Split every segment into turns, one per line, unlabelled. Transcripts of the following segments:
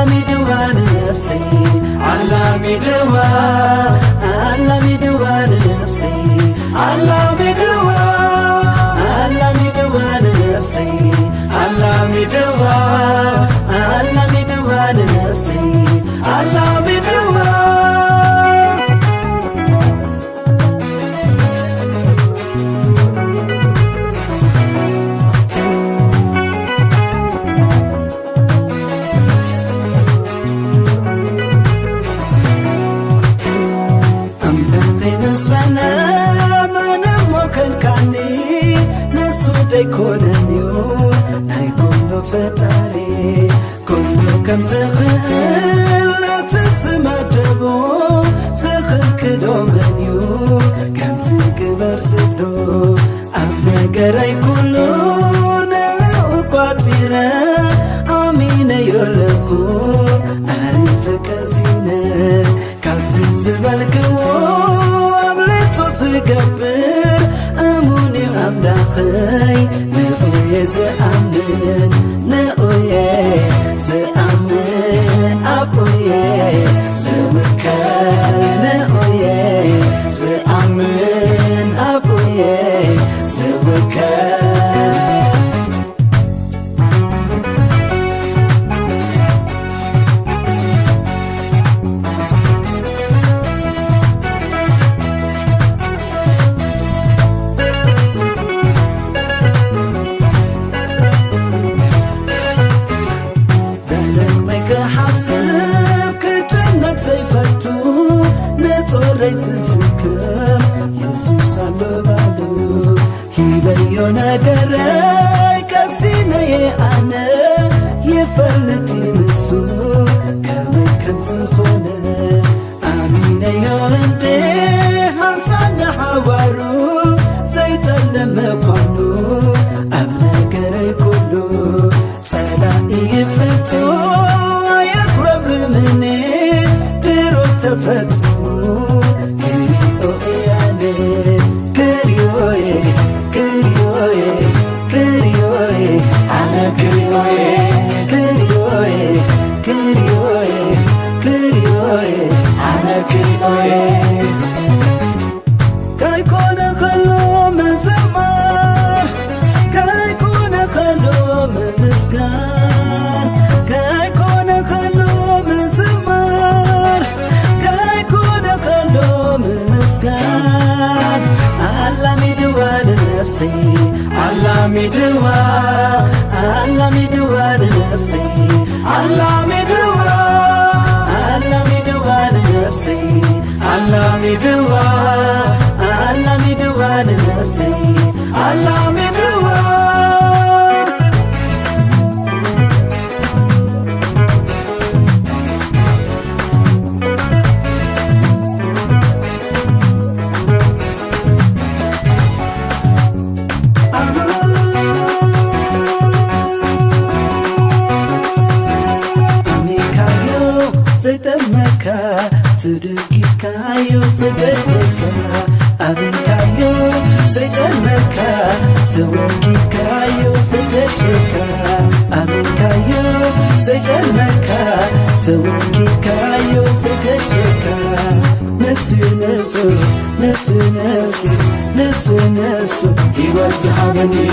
على نفسي على نفسي على نفسي على نفسي يكوننيو ناي كله فتاري كله كم زخل لا تتسمجبو زخل كدومنيو كم زكبر سدو أبنى قراي كله نلو قاتيرا عمين يولخو أعرف كاسينة كم تزبالكو أبلتو تقبر أموني أمداخي نقوي زأمن نقوي زأمن أبوي زوكال نقوي زأمن أبوي زوكال يسوس اللبالو هيبيو نقرأي كاسيني أنا يفلتي نسو كمن كم سخونة آمين يوندي هنسان حوارو زيت اللمقانو أبنى قرأي كلو سلاقي يفلتو يقرب مني ديرو تفتو علامي دوا نفسي علامي دوا نفسي علامي دوا نفسي علامي دوا تدقيت كايو زبدك أبن كايو زيت المكة توكيت كايو زبدك أبن كايو زيت المكة توكيت كايو زبدك نسو نسو نسو نسو نسو نسو يوزعني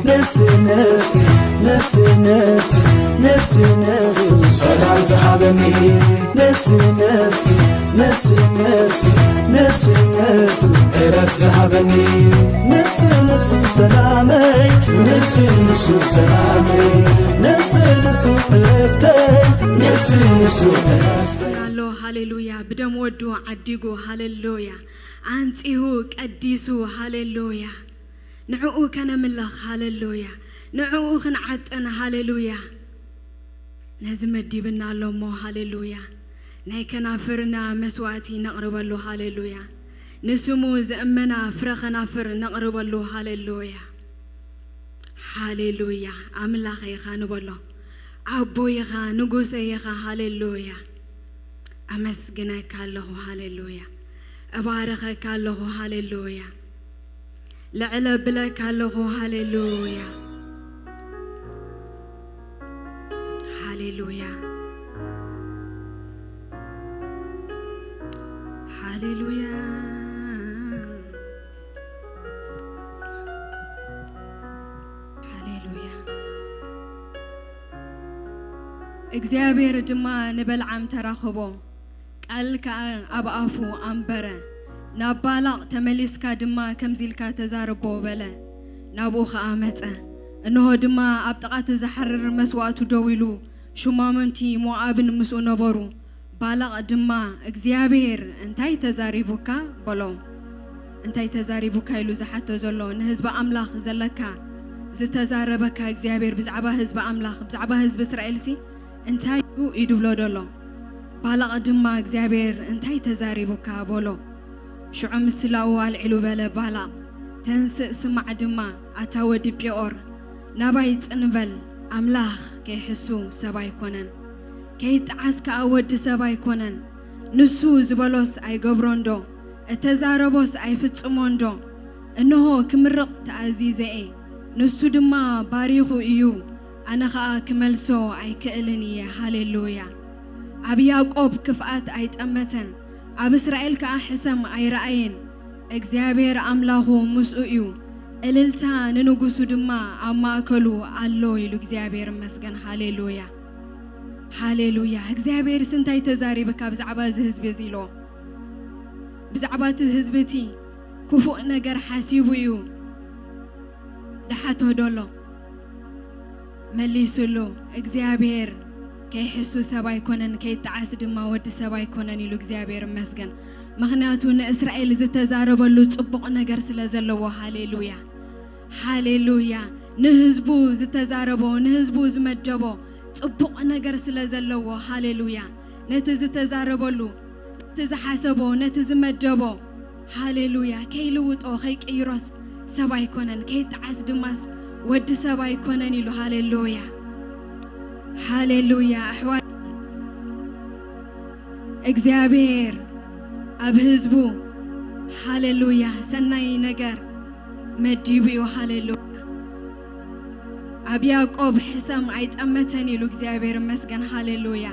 نسو نسو نسو نسو نسو نسو سلام زحابني نسو نسو نسو نسو نسو نسو إرف زحابني نسو نسو سلامي نسو نسو سلامي نسو نسو قلفتي نسو نسو قلفتي
هاليلويا بدم ودو عديقو هاليلويا أنتيهو قديسو هاليلويا نعوو كان ملخ هاليلويا نعوو خنعتن هاليلويا نزم الديبنا اللومو هاليلويا نايكنا فرنا مسواتي نقرب له هاليلويا نسمو زأمنا فرخنا فر نقرب له هاليلويا هاليلويا أملاخ يخانو له عبو يخا نقوس يخا هاليلويا أمسجنك الله هاليلويا أباركك الله هاليلويا لعلب لك الله هاليلويا هاليلويا እግዚአብሔር ድማ ንበልዓም ተራኸቦ ቃልካ ኣብ ኣፉ ኣንበረ ናብ ባላቅ ተመሊስካ ድማ ከምዚልካ ተዛርቦ በለ ናብኡ ኸዓ መፀ እንሆ ድማ ኣብ ጥቓት ዝሓርር መስዋዕቱ ደው ኢሉ ሹማምንቲ ሞዓብን ምስኡ ነበሩ ባላቅ ድማ እግዚአብሔር እንታይ ተዛሪቡካ በሎ እንታይ ተዛሪቡካ ኢሉ ዝሓቶ ዘሎ ንህዝቢ ኣምላኽ ዘለካ ዝተዛረበካ እግዚአብሔር ብዛዕባ ህዝቢ ኣምላኽ ብዛዕባ ህዝቢ እስራኤልሲ እንታይ ይድብሎ ደሎ ባላቅ ድማ እግዚአብሔር እንታይ ተዛሪቡካ በሎ ሽዑ ምስላው አልዕሉ በለ ባላቅ ተንስእ ስማዕ ድማ ኣታወዲ ጲኦር ናባይ ጽንበል ኣምላኽ ከይሕሱ ሰባይ ኮነን ከይጥዓስካ ወዲ ሰባይ ኮነን ንሱ ዝበሎስ ኣይገብሮንዶ እተዛረቦስ ኣይፍጽሞንዶ እንሆ ክምርቕ ተኣዚዘኤ ንሱ ድማ ባሪኹ እዩ ኣነ ኸኣ ክመልሶ ኣይክእልን እየ ሃሌሉያ ኣብ ያዕቆብ ክፍኣት ኣይጠመተን ኣብ እስራኤል ከዓ ሕሰም ኣይረአየን እግዚአብሔር ኣምላኹ ምስኡ እዩ እልልታ ንንጉሱ ድማ ኣብ ማእከሉ ኣሎ ኢሉ እግዚአብሔር መስገን ሃሌሉያ ሃሌሉያ እግዚአብሔር ስንታይ ተዛሪብካ ብዛዕባ እዚ ህዝቢ እዚ ኢሎ ብዛዕባ እቲ ህዝብቲ ክፉእ ነገር ሓሲቡ እዩ ድሓቶ ደሎ መሊሱሉ እግዚአብሔር ከይሕሱ ሰባይ ኮነን ከይተዓስ ድማ ወዲ ሰባይ ኮነን ኢሉ እግዚአብሔር መስገን ምክንያቱ ንእስራኤል ዝተዛረበሉ ጽቡቕ ነገር ስለ ዘለዎ ሃሌሉያ ሃሌሉያ ንህዝቡ ዝተዛረቦ ንህዝቡ ዝመደቦ ጽቡቕ ነገር ስለ ዘለዎ ሃሌሉያ ነቲ ዝተዛረበሉ ነቲ ዝሓሰቦ ነቲ ዝመደቦ ሃሌሉያ ከይልውጦ ከይቅይሮስ ሰባይ ኮነን ከይተዓስ ድማስ ወዲ ሰባይ ኮነን ኢሉ ሃሌሉያ ሃሌሉያ ኣሕዋት እግዚአብሔር ኣብ ህዝቡ ሃሌሉያ ሰናይ ነገር መዲቡ እዩ ሃሌሉያ ኣብ ያዕቆብ ሕሰም ኣይጠመተን ኢሉ እግዚአብሔር መስገን ሃሌሉያ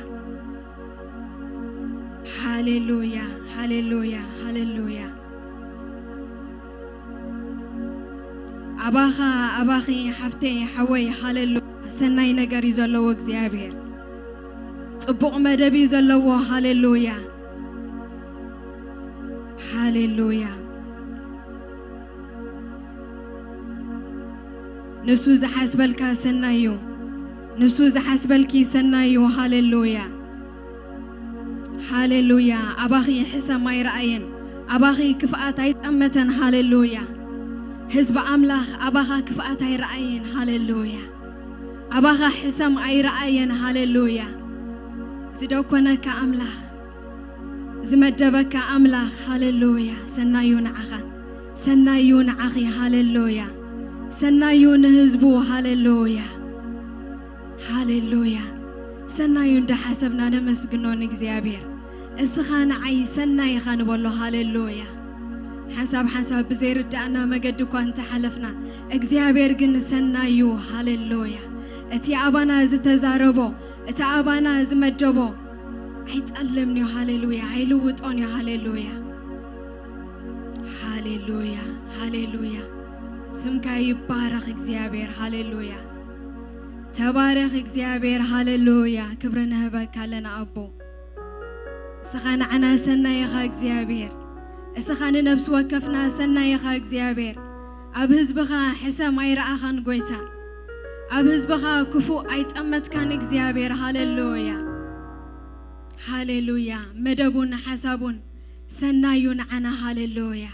ሃሌሉያ ሃሌሉያ ሃሌሉያ ኣባኺ ሓፍተይ ሓወይ ሃሌሉያ ሰናይ ነገር እዩ ዘለዎ እግዚአብሔር ጽቡቕ መደብ እዩ ዘለዎ ሃሌሉያ ሃሌሉያ ንሱ ዝሓስበልካ ሰናይ እዩ ንሱ ዝሓስበልኪ ሰናይ እዩ ሃሌሉያ ሃሌሉያ ኣባኺ ሕሰም ኣይረአየን ኣባኺ ክፍኣት ኣይጠመተን ሃሌሉያ ህዝቢ ኣምላኽ ኣባኻ ክፍኣት ኣይረአየን ሃሌሉያ ኣባኻ ሕሰም ኣይረአየን ሃሌሉያ ዝደኮነካ ኣምላኽ ዝመደበካ ኣምላኽ ሃሌሉያ ሰናዩ ንዓኻ ሰናዩ ንዓኺ ሃሌሉያ ሰናዩ ንህዝቡ ሃሌሉያ ሃሌሉያ ሰናዩ እንዳሓሰብና ነመስግኖ ንእግዚአብሔር እስኻ ንዓይ ሰናይ ኢኻ ንበሎ ሃሌሉያ ሓንሳብ ብዘይርዳእና መገዲ እኳ እንተሓለፍና እግዚአብሔር ግን ሰናዩ ሃሌሉያ እቲ ኣባና ዝተዛረቦ እቲ ኣባና ዝመደቦ ኣይጸልምኒ ሃሌሉያ ኣይልውጦን ሃሌሉያ ሃሌሉያ ሃሌሉያ ስምካ ይባረኽ እግዚአብሔር ሃሌሉያ ተባረኽ እግዚአብሔር ሃሌሉያ ክብሪ ንህበካ ኣለና ኣቦ እስኻ ንዓና ሰናይ ኢኻ እግዚአብሔር እስኻ ንነብሲ ወከፍና ሰናይ ኢኻ እግዚአብሔር ኣብ ህዝብኻ ሕሰም ኣይረኣኻን ጎይታ ኣብ ህዝብኻ ክፉእ ኣይጠመትካን እግዚአብሔር ሃሌሉያ ሃሌሉያ መደቡን ሓሳቡን ሰናዩ ንዓና ሃሌሉያ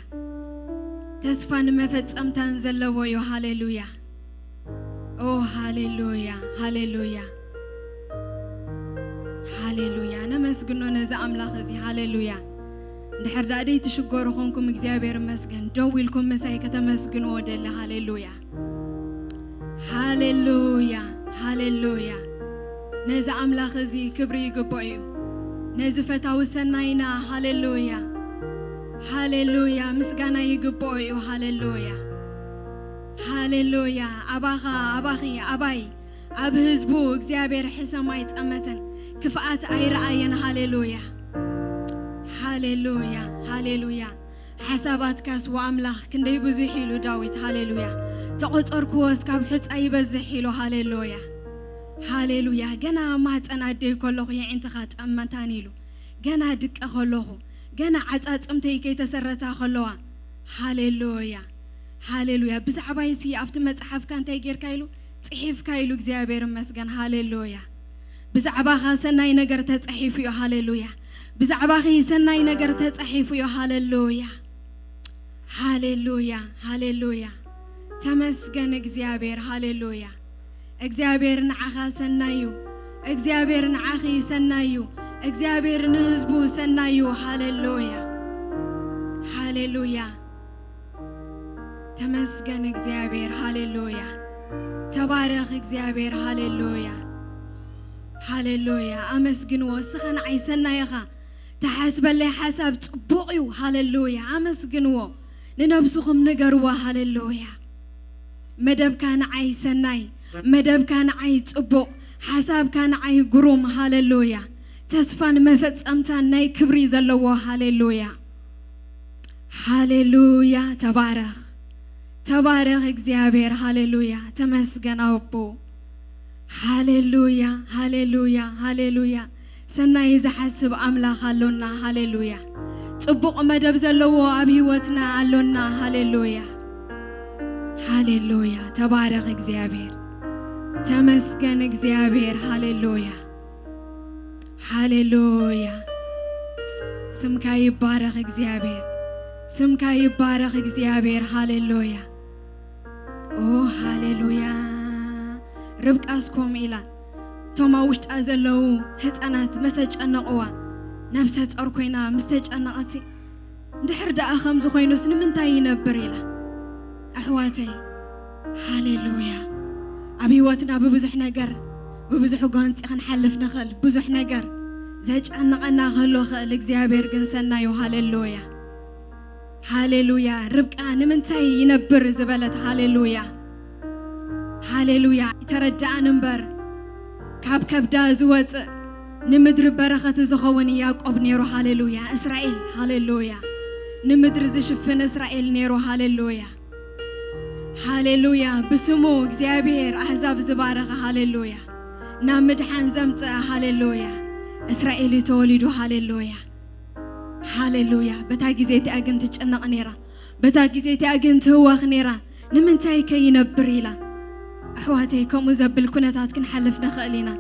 ተስፋን መፈጸምታን ዘለዎ እዩ ሃሌሉያ ኦ ሃሌሉያ ሃሌሉያ ሃሌሉያ ነመስግኖ ነዚ ኣምላኽ እዚ ሃሌሉያ እንድሕር ዳእደይ ትሽገሩ ኾንኩም እግዚአብሔር መስገን ደው ኢልኩም ምሳይ ከተመስግንዎ ደለ ሃሌሉያ ሃሌሉያ ሃሌሉያ ነዚ ኣምላኽ እዚ ክብሪ ይግብኦ እዩ ነዚ ፈታዊ ሰናይና ሃሌሉያ ሃሌሉያ ምስጋና ይግብኦ እዩ ሃሌሉያ ሃሌሉያ ኣባኺ ኣባይ ኣብ ህዝቡ እግዚአብሔር ሕሰም ኣይጠመተን ክፍኣት ኣይረአየን ሃሌሉያ ሃሌሉያ ሃሌሉያ ሓሳባትካስ ወኣምላኽ ክንደይ ብዙሕ ኢሉ ዳዊት ሃሌሉያ ተቆፀርክዎስ ካብ ሕፃ ይበዝሕ ኢሉ ሃሌሉያ ሃሌሉያ ገና ማህፀናደይ ከለኹ የዕንትኻ ጠመንታኒሉ ገና ድቀ ከለኹ ገና ዓጻጽምተይ ከይተሰረታ ከለዋ ሃሌሉያ ሃሌሉያ ብዛዕባይሲ ኣብቲ መጽሓፍካ እንታይ ጌርካ ኢሉ ጽሒፍካ ኢሉ እግዚአብሔር ይመስገን ሃሌሉያ ብዛዕባኻ ሰናይ ነገር ተጽሒፉ እዩ ሃሌሉያ ብዛዕባኺ ሰናይ ነገር ተጽሒፉ እዩ ሃሌሉያ ሃሌሉያ ሃሌሉያ ተመስገን እግዚአብሔር ሃሌሉያ እግዚአብሔር ንዓኻ ሰናዩ እግዚአብሔር ንዓኺ ሰናዩ እግዚአብሔር ንህዝቡ ሰናዩ ሃሌሉያ ሃሌሉያ ተመስገን እግዚአብሔር ሃሌሉያ ተባረኽ እግዚአብሔር ሃሌሉያ ሃሌሉያ አመስግንዎ ስኸን ዓይሰናይኻ ተሐስበለይ ሓሳብ ጽቡቕ እዩ ሃሌሉያ አመስግንዎ ንነብስኹም ንገርዎ ሃሌሉያ መደብካ ንዓይ ሰናይ መደብካ ንዓይ ጽቡቕ ሓሳብካ ንዓይ ግሩም ሃሌሉያ ተስፋን መፈጸምታን ናይ ክብሪ ዘለዎ ሃሌሉያ ሃሌሉያ ተባረኽ ተባረኽ እግዚአብሔር ሃሌሉያ ተመስገን አቦ ሃሌሉያ ሃሌሉያ ሃሌሉያ ሰናይ ዝሐስብ አምላኽ አሎና ሃሌሉያ ጽቡቕ መደብ ዘለዎ ኣብ ህይወትና አሎና ሃሌሉያ ሃሌሉያ ተባረኽ እግዚአብሔር ተመስገን እግዚአብሔር ሃሌሉያ ሃሌሉያ ስምካ ይባረኽ እግዚአብሔር ስምካ ይባረኽ እግዚአብሔር ሃሌሉያ ኦ ሃሌሉያ ርብቃስኮም ኢላ ቶማ ውሽጣ ዘለው ህፃናት መሰጨነቕዋ ነብሰ ጸር ኮይና ምስተጨነቐቲ እንድሕር ደኣ ከምዚ ኮይኑስ ንምንታይ ይነብር ኢላ ኣሕዋተይ ሃሌሉያ ኣብ ህይወትና ብብዙሕ ነገር ብብዙሕ ጎንፂ ክንሓልፍ ንኽእል ብዙሕ ነገር ዘጨንቐና ከሎ ኽእል እግዚአብሔር ግን ሰናዩ ሃሌሉያ ሃሌሉያ ርብቃ ንምንታይ ይነብር ዝበለት ሃሌሉያ ሃሌሉያ ይተረዳእን እምበር ካብ ከብዳ ዝወፅእ ንምድሪ በረኸት ዝኸውን ያዕቆብ ነይሩ ሃሌሉያ እስራኤል ሃሌሉያ ንምድሪ ዝሽፍን እስራኤል ነይሩ ሃሌሉያ ሃሌሉያ ብስሙ እግዚአብሔር አሕዛብ ዝባረኸ ሃሌሉያ ናብ ምድሓን ዘምጽእ ሃሌሉያ እስራኤል ተወሊዱ ሃሌሉያ ሃሌሉያ በታ ጊዜ ተአግን ትጨነቕ ነይራ በታ ጊዜ ተአግን ትህወኽ ነይራ ንምንታይ ከይነብር ኢላ أحواتي كم زبل كنتات كن حلف نخالينا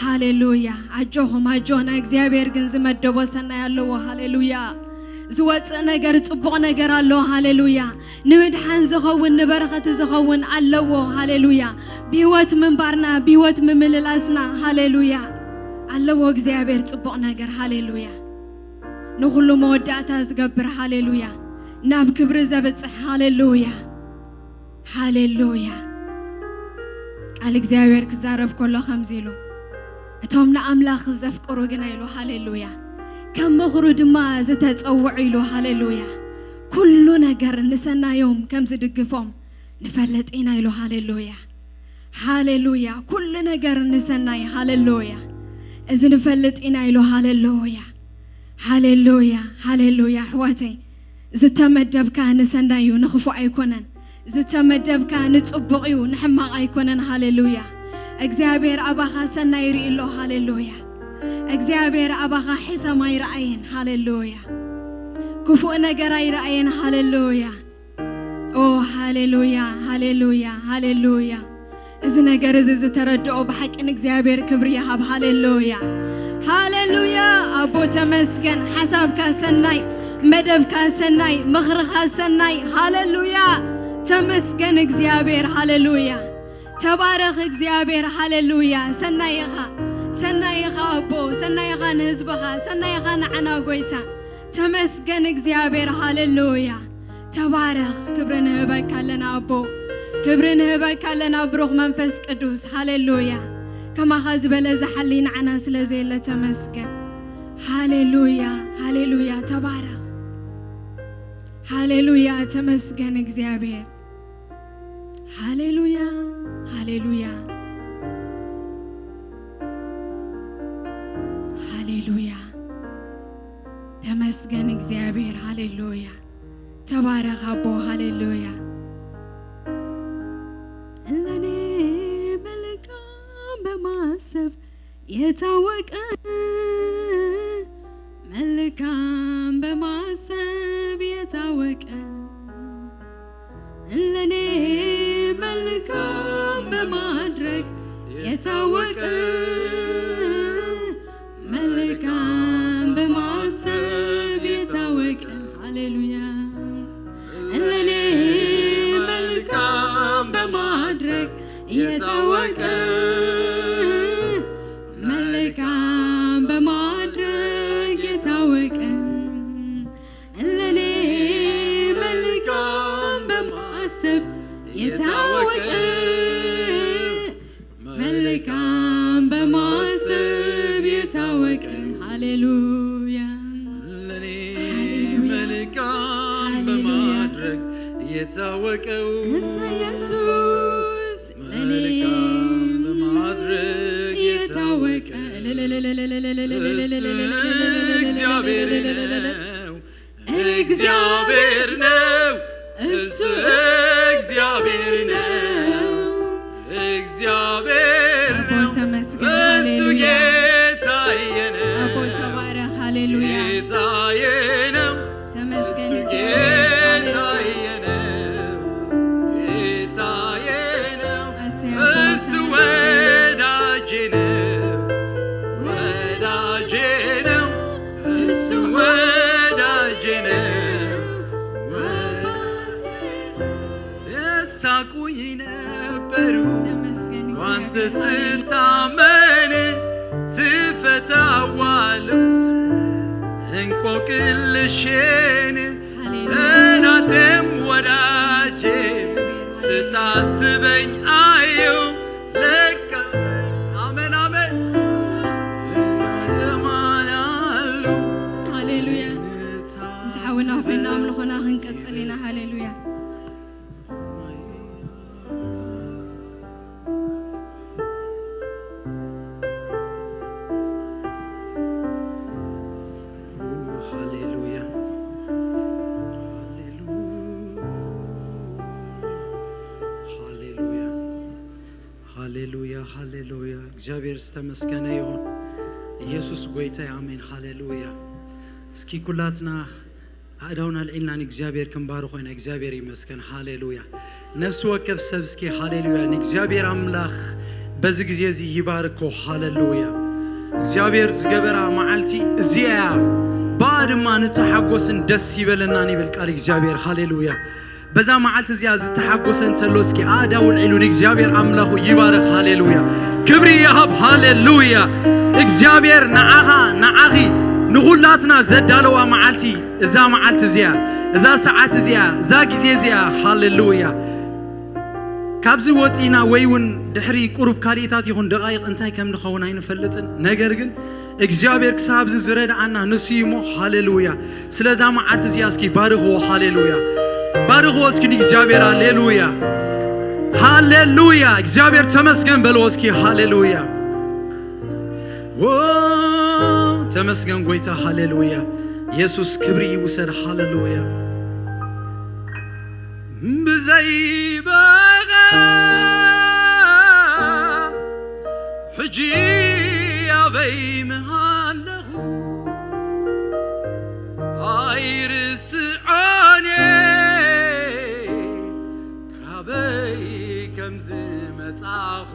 هاليلويا عجوهم عجونا إخزيابير جنز مدبوا سنة يالله هاليلويا زوات نجار تبغى نجار الله هاليلويا نمد حنزخون نبرخة زخون الله هاليلويا بيوت من بارنا بيوت من مللاسنا هاليلويا الله إخزيابير تبغى نجار هاليلويا نخلو مودات أزجبر هاليلويا ناب كبر زبط هاليلويا هاليلويا على إخزيابير كزارف كله خمزيلو أتهم لأملاخ زفكرو جنايلو هاليلويا كم مخرود ما زتت أوعيلو هاليلويا كل نجار نسنا يوم كم زدقفهم نفلت إنايلو هاليلويا هاليلويا كل نجار نسنا هاليلويا إذا نفلت إنايلو هاليلويا هاليلويا هاليلويا حواتي زتمدب كان نسنا يو نخفو أيكونن زتمدب كان نتصبقيو نحمق أيكونن هاليلويا إخزيابير أباخا سنا يري له هاليلويا إخزيابير أباخا حسا ما يرأين هاليلويا كفو نجار يرأين هاليلويا أوه هاليلويا هاليلويا هاليلويا إذا نجار إذا ترجعوا بحق إن إخزيابير كبريا هب هاليلويا هاليلويا أبو تمسكن حساب كاسناي مدب كاسناي مخرخ كاسناي هاليلويا تمسكن إخزيابير هاليلويا تبارك إخزيابير هاليلويا سنايخا أبو سنايخا نهزبخا سنايخا نعنا قويتا تمسكن إخزيابير هاليلويا تبارك كبرنا هباك لنا أبو كبرنا هباك لنا بروح منفس قدوس هاليلويا كما خازبل زحلين عنا سلازيلة تمسكن هاليلويا هاليلويا تبارك هاليلويا تمسكن إخزيابير هاليلويا هاليلويا هاليلويا تمسكن إخزيابير هاليلويا تبارك أبو هاليلويا لني ملكا በማሰብ የታወቀ መልካም በማሰብ የታወቀ ለኔ መልካም በማድረግ የታወቀ መልካም በማሰብ የታወቀ ሃሌሉያ ለኔ መልካም በማድረግ የታወቀ መልካም በማድረግ የታወቀ ለኔ መልካም በማሰብ የታወቀ መልካም በማሰብ የታወቀ ሃሌሉያ
ለኔ መልካም በማድረግ የታወቀው
ኢየሱስ ለኔ
በማድረግ
የታወቀ
እግዚአብሔር ነው እግዚአብሔር ነው እሱ እግዚአብሔር ነው እግዚአብሔር ነው እሱ ጌታዬ ነው
አቦ ተባረክ ሃሌሉያ
ጌታዬ ነው
ተመስገን
ጌታዬ ነው ጌታዬ ነው እሱ ወዳጄ ነው ወዳጄ ነው እሱ ወዳጄ ነው የሳቁኝ ነበሩ ዋንተ ስታመን ትፈታዋለህ እንቆቅልሽን ጠላቴም ወዳጄም ስታስበኝ አየው ለካ አሜን አሜን የማናሉ
ሃሌሉያ ምስሐውና ኮይና አምልኾና ክንቀጽል ኢና ሃሌሉያ
ሃሌሉያ ሃሌሉያ ሃሌሉያ ሃሌሉያ እግዚአብሔር ዝተመስገነ ይሁን ኢየሱስ ጎይታ አሜን ሃሌሉያ እስኪ ኩላትና አዳውና ለኢላን እግዚአብሔር ክንባር ሆይና እግዚአብሔር ይመስገን ሃሌሉያ ነፍስ ወከፍ ሰብ እስኪ ሃሌሉያ እግዚአብሔር አምላክ በዚህ ጊዜ እዚ ይባርኮ ሃሌሉያ እግዚአብሔር ዝገበራ ማዓልቲ እዚያ ባድማ ንተሐጎስን ደስ ይበለና ንብል ቃል እግዚአብሔር ሃሌሉያ በዛ ማዓልቲ እዚያ ዝተሐጎሰን ተሎ እስኪ አዳውል ዒሉን እግዚአብሔር አምላኩ ይባርክ ሃሌሉያ ክብሪ ይሃብ ሃሌሉያ እግዚአብሔር ነዓኻ ነዓኺ ንኹላትና ዘዳለዋ ማዓልቲ እዛ ማዓልቲ እዚያ እዛ ሰዓት እዚያ እዛ ጊዜ እዚያ ሃሌሉያ ካብዚ ወፂና ወይውን ድሕሪ ቁሩብ ካልእታት ይኹን ደቃይቕ እንታይ ከም ንኸውን ኣይንፈልጥን ነገር ግን እግዚአብሔር ክሳብዚ ዝረዳኣና ንስይሞ ሃሌሉያ ስለዛ ማዓልቲ እዚያ እስኪ ባርኽዎ ሃሌሉያ ባርኽዎ እስኪ እግዚአብሔር ሃሌሉያ ሃሌሉያ እግዚአብሔር ተመስገን በልዎ እስኪ ሃሌሉያ ተመስገን ጎይታ ሃሌሉያ ኢየሱስ ክብሪ ይውሰድ ሃሌሉያ ብዘይበጋ ሕጂ ኣበይ ምሃለኹ ኣይርስዖኔ ካበይ ከምዝመጻኹ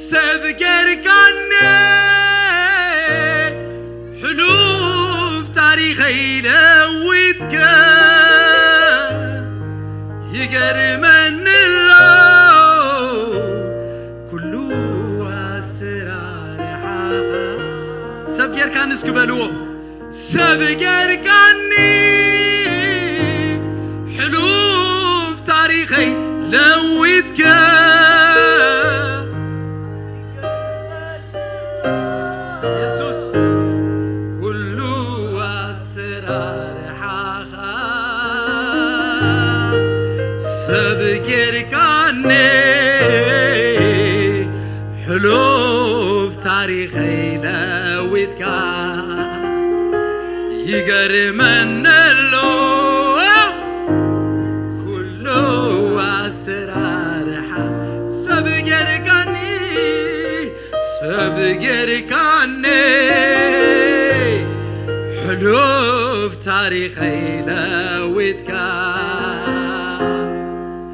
ሰብ ጌርካኔ ሕሉፍ ታሪኸይ ለዊትከ ይገርመንሎ ኩሉ ኣሰራርሓኻ ሰብ ጌርካኒ እስክበልዎ ሰብ ጌርካኒ ሕሉፍ ታሪኸይ ለዊትከ ኢየሱስ ኩሉ ኣሰራርሓኻ ሰብ ጌርካኒ ሕሉፍ ታሪኸይ ለዊትካ ይገርመነሎ ኩሉ ኣሰራርሓ ሰብ ጌር سبجركاني حلوف تاريخي لويتك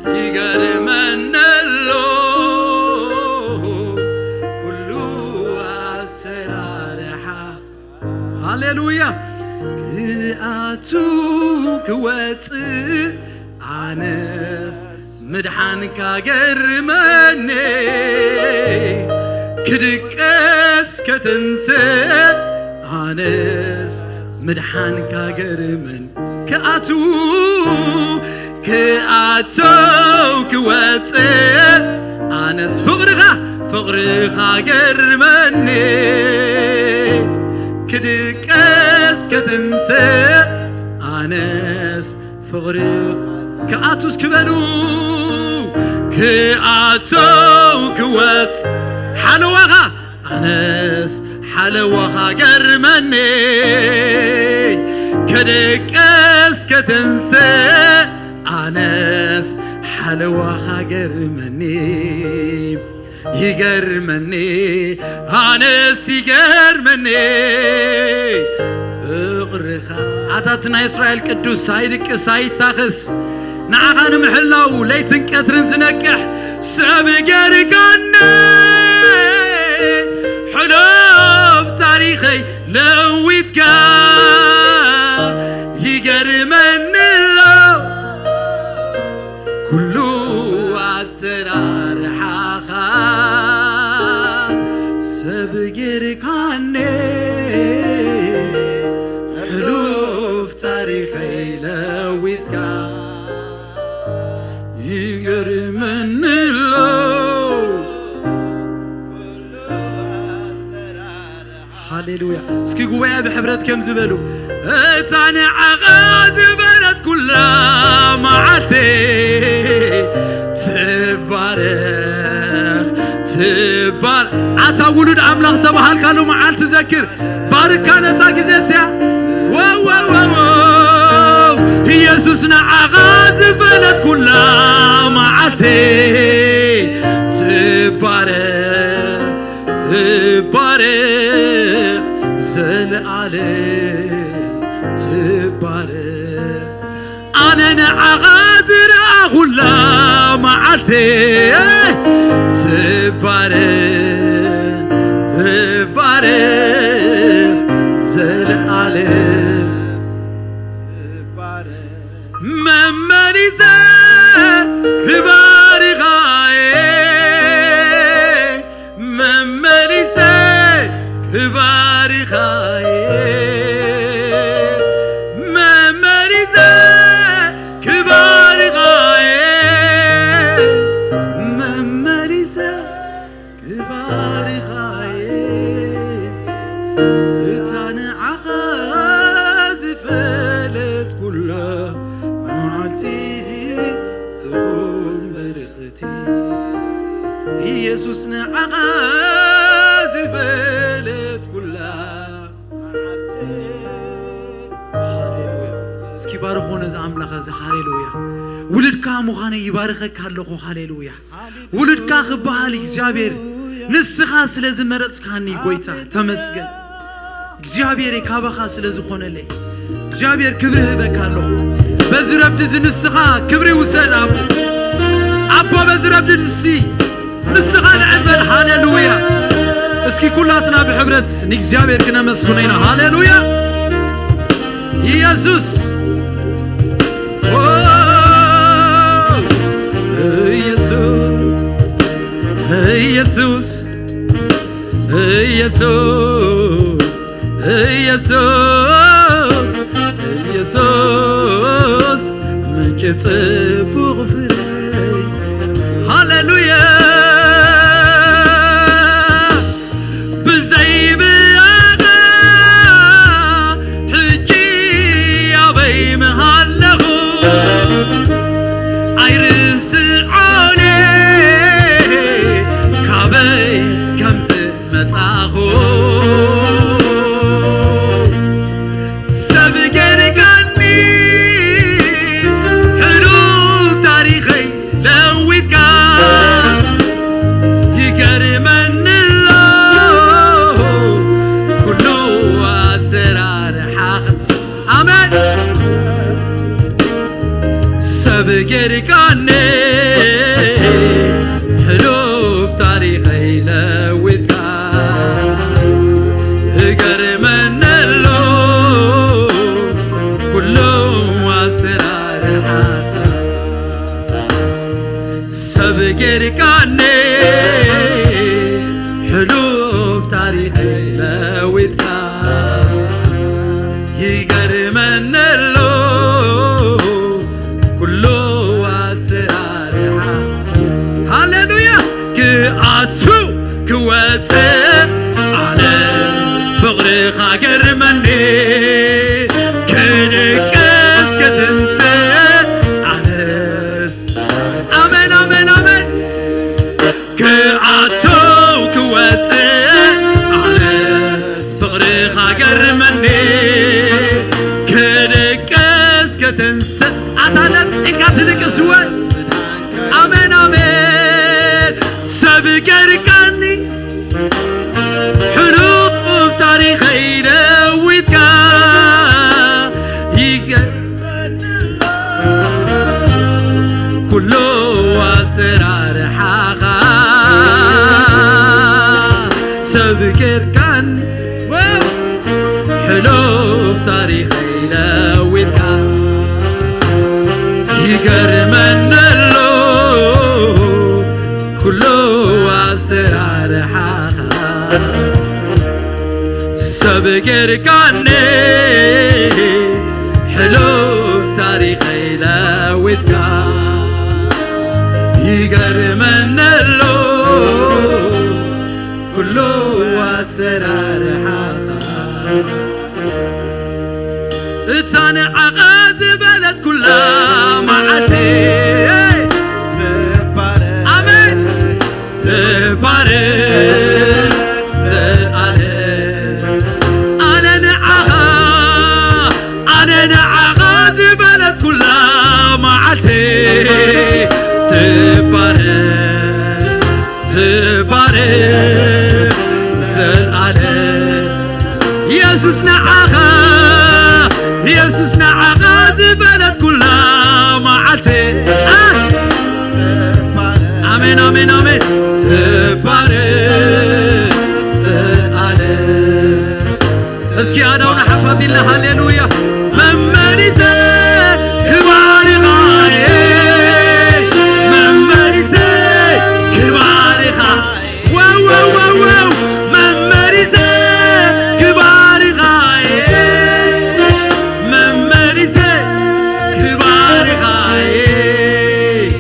يقرمن اللو كله أسرارها هاليلويا كأتو كواتي أنس مدحانك قرمني كدكس كتنسى أنس مدحانك قرمن كأتو كواتي أنس فقرها قرمني كدكس كتنسى أنس فقرها كأتوس كبنو كأتو كوات حلوها أنس حلوها قرمني كدكس كتنسى أنس حلوها قرمني يقرمني أنس يقرمني فقرخا عطاتنا إسرائيل قدوس سايدك سايتاخس نعغان محلاو ليتن كترن زنكح سابقارقاني حلوف تاريخي لويتكا يقرمني اللو كلو أسرار حاخا سابقارقاني حلوف تاريخي لويتكا يقرمن اللو هاليلويا اسكي قوية بحبرات كم زبلو اتاني عغاز بلد كلها معتي تبارك عتا ولد عملاق تبهال كانوا معال تذكر باركانتا كزيتيا واو يسوسنا عغاز بلد كلها معتي تبارك زل عليم تبارك أنا عغاز كلها معتي تبارك زل عليم ممني زي كباري غاية ممني زي كباري غاية ممني زي كباري غاية ممني زي كباري غاية اتانا عغاز فلت كلها تقوم برختي يسوسنا عغاز بلد كلها هاليلويا اسكي بارخونا زعملك هاليلويا ولدك مخاني يبارخك هاللقو هاليلويا ولدك خبالي እግዚአብሔር ንስኻ ስለዝመረጽካኒ ጎይታ ተመስገን እግዚአብሔር ካባኻ ስለዝኾነለይ እግዚአብሔር ክብርህ በካለሁ በዝረብድ ዝንስኻ ክብሪ ውሰድ አባ በዝረብድ ዝሲ ንስኻ ንዕበል ሃሌሉያ እስኪ ኩላትና ብሕብረት ንእግዚአብሔር ክነመስግነና ሃሌሉያ ኢየሱስ ኢየሱስ ኢየሱስ ኢየሱስ ኢየሱስ ምንጭ ጽቡቕ ፍሬ ሃሌሉያ ብዘይብኣኻ ሕጂ ኣበይ መሃለኹ ኣይርስዖኒ ካበይ ከምዝ መጻኹ ሰብ ጌርካኒ ሕሉፍ ታሪኸ سبقركاني حلوف تاريخي لويتكا يقرمن اللو كله أسرارها هاللويا كأتسو كواتي على فقري خاقر مني كنكس كتنسى عنس آمين آمين آمين كأتسو كواتي على فقري خاقر مني كنكس كتنسى أتالت إنكاتنك سواس آمين آمين سبقركاني حروف تاريخي لويتكا كله أسرار حقا سبقركاني حروف تاريخي لويتكا يقرمن اللو كله أسرار حقا سبقركاني حلو تاريخي لويتكا يقرمن اللو كله أسرار حقا اتاني عقاد بلد كلها معتي آمين تبارك أنا نعغاد بلد كلها معتي تبارك زلالة يسوس نعغاد بلد كلها معتي آمين آمين آمين تبارك زلالة اسكي أنا ونحفظ بالله هاليلويا ممارسة كبار غاية ممارسة كبار غاية واو واو واو واو ممارسة كبار غاية ممارسة كبار غاية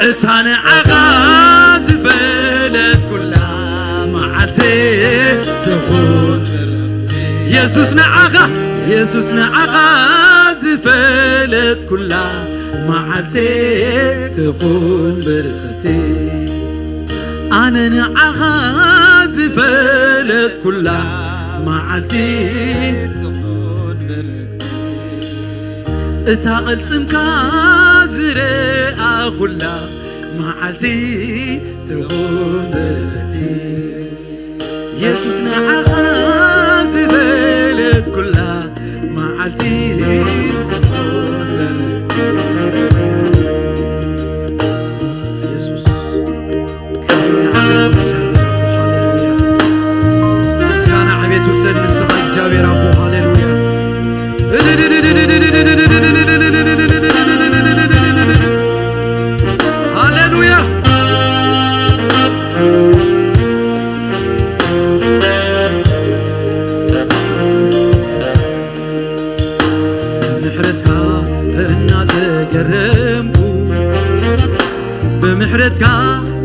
اتانا عغاز بلد كلها معتي تخون يسوس نعغا زفلت كلها معتي تخون برختي أنا نعغا زفلت كلها معتي تخون برختي اتاقل سمكا زرقا كلها معتي تخون برختي يسوس نعغا زفلت كلها معتي تكون بركتي يسوس كان عبيد هاليلويا مسكان عبيد وسن السماء እግዚአብሔር አቦ ሃሌሉያ ሃሌሉያ بمحرتك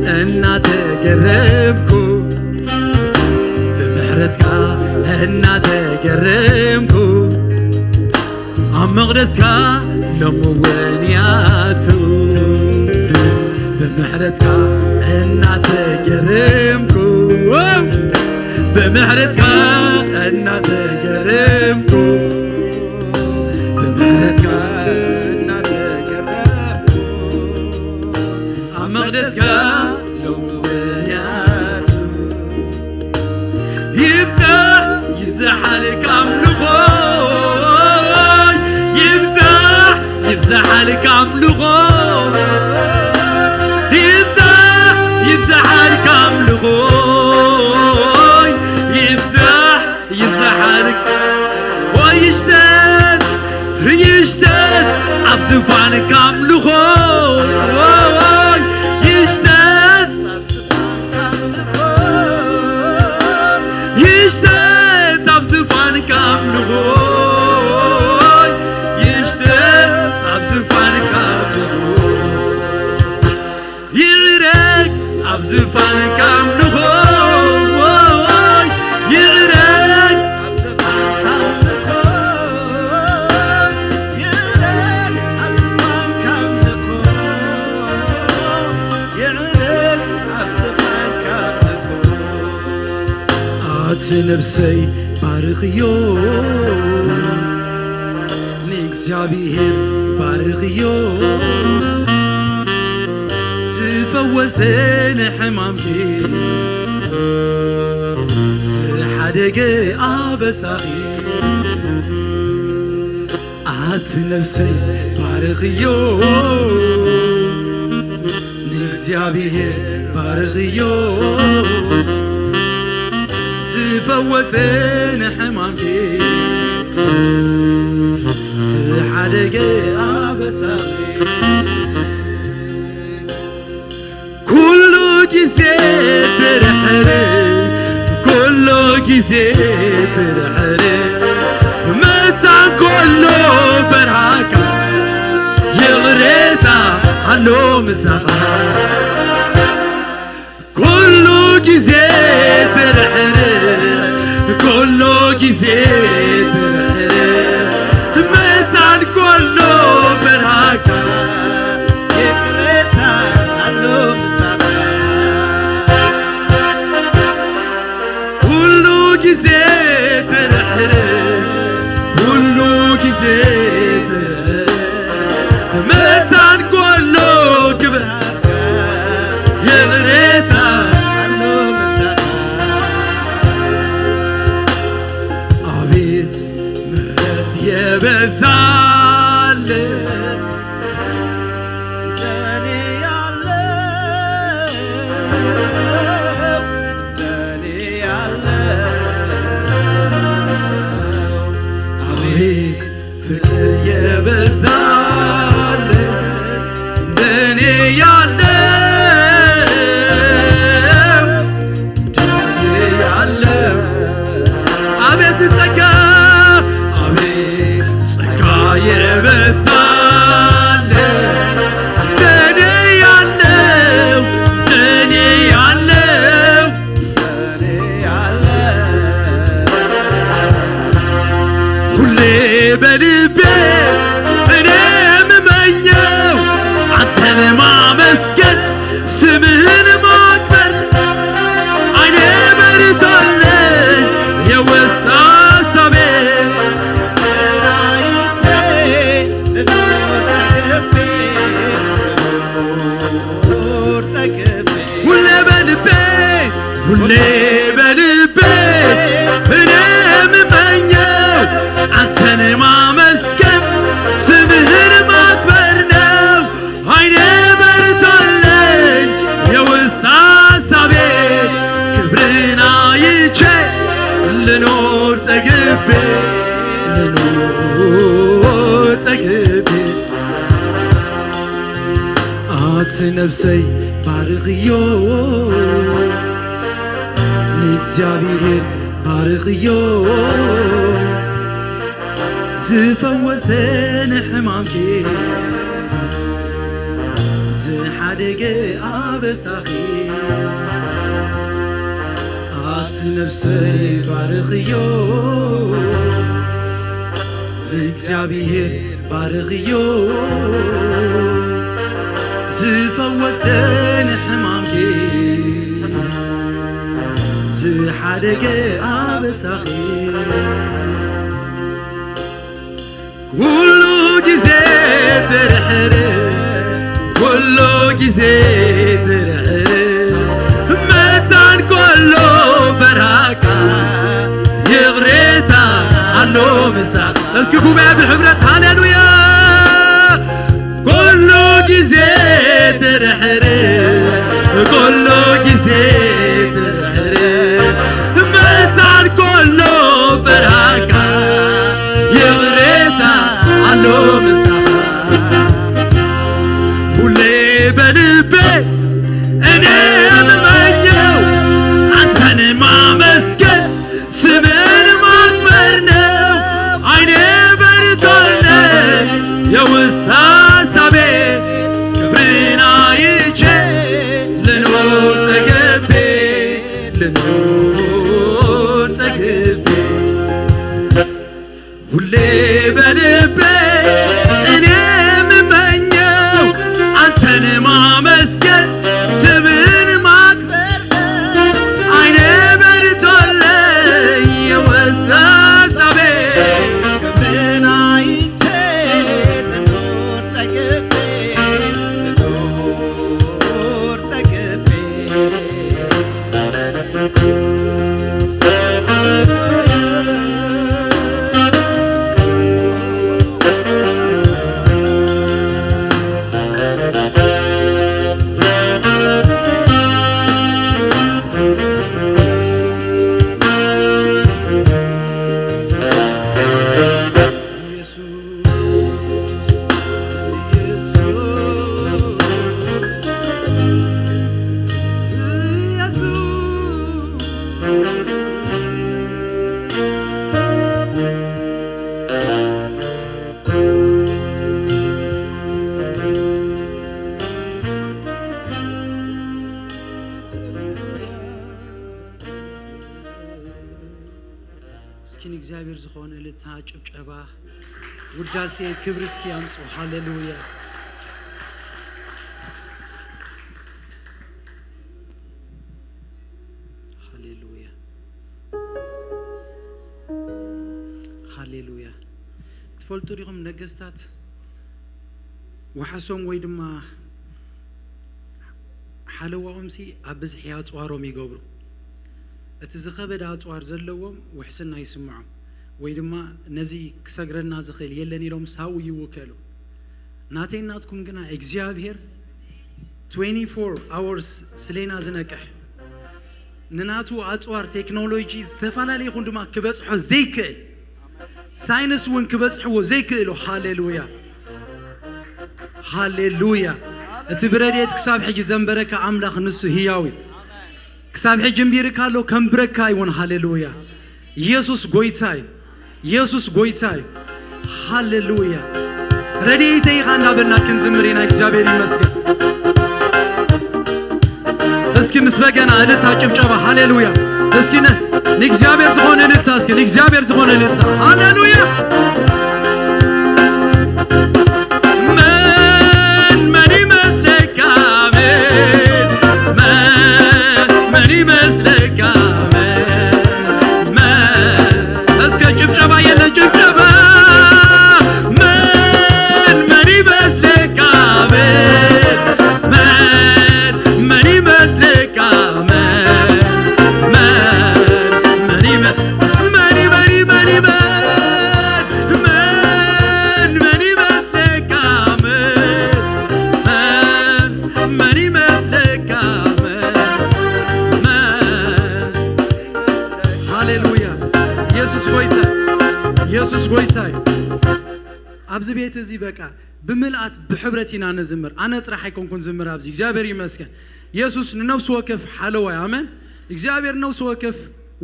أنا تقربكو بمحرتك أنا تقربكو عم مغرسك لموانياتو بمحرتك أنا تقربكو بمحرتك أنا تقربكو بمحرتك أنا تقربكو مقدسك لوياتو يفزح عليك أملغوي يفزح عليك أملغوي يفزح عليك أملغوي يفزح عليك ويشتد عبزفانك أملغوي يشتد عبزفان كام نخوي يغرق عبزفان كام نخوي يغرق عبزفان كام نخوي يغرق عبزفان كام نخوي نفسي بارخيو نكسابيهن بارخيو زفوسن حمامكي زحدقي عبساخي نفسي بارخيو نكسابيهن بارخيو زفوسن حمامكي زحدقي عبساخي كله جزي ترحري كله جزي ترحري متى كله برهاكا يغريتا عنو مساقا كله جزي ترحري كله جزي ترحري متى كله برهاكا يغريتا عنو مساقا كله جزي ترحري كله جزي ترحري متى كله كبرهاكا يغريتا عنو مساقا عبيد مهد يبزالت داني يعلم داني يعلم عبيد فكر يبزالت داني يعلم داني يعلم عبيد تسقى عبيد تسقى يبزالت داني يعلم داني يعلم داني يعلم ሁሌ በልቤ እኔ የምመኘው አንተን ማመስገን ስምህን ማክበር አይኔ በርቶልኝ የውስጥ ሀሳቤ አይቼ ልኖር ጠግቤ ሁሌ በልቤ እኔ የምመኘው አንተን ማመስገን ስምህን ማክበር ነው አይኔ በርቶልኝ የውስጥ ሀሳቤ ክብርን አይቼ ልኖር ጠግቤ አት ነፍሰይ ባርኽዮ ንእግዚአብሔር ባርኽዮ ዝፈወሰን ሕማምኪ ዝሓደገ ኣበሳኺ ኣት ነፍሰይ ባርኽዮ ንእግዚአብሔር ባርኽዮ ዝፈወሰን ሕማምኪ ዝሓደገ ኣበሳኺ ኩሉ ጊዜ ትርሕር ኩሉ ጊዜ ትርሕር መታን ኮሎ በራካ ይቕሬታ አሎ ምሳቅ እስኪ ጉባኤ ብሕብረት ሃሌሉያ ኩሉ ጊዜ ትርሕር ኩሉ ጊዜ ትርሕር መታን ኮሎ በራካ ይቕሬታ አሎ ምሳቅ ሁሌ በልቤ እኔ የምመኘው አንተን ማመስገን ስምህን ማክበር ነው አይኔ በርቶልኝ አምላካችን እግዚአብሔር ዝኾነ እልልታ ጭብጨባ ውዳሴ ክብር እስኪ ያምጡ ሃሌሉያ ሃሌሉያ ሃሌሉያ ትፈልጡ ዲኹም ነገስታት ወሐሶም ወይ ድማ ሓለዋኦምሲ ኣብ ብዝሕ ያፅዋሮም ይገብሩ እቲ ዝኸበደ ኣፅዋር ዘለዎም ውሕስና ይስምዖም ወይ ድማ ነዚ ክሰግረና ዝኽእል የለን ኢሎም ሳው ይውከሉ ናተይናትኩም ግና እግዚአብሔር 24 hours ስለና ዝነቅሕ ንናቱ ኣፅዋር ቴክኖሎጂ ዝተፈላለዩ ይኹን ድማ ክበጽሖ ዘይክእል ሳይንስ ውን ክበጽሕዎ ዘይክእሉ ሃሌሉያ ሃሌሉያ እቲ ብረድኤት ክሳብ ሕጂ ዘንበረካ ኣምላኽ ንሱ ህያዊ ክሳብ ሕጂ እምቢርካሎ ከምብረካ ይውን ሃሌሉያ ኢየሱስ ጎይታይ ሃሌሉያ ረድኤተይ ኢኻ እንዳበልና ክንዝምር ኢና እግዚአብሔር ይመስገን እስኪ ምስ በገና እልልታ ጭብጨባ ሃሌሉያ እስኪ ንእግዚአብሔር ዝኾነ እልልታ እስኪ ንእግዚአብሔር ዝኾነ እልልታ ሃሌሉያ ኢየሱስ ጎይታይ ኣብዚ ቤት እዚ በቃ ብምልአት ብሕብረት ኢና ንዝምር ኣነ ጥራሕ ኣይኮንኩን ዝምር ኣብዚ እግዚአብሔር ይመስገን ኢየሱስ ንነፍሱ ወከፍ ሓለዋይ አሜን እግዚአብሔር ነፍሱ ወከፍ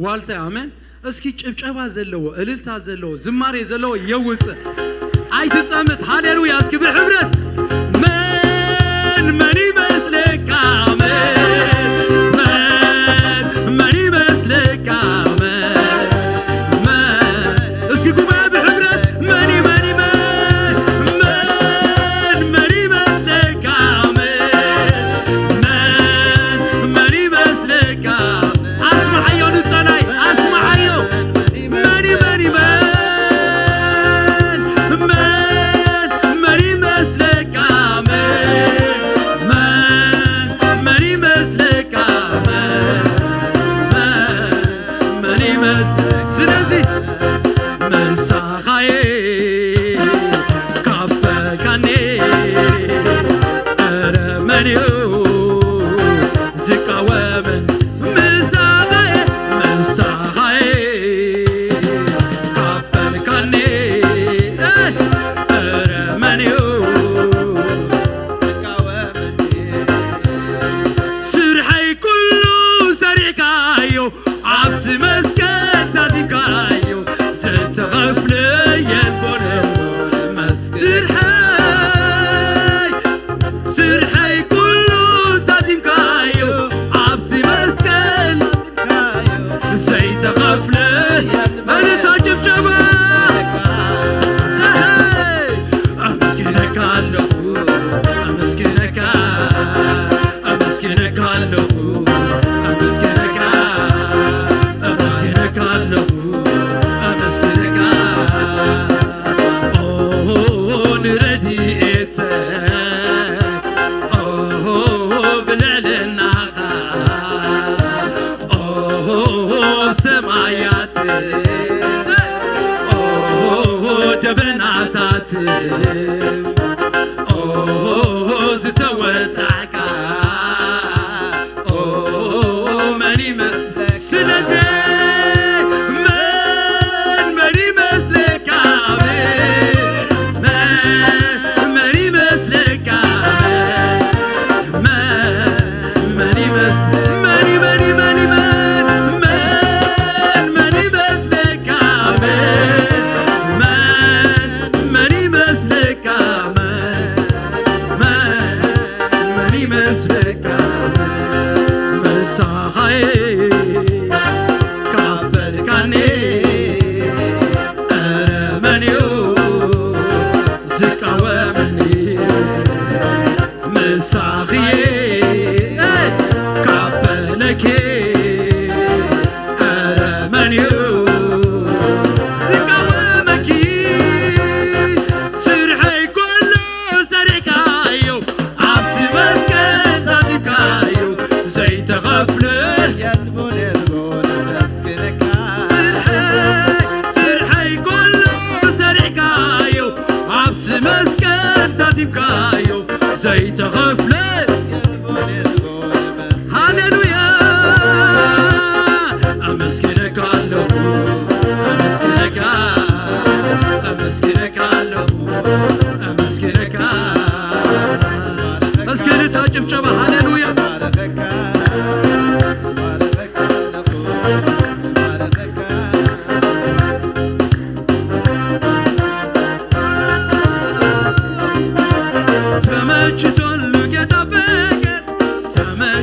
ዋልታይ አሜን እስኪ ጭብጨባ ዘለዎ እልልታ ዘለዎ ዝማሬ ዘለዎ የውልጽ ኣይትጸምት ሃሌሉያ እስኪ ብሕብረት መን ይመስለካ መን ይመስለካ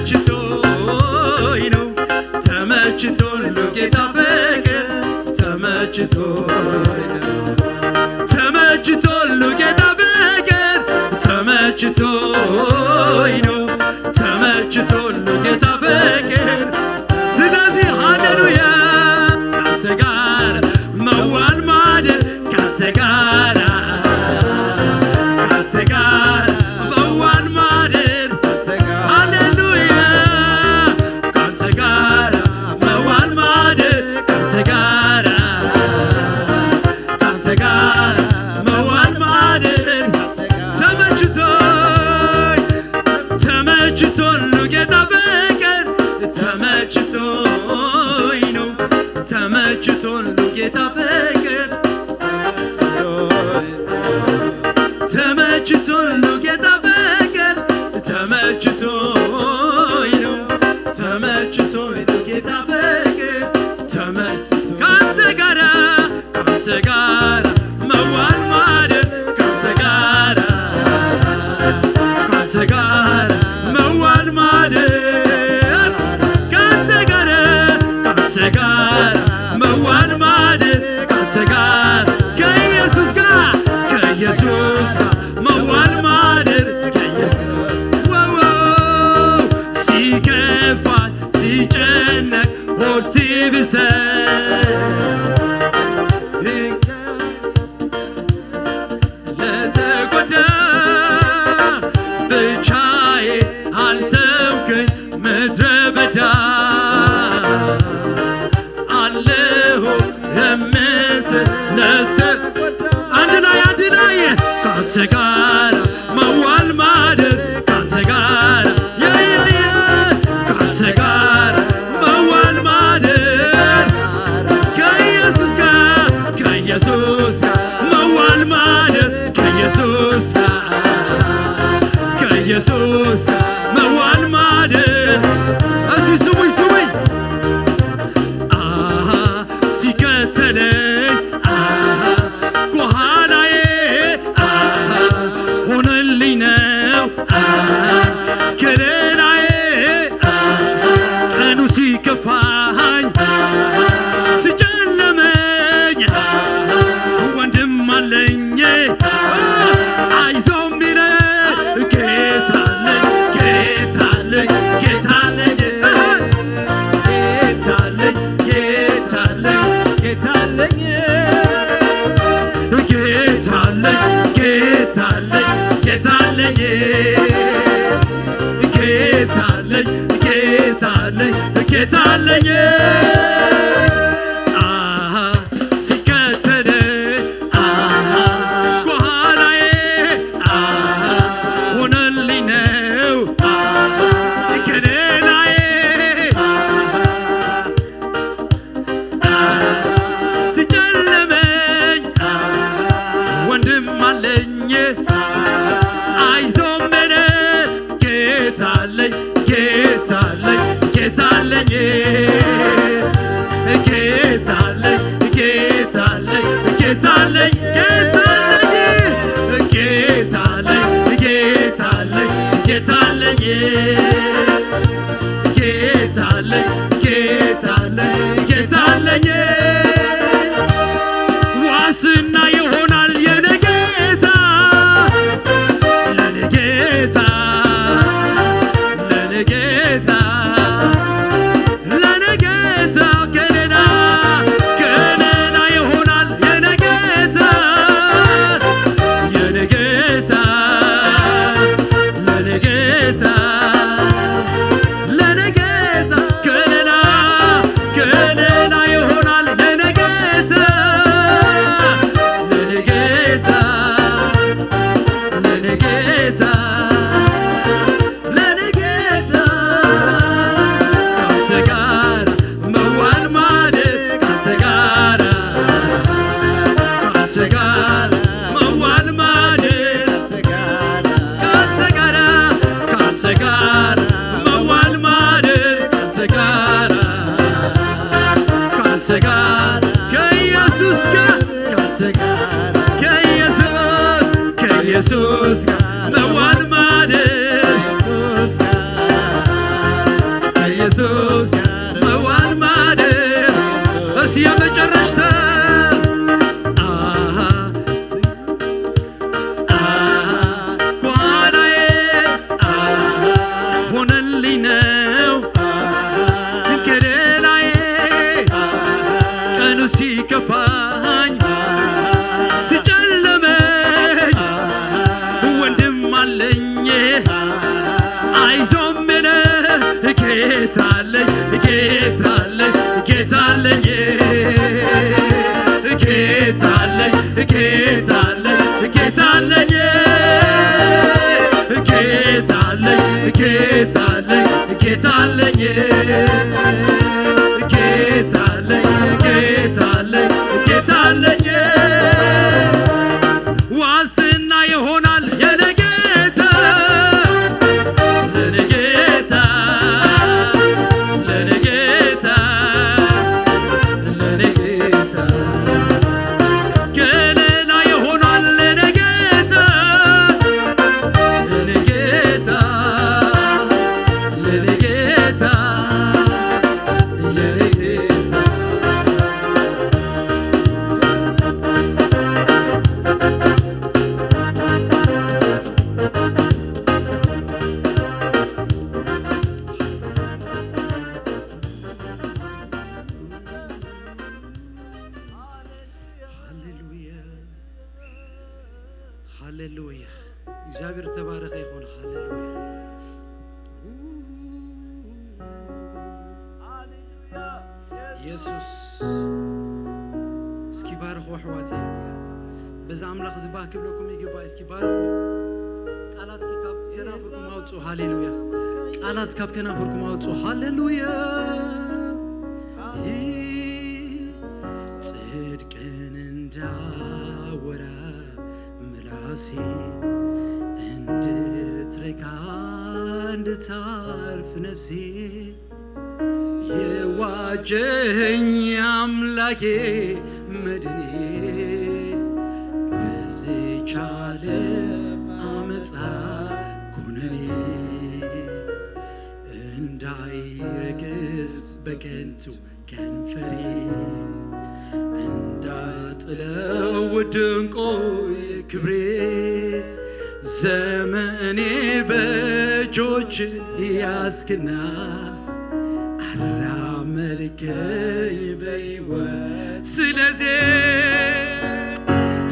ተመችቶኝ ነው ተመችቶን ጌታ ፍቅር ተመችቶኝ ነው ተመችቶን ጌታ ፍቅር ተመችቶኝ ነው ተመችቶን ጌታ ፍቅር ስለዚህ ሃሌሉያ ካንተ ጋር መዋል ማደር ካንተ ጋር መዋል ማደር ሃሌሉያ ካንተ ጋር መዋል ማደር ካንተ ጋር መዋል ማደር ተመችቶኝ ጌታ ፍቅር ተመችቶኝ ነው ተመችቶን ጌታ ፍቅር ተመችቶን ጌታ ፍቅር ተመችቶኝ ነው ተመችቶን ጌታ ፍቅር ካንተ ጋር መዋል ማደር ካንተ ጋር መዋል ማደር ካንተ ጋር መዋል ማደር ካንተ ጋር ከኢየሱስ ጋር መዋል ማደር ከኢየሱስ ሲከፋኝ ሲጨነቅ ሆድ ሲብሰኝ ለተጎዳ ብቻዬ አልተውከኝ ምድረ በዳ አለሁ የምትል አንድ ላይ ካንተ ጋር መዋል ማደር ካንተ ጋር ካንተ ጋር መዋል ማደር ከኢየሱስ ጋር መዋል ማደር ከኢየሱስ መዋል ማደር እስቲ ስሙኝ ሲከተለኝ ከኋላዬ ሆነልኝ ነው ከለላዬ ቀኑ ሲከፋኝ ሲጨለመኝ ወንድም አለኝ አይዞህ የሚለኝ ጌታ አለኝ ጌታ አለኝ ሲከተለኝ ከኋላዬ ሆነልኝ ነው ከለላዬ ሲጨለመኝ ወንድም አለኝ አይዞህ የሚለኝ ጌታ አለኝ ጌታ አለኝ ዋስና ይሆናል የኔ ጌታ ለኔ ጌታ ከለላ ይሆናል የኔ ጌታ
ከኢየሱስ ጋር መዋል ማደር
ኢየሱስ መዋል ማደር እስቲ የመጨረሻ ሲከፋኝ ሲጨለመኝ ወንድም አለኝ አይዞህ ምነህ ጌታ አለኝ ጌታ አለኝ ጌታ አለኝ ጌታ አለኝ ጌታ አለኝ ጌታ አለኝ ጌታ አለኝ ጌታ አለኝ ጌታ አለኝ ዋስትና ይሆናል የኔ ጌታ ለኔ ጌታ ለኔ ጌታ ለኔ ጌታ ገለላ ይሆናል ለኔ ጌታ ለኔ ጌታ ለኔ ጌታ ለኔ ጌታ ሃሌሉያ እግዚአብሔር ተባረከ ይሁን። ሃሌሉያ ኢየሱስ እስኪ ባርኹ ኣሕዋቴ በዛ ኣምላኽ ዝባህ ክብለኩም ይግባእ። እስኪ ባርኹ ቃላት እስኪ ካብ ከናፍርኩም ኣውፁ። ሃሌሉያ ቃላት ካብ ከናፍርኩም ኣውፁ። ሃሌሉያ ጽድቅን እንዳወራ ምላሴ እንድትረካ እንድታርፍ ነፍሴ የዋጀኝ አምላኬ መድኔ በዚህች ዓለም አመፃ ኩነኔ እንዳይረክስ በከንቱ ከንፈሬ እንዳጥለው ድንቆ ክብሬ ዘመኔ በእጆች ያስክና አራመድከኝ በሕይወት ስለዚህ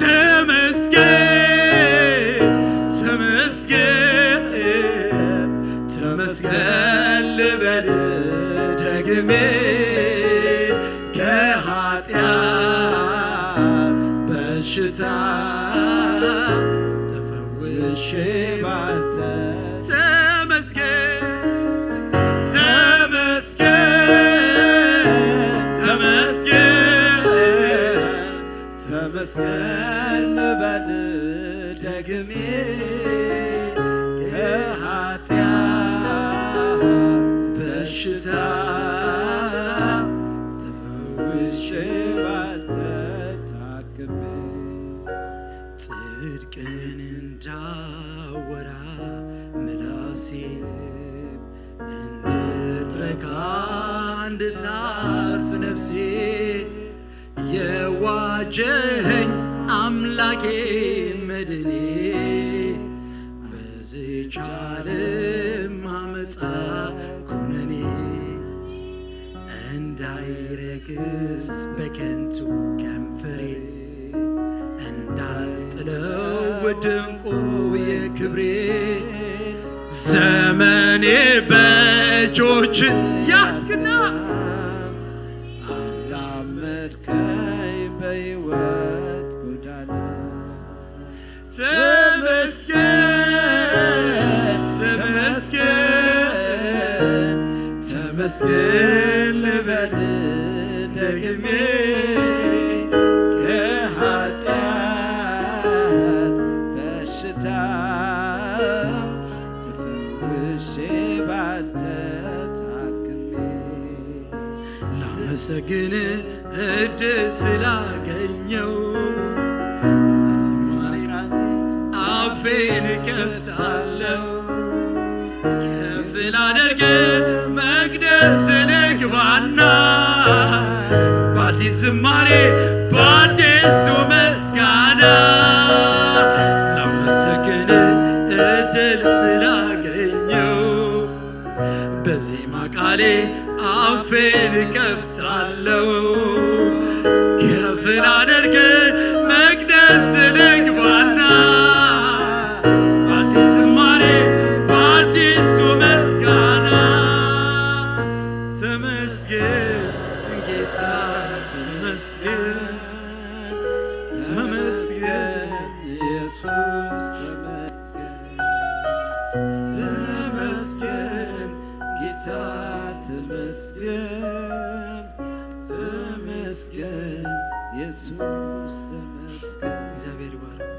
ተመስገን ተመስገን ተመስገን ልበል ደግሜ ከኃጢአት በሽታ ተፈውሼ ባንተ ተመስገን ተመስገን ተመስገን ተመስገን ልበል ደግሜ ከኃጢአት በሽታ ተፈውሼ ባንተ ታክሜ ጽድቅን እንዳወራ ምላሴ እንድትረካ እንድታርፍ ነፍሴ የዋጀኸኝ አምላኬ መድኔ በዚህች ዓለም አመፃ ኩነኔ እንዳይረክስ በከንቱ ከንፈሬ እንዳልጥለው ድንቁ የክብሬ ዘመኔ በእጆች ያዝክና አራመድከኝ በሕይወት ጎዳና ተመስገን ተመስገን ተመስገን ልበል ደግሜ ከኃጢአት በሽታ ተፈውሼ ባንተ ታክሜ ላመሰግን እድል ስላገኘው አፌን ከፍታለሁ ከፍ ላደርግ መቅደስ መቅደስ ንግባና በአዲስ ዝማሬ በአዲሱ ምስጋና ላመሰግን እድል ስላገኘው በዜማ ቃሌ አፌን ከፍታለሁ ከፍ ላደርግ መቅደስ ልግባና በአዲስ ዝማሬ በአዲሱ ምስጋና ተመስገን ጌታ ተመስገን ተመስገን ኢየሱስ ተመስገን ተመስገን ጌታ ተመስገን ተመስገን ኢየሱስ ተመስገን እግዚአብሔር ይባረክ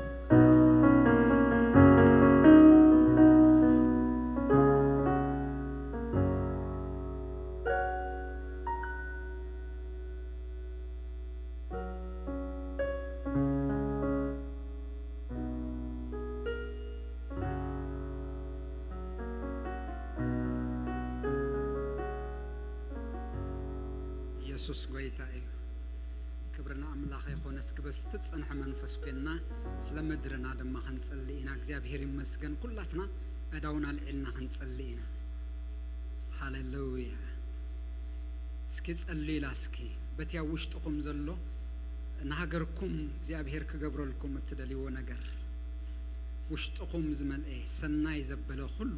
ኢየሱስ ጎይታ እዩ ክብርና አምላኽ ይኹን እስክበስ ትጽንሕ መንፈስ ኮይና ስለ ምድርና ድማ ክንጸልይና እግዚአብሔር ይመስገን ኩላትና እዳውና ልዕልና ክንጸልይና ሃሌሉያ እስኪ ጸልይላ እስኪ በትያ ውሽጥኩም ዘሎ ንሃገርኩም እግዚአብሔር ክገብረልኩም እትደልይዎ ነገር ውሽጥኩም ዝመልአ ሰናይ ዘበለ ሁሉ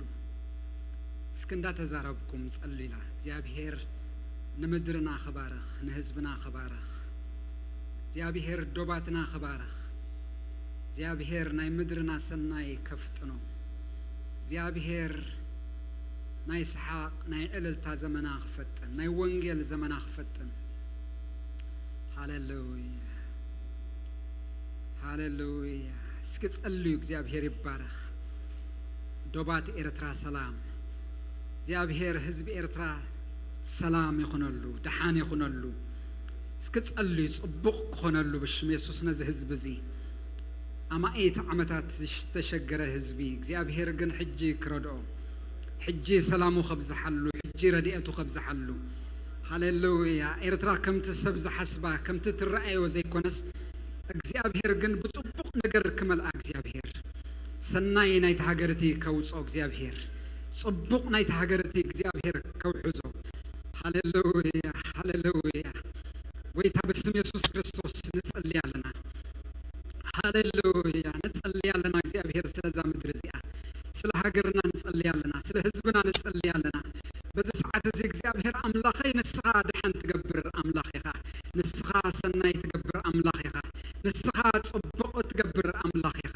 እስኪ እንዳተዛረብኩም ጸልይላ እግዚአብሔር نمدرنا خبارخ نهزبنا خبارخ زيابهر دوباتنا خبارخ زيابهر ناي مدرنا سناي كفتنو زيابهر ناي سحاق ناي عللتا زمنا خفتن ناي ونجل زمنا خفتن هاللويا هاللويا سكت قليو زيابهر يبارخ دوبات إرترا سلام زيابهر حزب إرترا سلام يخونلو دحان يخونلو اسكت قلي صبق خونلو بشم يسوس نز حزب زي اما ايت عمتات تشجر حزبي እግዚአብሔር ግን ሕጂ ክረድኦ ሕጂ ሰላሙ خبزحلو ሕጂ ረዲአቱ خبزحلو ሃሌሉያ ኤርትራ ከምት ሰብዝ ሐስባ ከምት ትራአዮ ዘይኮነስ እግዚአብሔር ግን በጽቡቅ ነገር ከመልአ እግዚአብሔር ሰናይ ናይት ሀገርቲ ከውጾ እግዚአብሔር ጽቡቅ ናይት ሀገርቲ እግዚአብሔር ከውሕዞ ሃሌሉያ ሃሌሉያ ወይታ በስም ኢየሱስ ክርስቶስ ንጸልያለና ሃሌሉያ ንጸልያለና እግዚአብሔር ስለዛ ምድር እዚያ ስለ ሀገርና ንጸልያለና ስለ ህዝብና ንጸልያለና በዚህ ሰዓት እዚ እግዚአብሔር አምላኸ ንስኻ ደሓን ትገብር አምላኽ ኢኻ ንስኻ ሰናይ ትገብር አምላኽ ኢኻ ንስኻ ጽቡቕ ትገብር አምላኽ ኢኻ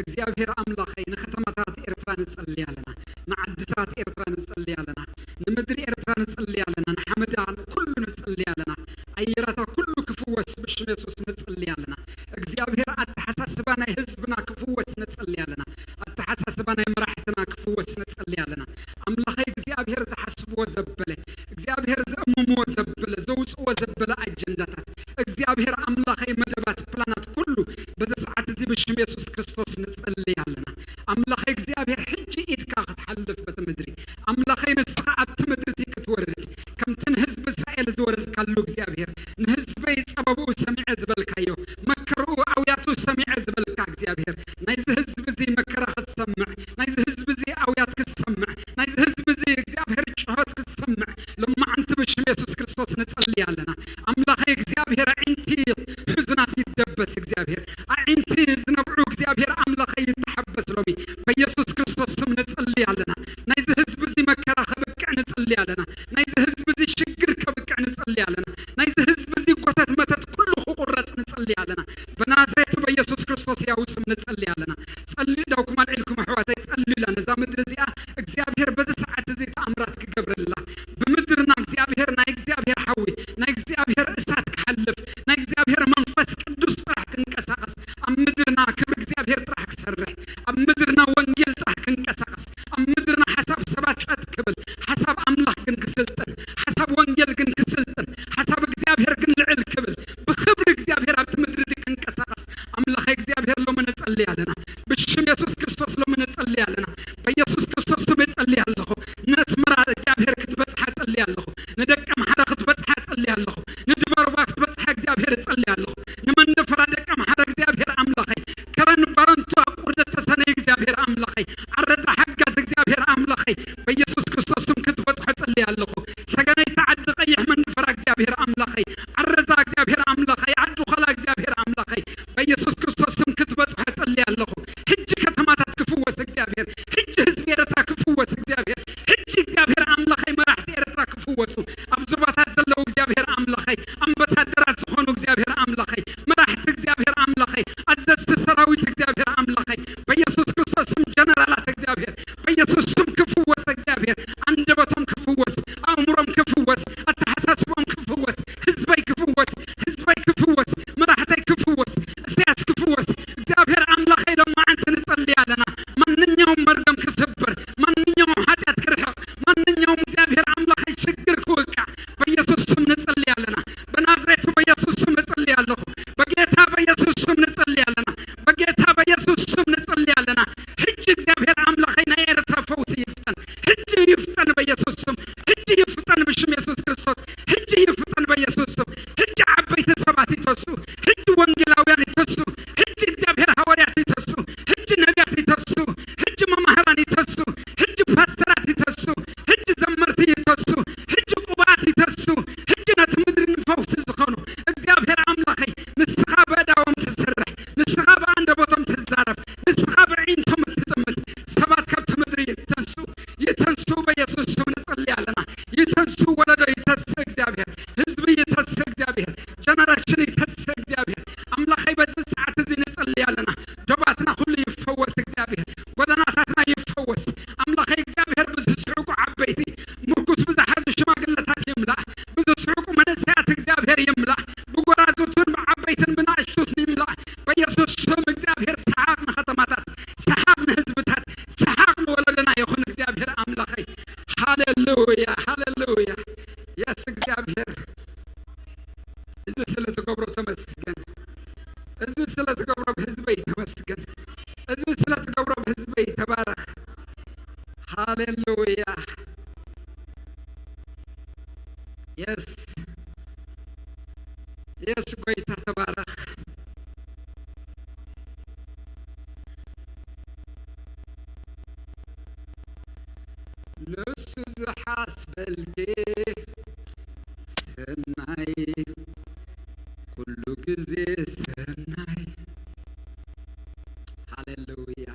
እግዚአብሔር አምላኸ ንከተማታት ኤርትራ ንጸልያለና ንዓድታት ኤርትራ ንጸልያለና ንምድሪ ኤርትራ ንጸልያለና ንሓመዳ ኩሉ ንጸልያለና አየራታ ኩሉ ክፍወስ ብሽም ኢየሱስ ንጸልያለና እግዚአብሔር አተሐሳስባና ህዝብና ክፍወስ ንጸልያለና አተሐሳስባና መራሕትና ክፍወስ ንጸልያለና አምላኸ እግዚአብሔር ዝሐስብዎ ዘበለ እግዚአብሔር ዘእሙሞ ዘበለ ዘውጽዎ ዘበለ አጀንዳታት እግዚአብሔር አምላኸ መደባት ፕላናት ኩሉ በዚ ሰዓት እዚ ብሽም ኢየሱስ ክርስቶስ ንጸልያለና አምላኸ እግዚአብሔር ሕጂ ኢድካ ክትሐልፍ በትምድሪ አምላኸ ንስኻ ኣብቲ ምድርቲ ክትወርድ ከምትን ህዝብ እስራኤል ዝወርድ ካሉ እግዚአብሔር ንህዝበይ ጸበቡ ሰሚዐ ዝበልካዮ መከርኡ አውያቱ ሰሚዐ ዝበልካ እግዚአብሔር ናይዚ ህዝብ እዚ መከራ ክትሰምዕ ናይዚ ህዝብ እዚ አውያት ክትሰምዕ ናይዚ ህዝብ እዚ እግዚአብሔር ጩኸት ክትሰምዕ ለማዓንቲ ብሽም ኢየሱስ ክርስቶስ ንጸልያለና አምላኸ እግዚአብሔር ዒንቲ ሕዝናት ይደበስ እግዚአብሔር ዒንቲ ዝነብዑ እግዚአብሔር አምላኸ ይተሐበስ ሎሚ በኢየሱስ ክርስቶስ ስም ንጸልያለና ናይዚ ህዝብ እዚ መከራ ከብቅዕ ንጸልያለና ናይዚ ህዝብ እዚ ሽግር ከብቅዕ ንጸልያለና ናይዚ ህዝብ እዚ ጎተት መተት ኩሉ ክቁረጽ ንጸልያለና በናዝሬት በኢየሱስ ክርስቶስ ያው ስም ንጸልያለና ጸልዩ ዳውኩም አልዕልኩም አሕዋተይ ጸልዩላ ነዛ ምድር እዚኣ እግዚአብሔር በዚ ሰዓት እዚ ተአምራት ክገብረላ ብምድርና እግዚአብሔር ናይ እግዚአብሔር ሓዊ ናይ እግዚአብሔር እሳት ክሐልፍ ናይ እግዚአብሔር መንፈስ ቅዱስ ጥራሕ ክንቀሳቀስ ኣብ ምድርና ክብሪ እግዚአብሔር ጥራሕ ክሰርሕ ኣብ ምድርና ወንጌል ጥራሕ ክንቀሳቀስ ኣብ ምድርና ሓሳብ ሰባት ጸጥ ክብል ሓሳብ አምላኽ ግን ክስልጥን ሓሳብ ወንጌል ግን ክስልጥን ሓሳብ እግዚአብሔር ግን ልዕል ክብል ብክብሪ እግዚአብሔር ኣብቲ ምድሪ ክንቀሳቀስ አምላኽ እግዚአብሔር ሎሚ ንጸልያለና ብሽም ኢየሱስ ክርስቶስ ሎሚ ንጸልያለና በኢየሱስ ክርስቶስ ስም ጸልያለሁ ንስመራ
سجنيت عد قيح من فرق እግዚአብሔር አምላኸ አረዛ እግዚአብሔር አምላኸ አዱ خلا እግዚአብሔር አምላኸ በኢየሱስ ክርስቶስ ስም ክትበጽሕ ጸልያለሁ ሕጅ ከተማታት ክፉወስ እግዚአብሔር ሕጅ ህዝብ ኤርትራ ክፉወስ እግዚአብሔር ሕጅ እግዚአብሔር አምላኸ መራሕቲ ኤርትራ ክፉወሱ አብዙባታት ዘለው እግዚአብሔር አምላኸ አምባሳደራት ዝኾኑ እግዚአብሔር አምላኸ መራሕቲ እግዚአብሔር አምላኸ አዘዝቲ ሰራዊት እግዚአብሔር አምላኸ በኢየሱስ ክርስቶስ ስም ጀነራላት እግዚአብሔር በኢየሱስ ስም ክፉወስ እግዚአብሔር አንደበቶም ክፉወስ አእምሮም ክፉወስ አተሐሳስቦም ክፉወስ ህዝበይ ክፉወስ መራሕተይ ክፉወስ እስያስ ክፉወስ እግዚአብሔር አምላኸ ሎማ አንተ ንጸልያለና ማንኛውም መርገም ክስብር ማንኛውም ኃጢአት ክርሕቕ ማንኛውም እግዚአብሔር አምላኸ ችግር ክውቃ በኢየሱስ ስም ንጸልያለና በናዝሬቱ በኢየሱስ ስም ንጸልያለሁ በጌታ በኢየሱስ ስም ንጸልያለና በጌታ በኢየሱስ ስም ንጸልያለና ሕጅ እግዚአብሔር አምላኸ ናይ ኤርትራ ፈውስ ይፍጠን ሕጅ ይፍጠን በኢየሱስ ስም ሕጅ ይፍጠን ብሽም ኢየሱስ ክርስቶስ ሕጅ ይፍጠን በኢየሱስ ስም ሕጅ ዓበይቲ ሰባት ይተሱ ሕጅ ወንጌላውያን ይተሱ ሕጅ እግዚአብሔር ሐዋርያት ይተሱ ሕጅ ነቢያት ይተሱ ሕጅ መምህራን ይተሱ ሕጅ ፓስተራት ይተሱ ሕጅ ዘመርቲ ይተሱ ሕጅ ቁባት ይተሱ ሕጅ ነቲ ምድሪ ፈውስ ዝኾኑ እግዚአብሔር አምላኸ ንስኻ በእዳዎም ትሰርሕ ንስኻ በአንደበቶም ትዛረብ ንስኻ ብዒንቶም ትጥምት ሰባት ካብቲ ምድሪ ይተንሱ በኢየሱስ ስም ንጸልያለና ይተንሱ ወለዶ ይተስ እግዚአብሔር ህዝቢ ይተስ እግዚአብሔር ጀነሬሽን ይተስ እግዚአብሔር አምላኸ በዚህ ሰዓት እዚ ንጸልያለና ዶባትና ሁሉ ይፈወስ እግዚአብሔር ጎደናታትና ይፈወስ አምላኸ እግዚአብሔር ብዝስዑቁ ዓበይቲ ምርኩስ ብዝሓዙ ሽማግለታት ይምላእ ብዝስዑቁ መነስያት እግዚአብሔር ይምላእ ብጎራዙትን ብዓበይትን ብናእሽቱትን ይምላእ በኢየሱስ ስም እግዚአብሔር ሰሓቕ ንኸተማታት ሰሓቕ ንህዝብታት ሰሓቕ ንወለደና ይኹን እግዚአብሔር አምላኸ ሃሌሉያ ሃሌሉያ የስ እግዚአብሔር እዚ ስለተገብሮ ተመስገን እዚ ስለተገብሮ በህዝበይ ተመስገን እዚ ስለተገብሮ በህዝበይ ተባረኽ ሃሌሉያ የስ ጎይታ ተባረኽ ንሱ ዝሓስበልኪ ሰናይ ኩሉ ግዜ ሰናይ ሃሌሉያ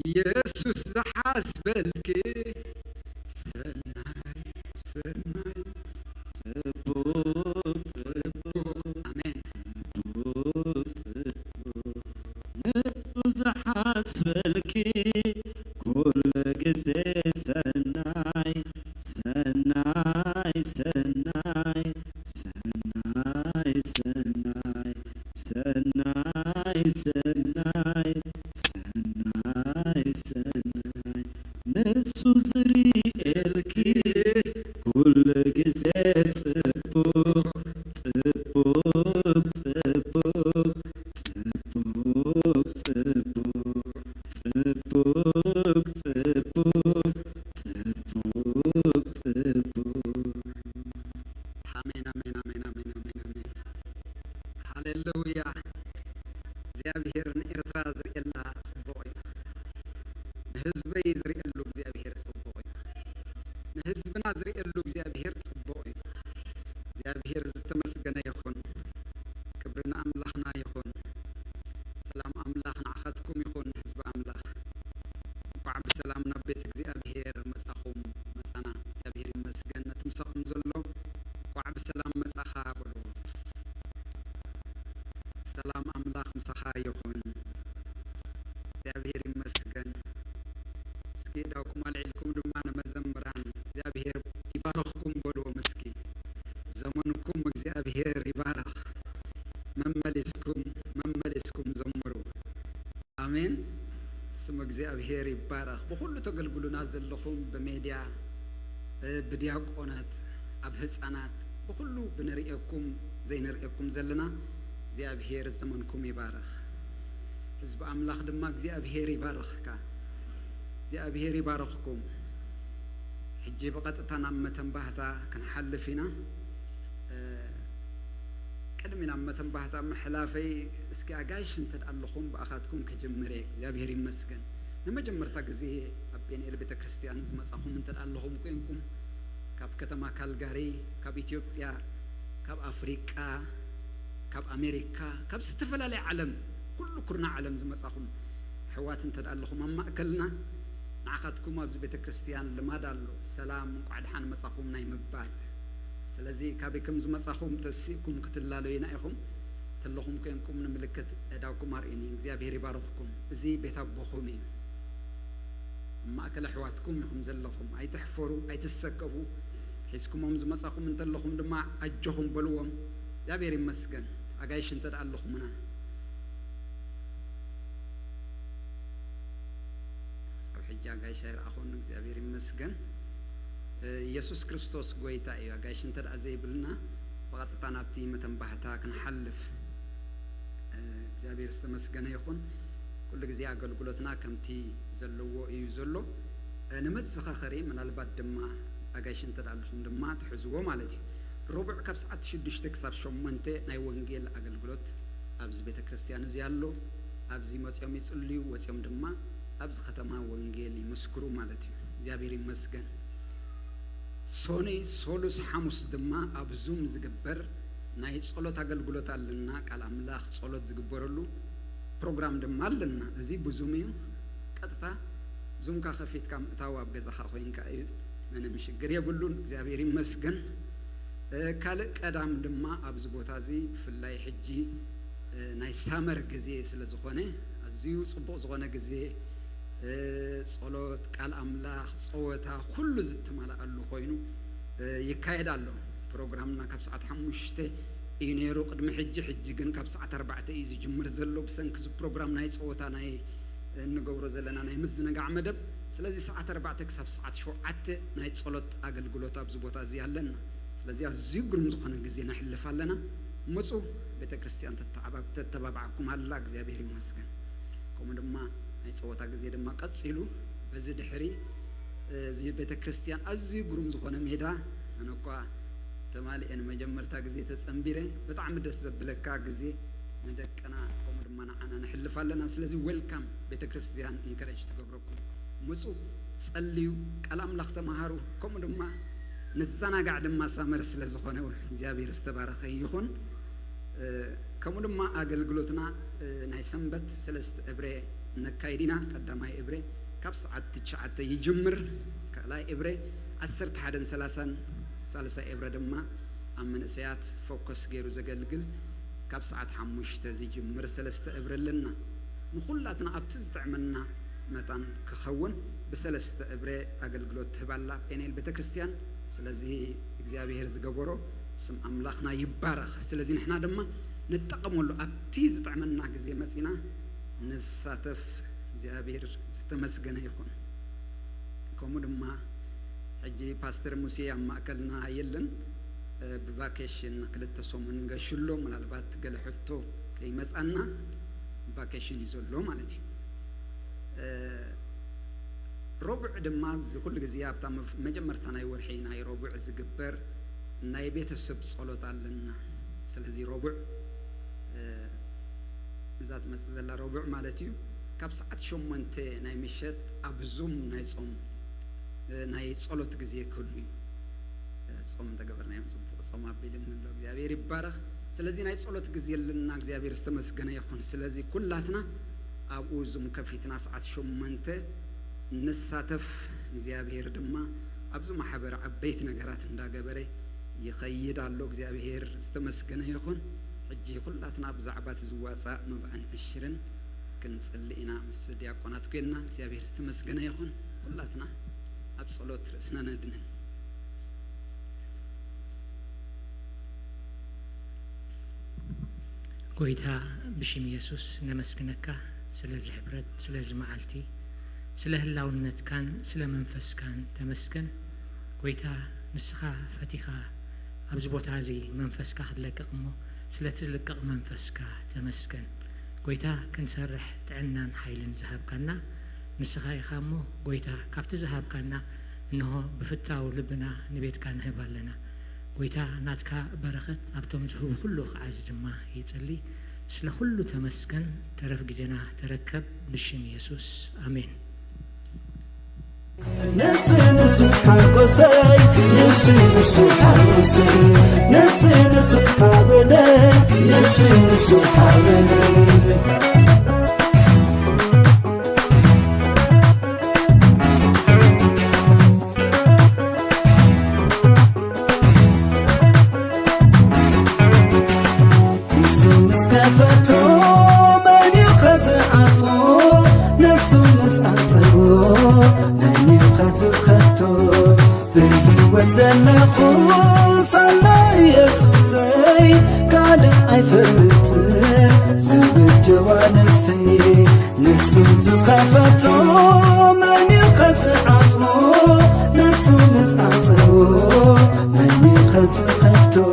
ኢየሱስ ዝሓስበልኪ ሰናይ ሰናይ
ጽቡቅ
አሜን
ንሱ ዝሓስበልኪ ኩሉ ግዜ ሰናይ ሰናይ ሰናይ ሰናይ ሰናይ ሰናይ ሰናይ ሰናይ ሰናይ ንሱ ዝርኤልኪ ኩሉ ግዜ ጽቡቅ ጽቡቅ ጽቡቅ ጽቡቅ ጽቡቅ ጽቡቅ ጽቡቅ ጽቡቅ
አሜን አሜን አሜን አሜን አሜን አሜን ሃሌሉያ እግዚአብሔር ንኤርትራ ዝርኤላ ጽቡቅ እዩ ንህዝበይ ዝርኤሉ እግዚአብሔር ጽቡቅ እዩ ንህዝብና ዝርኤሉ እግዚአብሔር ጽቡቅ እዩ እግዚአብሔር ዝተመስገነ ይኹን ክብርና አምላኽና ይኹን ሰላም አምላኽ ንዓኻትኩም ይኹን ህዝቢ አምላኽ እንኳዕ ብሰላም ናብ ቤት እግዚአብሔር መጻኹም መጻና እግዚአብሔር ይመስገን ነቲ ምሳኹም ዘሎ እንኳዕ ብሰላም መጻኻ ብሉ ሰላም አምላኽ ምሳኻ ይኹን እግዚአብሔር ይመስገን እስኪ ዳውኩም አልዒልኩም ድማ ንመዘምራን እግዚአብሔር ይባረኽኩም በልዎ ምስኪ ዘመንኩም እግዚአብሔር ይባረኽ መመለስኩም ዘምሩ አሜን ስም እግዚአብሔር ይባረኽ በሁሉ ተገልግሉና ዘለኹም በሜዲያ በዲያቆናት ኣብ ህፃናት በሁሉ ብንሪኤኩም ዘይንሪኤኩም ዘለና እግዚአብሔር ዘመንኩም ይባረኽ ህዝብ አምላኽ ድማ እግዚአብሔር ይባረኽካ እግዚአብሔር ይባረኽኩም ሕጂ በቀጥታ ናብ መተንባህታ ክንሓልፍ ኢና ቅድሚና መተንባህታ መሕላፈይ እስኪ አጋሽ እንትን ኣለኹም በአኻትኩም ከጀመረ እግዚአብሔር ይመስገን ንመጀመርታ ጊዜ ኣብ ቤንኤል ቤተ ክርስቲያን ዝመጻኹም እንትን ኣለኹም ኮይንኩም ካብ كتما كالغاري كاب إثيوبيا كاب أفريقيا كاب أمريكا كاب استفلا لعالم كل كرنا عالم زي مساخم حوات انت دالخم أما أكلنا نعقدكم أبز بيت كريستيان لما دالو سلام قعد حان مساخم ناي مبال سلازي كابيكم زي مساخم تسيكم كتلالو ينايخم تلخم كينكم نملكت أداوكم أرئيني እግዚአብሔር يبارككم زي بيت أبوخمي ما أكل حواتكم يخم زلخم أي تحفروا أي تسكفوا حسكم أمز مساخم انت لخم دماء أجهم بلوم እግዚአብሔር ይመስገን አጋይሽ እንተ ዳለኹምና ሰው ሕጃ አጋይሽ አይራኹን እግዚአብሔር ይመስገን ኢየሱስ ክርስቶስ ጎይታ እዩ አጋይሽ እንተ ዳዘይብልና በቀጥታ ናብቲ መተንባህታ ክንሐልፍ እግዚአብሔር ዝተመስገነ ይኹን ኩሉ ግዜ አገልግሎትና ከምቲ ዘለዎ እዩ ዘሎ ንመዘኻኸሪ ምናልባት ድማ አጋይሽ እንተ ዳለኹም ድማ ትሕዝዎ ማለት እዩ ربع كبس عتشدش تكسب شمنته ناي ونجيل أقلقلت أبز بيت كريستيان زيالو أبز يوم يصلي ويوم دما أبز ختمها ونجيل يمسكرو مالتي زيابير مسجن سوني سولوس حموس دما أبزوم زجبر ناي صلوت أقلقلت علىنا كلام لاخ صلوت زجبرلو برنامج دما لنا زي بزوميو كتتا زوم كخفيت كم تاواب جزاخ خوين كايل من مش قريب يقولون زيابير مسجن كالك أدم دما أبز بوتازي في الله حجي ناي سامر جزء سلزخونه زيو صبغ زخونه جزء صلوت كال أملاخ صوتها كل زت مالا الله خوينو يكايد الله برنامجنا كبسعة حمشته ينيرو قدم حجي جن كبسعة 4 إيزي جمر زلوا بسنكز برنامج ناي صوتها ناي نجور زلنا ناي مزنا قعمدب سلازي ساعة 4 تكسب ساعة شو عت ناي صلوت أقل قلوت أبز بوتازي علنا ስለዚህ አዚሁ ግሩም ዝኾነ ጊዜ እናሕልፋለና መጹ ቤተክርስቲያን ተተባባዕኩም አላ እግዚአብሔር ይመስገን ቆም ድማ ናይ ጸወታ ጊዜ ድማ ቀጽሉ በዚህ ድሕሪ እዚ ቤተክርስቲያን አዚሁ ግሩም ዝኾነ ሜዳ አነኳ ተማሊአን መጀመርታ ጊዜ ተጸምቢረ በጣም ደስ ዘብለካ ጊዜ እንደቀና ቆም ድማ ናዓና እናሕልፋለና ስለዚህ ዌልካም ቤተክርስቲያን ኢንከሬጅ ተገብረኩም መጹ ጸልዩ ቃል አምላኽ ተማሃሩ ቆም ድማ نزنا قاعد ما سامر سلزخونه زيابير استبارخ يخون كمودم ما أقل قلوتنا نايسنبت سلست إبرة نكايدينا قدامي إبرة كبس عتشعت يجمر كلا إبرة عسرت حدن سلسة إبرة دما أمن سيات فوكس غيرو زقلقل كبس عت حموش تزيجمر سلست إبرة لنا نخلاتنا أبتزتع منا متان كخون بسلست إبرة أقل قلوت تبلا بين البيت كريستيان ስለዚህ እግዚአብሔር ዝገበሮ ስም አምላኽና ይባረኽ ስለዚህ ንሕና ድማ ንጠቀመሉ ኣብቲ ዝጥዕመና ጊዜ መጺና ንሳተፍ እግዚአብሔር ዝተመስገነ ይኹን ከምኡ ድማ ሕጂ ፓስተር ሙሴ ኣብ ማእከልና የለን ብቫኬሽን ክልተ ሰሙን ገሽሎ ምናልባት ገለ ሕቶ ከይመጻና ቫኬሽን ይዘሎ ማለት እዩ ربع دمام زي كل جزياب تام مجمرتنا يورحين هاي ربع زجبر ناي بيت السب صلوت علىنا سلزي ربع ذات مسألة ربع مالتيو كبسعة شو منت ناي مشت أبزوم ناي صوم ناي صلوت جزية كله صوم تجبر ناي صوم أبيلين من الله جزيابير يبارك سلزي ناي صلوت جزية لنا جزيابير استمسكنا يخون سلزي كلاتنا أبوزوم كفيتنا ساعة شو منت نساتف እግዚአብሔር ድማ አብዙ ማህበር አበይት ነገራት እንዳገበረ ይኸይድ አሎ እግዚአብሔር ዝተመስገነ ይኹን ሕጂ ሁላትና ብዛዕባት ዝዋጻ መብአን 20 ክንጽልኢና ምስ ዲያቆናት ኮይና እግዚአብሔር ዝተመስገነ ይኹን ሁላትና ኣብ ጸሎት ርእስና ነድነን
ጎይታ ብሽም ኢየሱስ ነመስግነካ ስለዚህ ሕብረት ስለዚህ መዓልቲ ስለ ህላውነት ካን ስለ መንፈስ ካን ተመስገን ጎይታ ንስኻ ፈቲኻ ኣብዚ ቦታ እዚ መንፈስካ ክትለቅቕ እሞ ስለ ትልቅቕ መንፈስካ ተመስገን ጎይታ ክንሰርሕ ጥዕናን ሓይልን ዝሃብካና ንስኻ ኢኻ እሞ ጎይታ ካብቲ ዝሃብካና እንሆ ብፍታው ልብና ንቤትካ ንህብ ኣለና ጎይታ ናትካ በረኸት ኣብቶም ዝህቡ ኩሉ ክዓዝ ድማ ይጽሊ ስለ ኩሉ ተመስገን ተረፍ ጊዜና ተረከብ ብሽም ኢየሱስ ኣሜን
نسي حقوسي نسي حقوسي نسي حبني نسي حبني وتنخو صلى يسوسي قال عفرت زبجوا نفسي نسو زخافتو من يخز عطو نسو مسعطو من يخز خفتو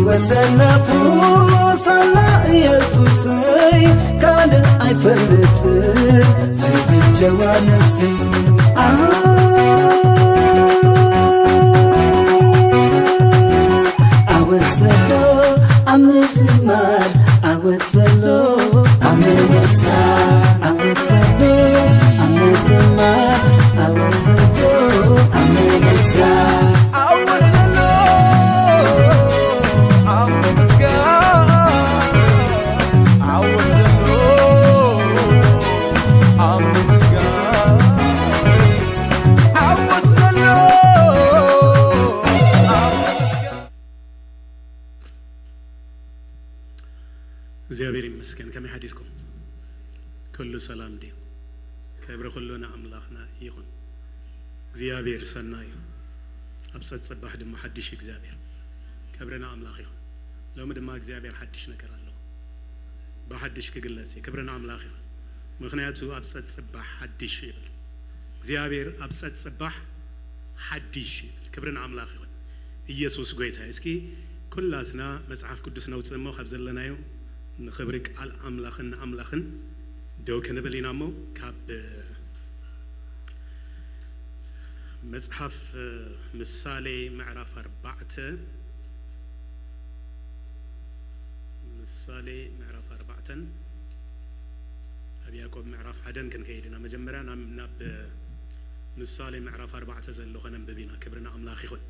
وتنخو صلى يسوسي قال عفرت زبجوا نفسي I'm missing mad. I would say low. I'm missing mad. I would say low. I'm missing mad. I would say low. I'm missing mad.
I would say low. I'm missing mad. I would say low. I'm missing mad. I would say low. I'm missing mad.
እግዚአብሔር ይመስገን ከመሐዲርኩም ኩሉ ሰላም ዲ ከብረ ኩሉና አምላኽና ይሁን እግዚአብሔር ሰናይ አብሰጥ ጽባህ ድማ ሐዲሽ እግዚአብሔር ከብረና አምላኽ ይሁን ሎም ድማ እግዚአብሔር ሐዲሽ ነገር አለው በሐዲሽ ከግለጽ ከብረና አምላኽ ይሁን ምክንያቱ አብሰጥ ጽባህ ሐዲሽ ይብል እግዚአብሔር አብሰጥ ጽባህ ሐዲሽ ይብል ከብረና አምላኽ ይሁን ኢየሱስ ጌታ እስኪ ኩላትና መጽሐፍ ቅዱስ ነው ጽሞ ኸብዘለናዩ نخبرك على أملاخن دو كنبلينا مو كاب مصحف مثالي معرف 4 مثالي معرف 4 أبي يعقوب معرف حدن كن كيدنا مجمرا ناب مثالي معرف 4 زلو خنم ببينا كبرنا أملاخي خد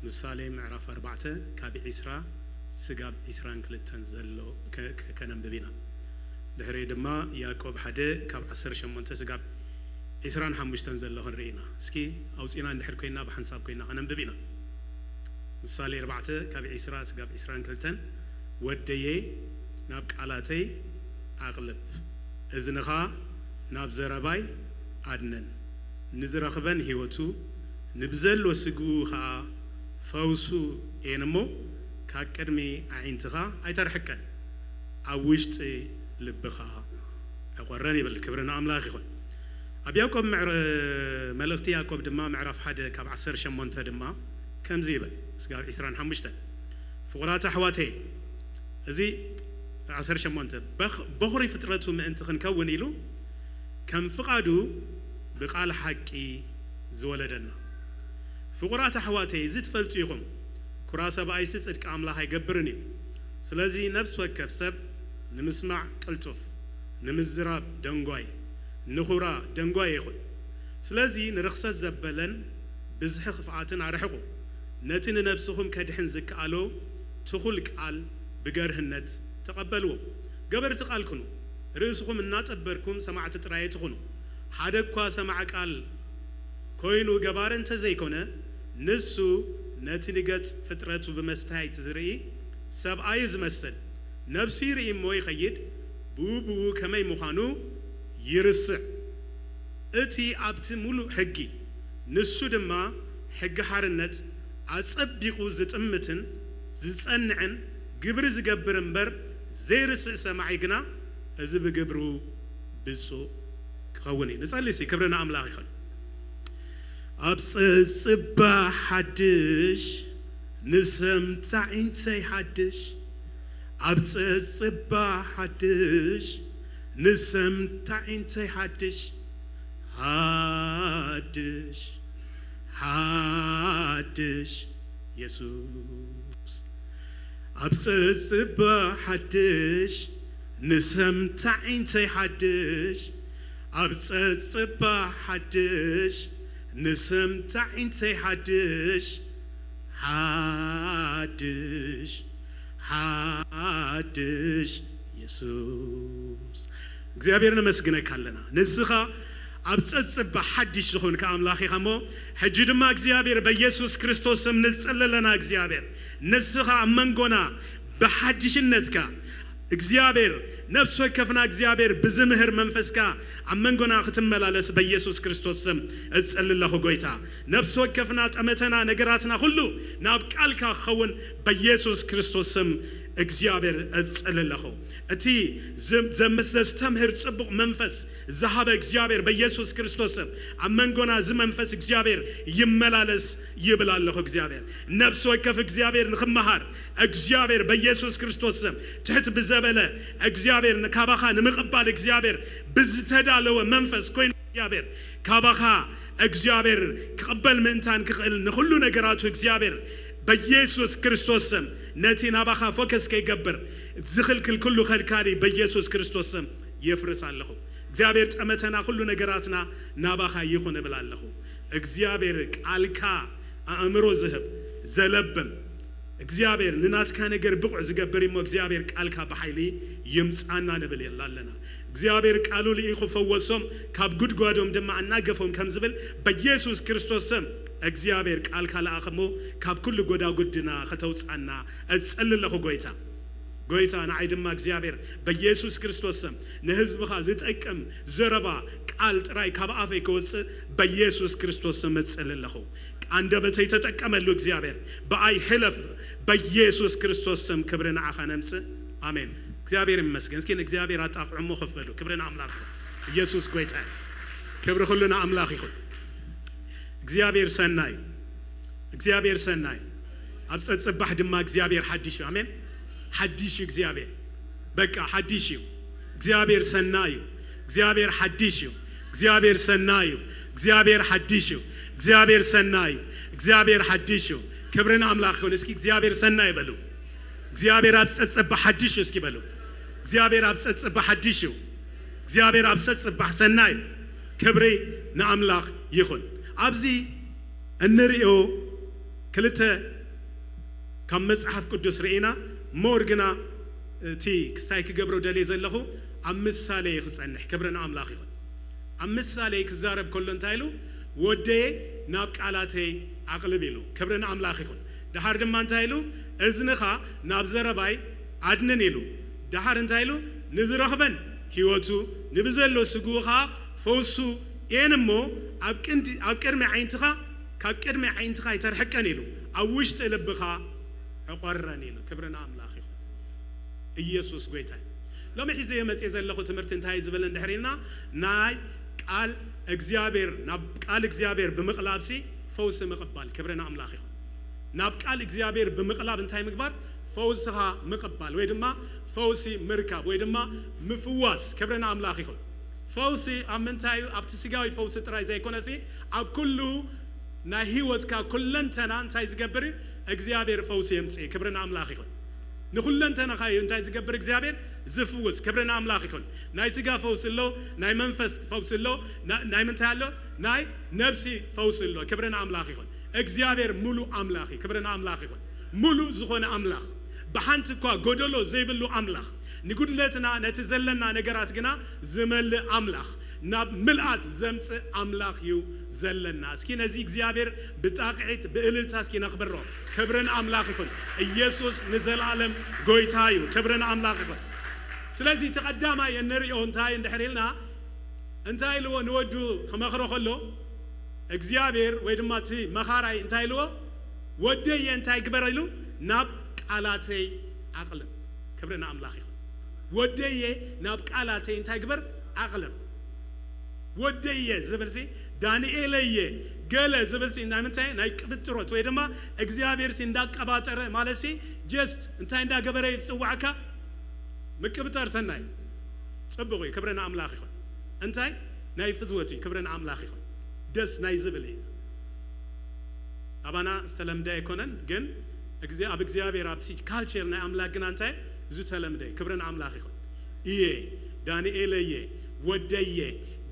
مثالي معرف 4 كاب إسراء سجاب إسرائيل كلتن زلوا كنم ببينا دحري دما يعقوب حدا كاب 10 شمونته سجاب إسرائيل حمشتن زلوا هنرينا سكي أوصينا ندحر كينا بحنساب كينا خنم ببينا مثالي 4 كاب إسرائيل سجاب إسرائيل كلتن وديه نابك علاتي أغلب إذنها ناب زرباي عدنن نزرخبن هيوتو نبزل وسجوها فوسو إنمو كاكرمي عينتها أي ترحكن عوجت لبخا أقراني بالكبرنا أملاخي خل أبيكم ملكتي يعقوب دما معرف حدا كاب 10 شمونته دما كم زيبل سقال إسران حمشتن فقرات حواتي زي 10 شمونته بخري فترته ما أنت خنكون إلو كم فقادو بقال حقي زولدنا فقرات حواتي زيد فلتيهم كراسة بأيسس إدك عملها يجبرني سلازي نفس وكف سب نمسمع كلتوف نمزراب دنقاي نخورا دنقاي يخو سلازي نرخصة زبلن بزحق فعاتن عرحقو نتن نفسهم كدحن زكالو تخلق عال بجرهنت تقبلوا قبر تقالكنو رئيسكم النات أبركم سمعت ترايت خنو حدك كوا سمعك عال كوينو جبارن تزيكونه نسو نتنجت فترته بمستعي تزرعي سب عايز مسل نفسي رئي موي خيد بو كماي مخانو يرسع اتي عبت ملو حقي نسو دما حق حارنت عصبيقو زتمتن زصنعن قبر زقبرن بر زيرسع سمعي قنا ازب قبرو بسو خوني نسألي سي كبرنا أملاخي خل أبصبا حدش نسمتعين سي حدش أبصبا حدش نسمتعين سي حدش حدش يسوس أبصبا حدش نسمتعين سي حدش أبصب حدش نسمع أنت حدش حدش حدش يسوس እግዚአብሔርን መስግነክ አለና ንስኻ አብጸጽብ በሐዲሽ ሆን ከአምላክ ይኸሞ ሕጂ ድማ እግዚአብሔር በኢየሱስ ክርስቶስ ስም ንጸልለና እግዚአብሔር ንስኻ አመንጎና በሐዲሽነትካ እግዚአብሔር ነፍስ ወከፍና እግዚአብሔር በዝምህር መንፈስካ አመንጎና ክትመላለስ በኢየሱስ ክርስቶስ ስም እጸልለሁ ጎይታ ነፍስ ወከፍና ጠመተና ነገራትና ሁሉ ናብ ቃልካ ኸውን በኢየሱስ ክርስቶስ ስም እግዚአብሔር እጸልለሁ እቲ ዘምስተምህር ጽቡቅ መንፈስ ዘሃበ እግዚአብሔር በኢየሱስ ክርስቶስ ስም አመንጎና መንፈስ እግዚአብሔር ይመላለስ ይብላለሁ እግዚአብሔር ነፍስ ወከፍ እግዚአብሔር ንኽመሃር እግዚአብሔር በኢየሱስ ክርስቶስ ስም ትሕት ብዘበለ እግዚአብሔር ንካባኻ ንምቕባል እግዚአብሔር ብዝተዳለወ መንፈስ ኮይኑ እግዚአብሔር ካባኻ እግዚአብሔር ክቕበል ምእንታን ክኽእል ንኹሉ ነገራቱ እግዚአብሔር በኢየሱስ ክርስቶስ ስም ነቲ ናባኻ ፎከስ ከይገብር ዝኽልክል ኩሉ ኸልካሊ በኢየሱስ ክርስቶስ ስም ይፍርሳለሁ እግዚአብሔር ጠመተና ሁሉ ነገራትና ናባኻ ይኹን ብላለሁ እግዚአብሔር ቃልካ አእምሮ ዝህብ ዘለብም እግዚአብሔር ንናትካ ነገር ብቁዕ ዝገብር ይሞ እግዚአብሔር ቃልካ በኃይሊ ይምጻና ንብል የላለና እግዚአብሔር ቃሉ ለይኹ ፈወሶም ካብ ጉድጓዶም ድማ እናገፎም ከምዝብል በኢየሱስ ክርስቶስ ስም እግዚአብሔር ቃልካ ለአኸሞ ካብ ኩሉ ጎዳጉድና ከተውጻና እጸልለሁ ጎይታ ጎይታ ንዓይ ድማ እግዚአብሔር በኢየሱስ ክርስቶስ ስም ንህዝብኻ ዝጠቅም ዘረባ ቃል ጥራይ ካብ አፈይ ከወጽእ በኢየሱስ ክርስቶስ ስም እጸልለሁ አንደበተይ ተጠቀመሉ እግዚአብሔር በአይ ህለፍ በኢየሱስ ክርስቶስ ስም ክብርን አኻ ነምጽእ አሜን እግዚአብሔር ይመስገን እስኪ እግዚአብሔር አጣፍዕሞ ከፈሉ ክብርን አምላክ ኢየሱስ ጎይታ ክብር ሁሉና አምላክ ይሁን እግዚአብሔር ሰናይ አብጸጽባህ ድማ እግዚአብሔር ሐዲሽ አሜን ሐዲሽ እግዚአብሔር በቃ ሐዲሽ እግዚአብሔር ሰናይ እግዚአብሔር ሐዲሽ እግዚአብሔር ሰናይ እግዚአብሔር ሐዲሽ እግዚአብሔር ሰናይ እግዚአብሔር ሐዲሽ ክብርን አምላክ ይሁን እስኪ እግዚአብሔር ሰናይ በሉ እግዚአብሔር አብጸጽባህ ሐዲሽ እስኪ በሉ እግዚአብሔር አብጸጽባህ ሐዲሽ እግዚአብሔር አብጸጽባህ ሰናይ ክብሬ ንአምላክ ይሁን አብዚ እንሪኦ ክልተ ካብ መጽሐፍ ቅዱስ ርኢና ሞርግና እቲ ክሳይ ክገብሮ ደልየ ዘለኹ ኣብ ምሳሌ ክጸንሕ ክብርን አምላክ ይሁን ኣብ ምሳሌ ክዛረብ ከሎ እንታይ ኢሉ ወደየ ናብ ቃላተይ ኣቕልብ ኢሉ ክብርን አምላክ ይሁን ድሓር ድማ እንታይ ኢሉ እዝንኻ ናብ ዘረባይ ኣድንን ኢሉ ድሓር እንታይ ኢሉ ንዝረኽበን ህይወቱ ንብዘሎ ስጉኻ ፈውሱ ኤንሞ ኣብ ቅድሚ ዓይንትኻ ካብ ቅድሚ ዓይንትኻ ይተርሕቀን ኢሉ ኣብ ውሽጢ ልብኻ ዕቆረን ኢሉ ክብርን አምላክ ይሁን ኢየሱስ ጎይታ ሎሚ ሒዘ የመጽእ ዘለኹ ትምህርቲ እንታይ ዝብል እንድሕሪና ናይ ቃል እግዚአብሔር ናብ ቃል እግዚአብሔር ብምቕላብሲ ፈውስ ምቕባል ክብርን አምላክ ይሁን ናብ ቃል እግዚአብሔር ብምቕላብ እንታይ ምግባር ፈውስኻ ምቕባል ወይ ድማ ፈውሲ ምርካብ ወይ ድማ ምፍዋስ ክብርን አምላክ ይሁን ፈውሲ ኣብ ምንታዩ ኣብቲ ስጋዊ ፈውሲ ጥራይ ዘይኮነሲ ኣብ ኩሉ ናይ ህይወትካ ኩለንተና እንታይ ዝገብር እግዚአብሔር ፈውሲ የምጽእ ክብርን አምላክ ይሁን ንኩለንተናኻ እንታይ ዝገብር እግዚአብሔር ዝፍውስ ክብርን አምላክ ይሁን ናይ ስጋ ፈውስ ኣሎ ናይ መንፈስ ፈውስ ኣሎ ናይ ምንታይ ኣሎ ናይ ነፍሲ ፈውስ ኣሎ ክብርን አምላክ ይሁን እግዚአብሔር ሙሉ አምላክ ክብርን አምላክ ይሁን ሙሉ ዝኾነ አምላክ በሓንቲ እኳ ጎደሎ ዘይብሉ አምላክ ንጉድለትና ነቲ ዘለና ነገራት ግና ዝመልእ አምላክ ናብ ምልአት ዘምጽእ አምላክ እዩ ዘለና እስኪ ነዚ እግዚአብሔር ብጣቂት ብእልልታ እስኪ ነኽብሮ ክብርን አምላክ ይሁን ኢየሱስ ንዘላለም ጎይታ እዩ ክብርን አምላክ ይሁን ስለዚ ተቀዳማይ እንሪኦ እንታይ እንድሕሪልና እንታይ ኢልዎ ንወዱ ክመኽሮ ከሎ እግዚአብሔር ወይ ድማ እቲ መኻራይ እንታይ ኢልዎ ወደየ እንታይ ግበር ኢሉ ናብ ቃላተይ ኣቕልብ ክብርን አምላክ ይሁን ወደየ ናብ ቃላተይ እንታይ ግበር ኣቕልብ ወደየ ዝብልሲ ዳንኤለየ ገለ ዝብልሲ ናይ ምንታይ ናይ ቅብጥሮት ወይ ድማ እግዚአብሔር ሲ እንዳቀባጠረ ማለሲ ጀስት እንታይ እንዳገበረ ይጽዋዕካ ምቅብጠር ሰናይ ጽብቑ ክብርን አምላክ ይሁን እንታይ ናይ ፍትወት ክብርን አምላክ ይሁን ደስ ናይ ዝብል አባና ዝተለምደ አይኮነን ግን ኣብ እግዚአብሔር ኣብ ካልቸር ናይ አምላክ ግን እንታይ ዝተለምደ ክብርን አምላክ ይሁን ኢየ ዳንኤለየ ወደየ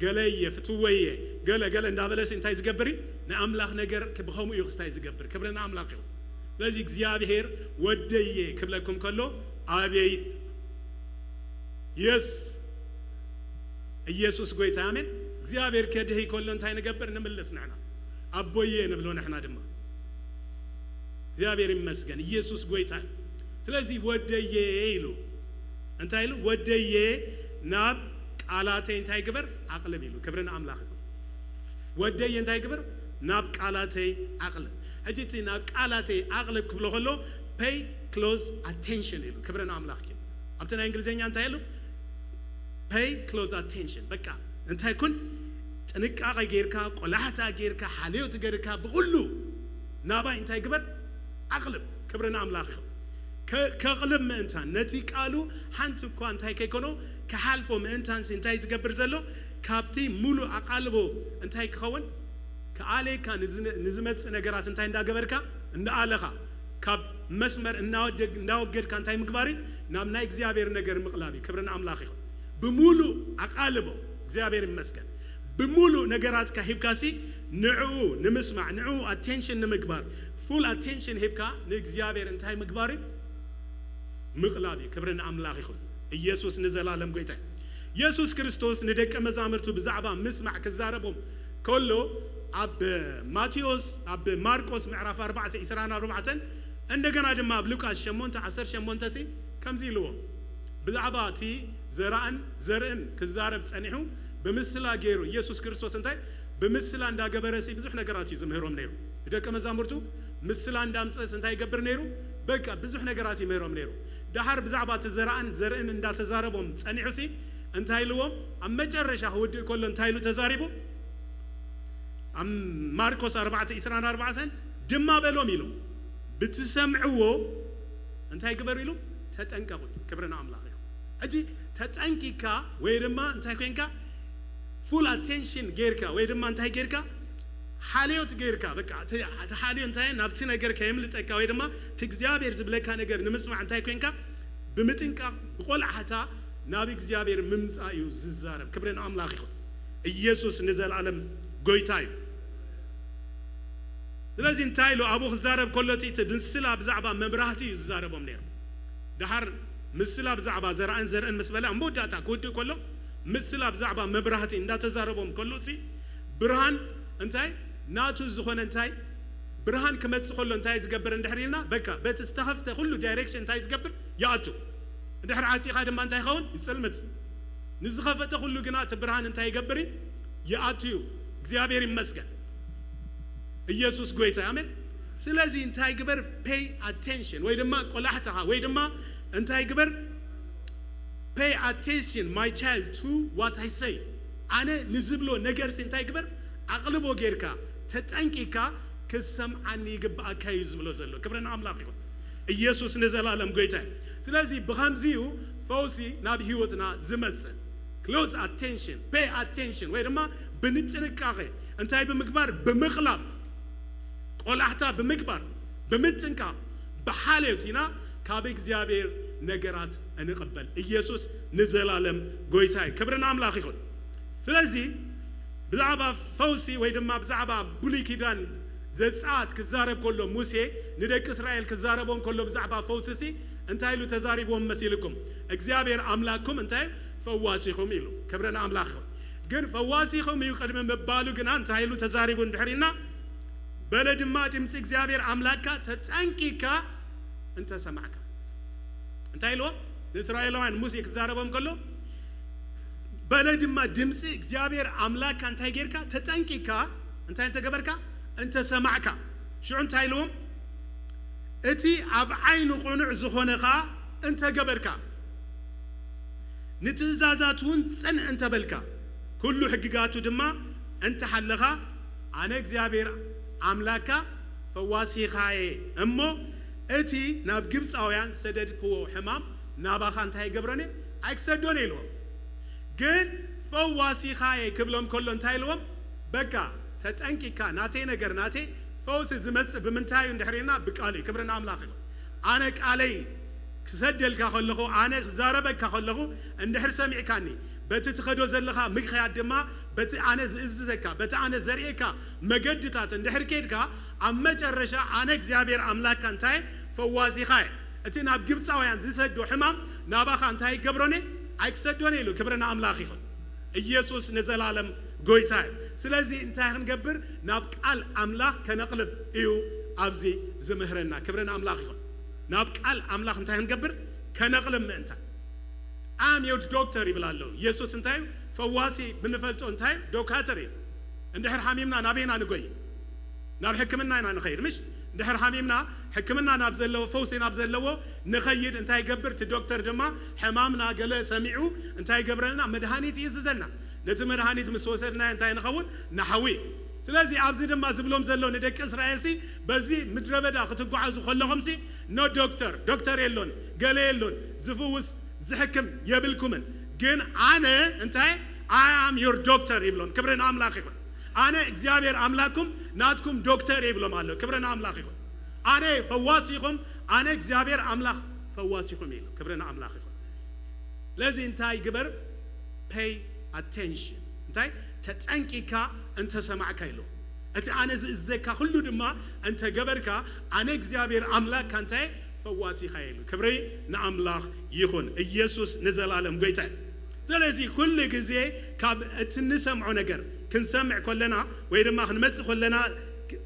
ገለየ ፍትወየ ገለ እንዳበለስ እንታይ ዝገብር ንኣምላኽ ነገር ብኸምኡ እዩ ክስታይ ዝገብር ክብረና ኣምላኽ እዩ ስለዚህ እግዚአብሔር ወደየ ክብለኩም ከሎ አቤይ የስ ኢየሱስ ጎይታ አሜን እግዚአብሔር ከደህ ይኮሎ እንታይ ንገብር ንምልስ ንሕና አቦየ ንብሎ ንሕና ድማ እግዚአብሔር ይመስገን ኢየሱስ ጎይታ ስለዚህ ወደየ ይሉ እንታይ ይሉ ወደየ ናብ ቃላቴ እንታይ ግበር አቅልብ ይሉ ክብረና አምላኽ ወደየ እንታይ ግበር ናብ ቃላቴ አቅልብ እጅቲ ናብ ቃላቴ አቅልብ ክብሎ ከሎ pay close attention ይሉ ክብረና አምላኽ ይሉ አብተና እንግሊዘኛ እንታይ ይሉ pay close attention በቃ እንታይ ኩን ጥንቃቄ ጌርካ ቆላህታ ጌርካ ሓልዮት ጌርካ ብሁሉ ናባይ እንታይ ግበር አቅልብ ክብረና አምላኽ ይሉ ከቅልብ ምእንታን ነቲ ቃሉ ሓንቲ እኳ እንታይ ከይኮኖ ከሓልፎ ምእንታን እንታይ ዝገብር ዘሎ ካብቲ ሙሉ አቃልቦ እንታይ ክኸውን ከአሌካ ንዝመጽእ ነገራት እንታይ እንዳገበርካ እንዳአለኻ ካብ መስመር እንዳወገድካ እንታይ ምግባሪ ናብ ናይ እግዚአብሔር ነገር ምቅላቢ ክብረና አምላኽ ይኹን ብሙሉ አቃልቦ እግዚአብሔር ይመስገን ብሙሉ ነገራትካ ሂብካሲ ንዕኡ ንምስማዕ ንዕኡ አቴንሽን ንምግባር ፉል አቴንሽን ሂብካ ንእግዚአብሔር እንታይ ምግባሪ ምቅላቢ ክብረና አምላኽ ይኹን ኢየሱስ ንዘላለም ጎይታ ኢየሱስ ክርስቶስ ንደቀ መዛሙርቱ ብዛዕባ ምስማዕ ክዛረቦም ከሎ አብ ማቴዎስ አብ ማርቆስ ምዕራፍ 4 24 እንደገና ድማ አብ ሉቃስ 8:18 ሲ ከምዚ ኢልዎ ብዛዕባ እቲ ዘርአን ክዛረብ ጸኒሑ በምስላ ገይሩ ኢየሱስ ክርስቶስ እንታይ በምስላ እንዳገበረ ሲ ብዙሕ ነገራት ይዝምህሮም ነይሩ ደቀ መዛሙርቱ ምስላ እንዳምጽስ እንታይ ይገብር ነይሩ በቃ ብዙሕ ነገራት ይምህሮም ነይሩ ዳሃር ብዛዕባ እቲ ዘርአን እንዳተዛረቦም ጸኒሑ ሲ እንታይ ኢልዎም ኣብ መጨረሻ ውድእ ከሎ እንታይ ኢሉ ተዛሪቡ ማርቆስ 4:24 ድማ በሎም ኢሉ ብትሰምዕዎ እንታይ ግበሩ ኢሉ ተጠንቀቁ ክብረና አምላኽ ይኹን እጂ ተጠንቂካ ወይ ድማ እንታይ ኮይንካ ፉል አቴንሽን ጌርካ ወይ ድማ እንታይ ጌርካ ሓልዮት ጌርካ በቃ ሓልዮ እንታይ ናብቲ ነገር ከይምልጠካ ወይ ድማ እግዚአብሔር ዝብለካ ነገር ንምስማዕ እንታይ ኮይንካ ብምጥንቃቅ ብቆልዓታ ናብ እግዚአብሔር ምምጻእ እዩ ዝዛረብ ክብረና አምላኽ ይኹን ኢየሱስ ንዘላለም ጎይታ እዩ ስለዚህ እንታይ ኢሉ አቡ ክዛረብ ከሎቲ ብምስላ ብዛዕባ መብራህቲ እዩ ዝዛረቦም ነይሩ ዳሃር ምስላ ብዛዕባ ዘርአን ምስ በላ እምቦዳታ ክውድእ ከሎ ምስላ ብዛዕባ መብራህቲ እንዳተዛረቦም ከሎሲ ብርሃን እንታይ ናቱ ዝኾነ እንታይ ብርሃን ክመጽእ ከሎ እንታይ ዝገብር እንድሕሪልና በቃ በቲ ዝተኸፍተ ኩሉ ዳይሬክሽን እንታይ ዝገብር ይኣቱ እንድሕር ዓፂኻ ድማ እንታይ ይኸውን ይጽልምት ንዝኸፈተ ኩሉ ግና እቲ ብርሃን እንታይ ይገብር ይኣቱ እዩ እግዚአብሔር ይመስገን ኢየሱስ ጎይታ አሜን ስለዚህ እንታይ ግበር pay attention ወይ ድማ ቆላሕተኻ ወይ ድማ እንታይ ግበር pay attention my child to what I say አነ ንዝብሎ ነገር እንታይ ግበር አቅልቦ ጌርካ ተጠንቂካ ክሰምዓኒ ይግባእካ እዩ ዝብሎ ዘሎ ክብረና አምላኽ ይኹን ኢየሱስ ንዘላለም ጎይታ ስለዚህ ብኸምዚኡ ፈውሲ ናብ ህይወትና ዝመጽእ close attention pay attention ወይ ድማ ብንጥንቃቄ እንታይ ብምግባር ብምኽላብ ቆላሕታ ብምግባር ብምጥንቃ በሓልዮትና ካብ እግዚአብሔር ነገራት እንቀበል ኢየሱስ ንዘላለም ጎይታ ክብረና አምላኽ ይኹን ስለዚህ ብዛዕባ ፈውሲ ወይ ድማ ብዛዕባ ብሉይ ኪዳን ዘጻት ክዛረብ ከሎ ሙሴ ንደቂ እስራኤል ክዛረቦም ከሎ ብዛዕባ ፈውሲ እንታይ ኢሉ ተዛሪቦም መሲልኩም እግዚአብሔር አምላክኩም እንታይ ፈዋሲኹም ኢሉ ክብረና አምላኽ ግን ፈዋሲኹም እዩ ቀድመ መባሉ ግን እንታይ ኢሉ ተዛሪቡ እንድሕሪና በለድማ ድምጽ እግዚአብሔር አምላክካ ተጠንቂካ እንተ ሰማዕካ እንታይ ኢሉ እስራኤላውያን ሙሴ ክዛረቦም ከሎ በለድማ ድምጽ እግዚአብሔር አምላክካ እንታይ ጌርካ ተጠንቂካ እንታይ ተገበርካ እንተ ሰማዕካ ሽዑ እንታይ ኢሉም እቲ ኣብ ዓይኑ ቁኑዕ ዝኾነኻ እንተ ገበርካ ንትእዛዛቱን ጽንዕ እንተ በልካ ኩሉ ሕግጋቱ ድማ እንተ ሓለኻ ኣነ እግዚአብሔር አምላካ ፈዋሲኻየ እሞ እቲ ናብ ግብፃውያን ሰደድክዎ ሕማም ናባኻ እንታይ ገብረኔ ኣይክሰዶን ኢልዎ ግን ፈዋሲኻየ ክብሎም ከሎ እንታይ ኢልዎም በቃ ተጠንቂካ ናቴ ነገር ናቴ ፈውሲ ዝመጽእ ብምንታዩ እንድሕሪና ብቃል ክብረና አምላኽ ይኹን ኣነ ቃለይ ክሰደልካ ከለኹ ኣነ ክዛረበካ ከለኹ እንድሕር ሰሚዕካኒ በቲ ትኸዶ ዘለኻ ምክያድ ድማ بتي أنا زكا بتي أنا زريكا مجدتات اندحر كيدكا أما جرشة أنا إخزابير أملاك أنتاي فواسي خاي أتي ناب جبت سويان زيد حمام نابا خانتاي قبروني أكسدوني له كبرنا أملاخي خل يسوع نزل عالم قويتاي سلازي انتاي هنقبر ناب قال أملاك كنقلب إيو أبزي زمهرنا كبرنا أملاخي خل ناب قال أملاك انتاي هنقبر كنقلب من انتاي I'm your doctor يبلالو يسوع انتاي فواسي بنفلتو انتاي دوكاتري اندحر حميمنا نابينا نقوي ناب حكمنا انا نخير مش اندحر حميمنا حكمنا نابزلو فوسي نابزلو نخيد انتاي قبر تدكتور دما حمامنا قال سمعوا انتاي قبرنا مدهانيت يززلنا نت مدهانيت مسوسرنا انتاي نخون نحوي سلازي ابزي دما زبلوم زلو ندك اسرائيل سي بزي مدربدا ختغعزو خلهم سي نو دكتور يلون قال يلون زفوس زحكم يبلكمن جن أنا أنتي I am your doctor يبلون كبرنا أملاككم أنا إخزابير أملاككم ناتكم دكتور يبلون مالو كبرنا أملاككم أنا فواسيكم أنا إخزابير أملاك فواسيكم يلو كبرنا أملاككم لازم أنتي قبر pay attention أنتي تتأنكيكا أنت سمعك يلو أنت أنا زكا كله دما أنت قبركا أنا إخزابير أملاك أنتي فواسي خيلو كبري نأملاك يخون يسوع نزل عالم قويتاي زلازي كل جزء كاب تنسمع نجر كنسمع كلنا ويرما خنمس كلنا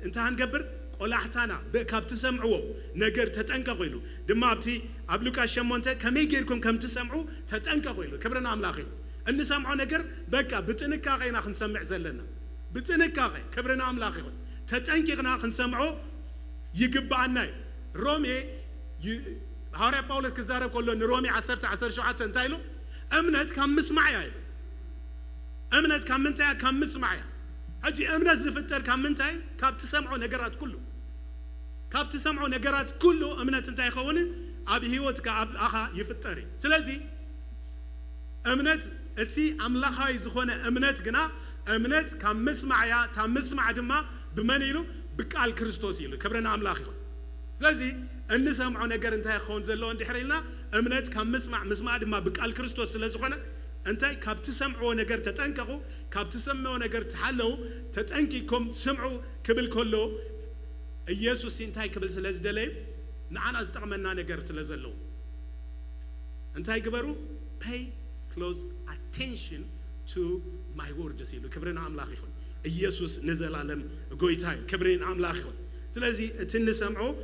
انت هنقبر ولا حتانا كاب تسمعوا نجر تتأنك قيلو دمابتي قبلك الشمونته كم يجيركم كم تسمعوا تتأنك قيلو كبرنا أملاخي النسمع نجر بقى بتنكا غينا خنسمع زلنا بتنكا غي كبرنا أملاخي تتأنك غنا خنسمعوا يجب عنا رومي هاري باولس كزارب كله نرومي عشر شو حتى انتايلو أمنت كم مسمعيا أمنت كم منتاي كم مسمعيا هجي أمنت زفتر كم منتاي كاب تسمعوا نجارات كله كاب تسمعوا نجارات كله أمنت انتاي خوني أبي هيوتك أب أخا يفتري سلازي أمنت أتي أملاخا يزخونه أمنت جنا أمنت كم مسمعيا تام مسمع دما بمنيلو بقال كريستوس يلو كبرنا أملاخي سلازي النسمع نجار انتاي خون زلوا عند حرينا أمنت كم مسمع دما بقال كريستوس سلازخونه أنتي كاب تسمعوا نجار تتأنكوا كاب تسمعوا نجار تحلوا تتأنكيكم سمعوا قبل كله يسوع سنتاي قبل سلاز دلي نعنا تقمنا نجار سلازلو أنتي قبروا pay close attention to my word سيلو كبرنا أملاخيكم يسوع نزل عالم قويتاي كبرنا أملاخيكم سلازي تنسمعوا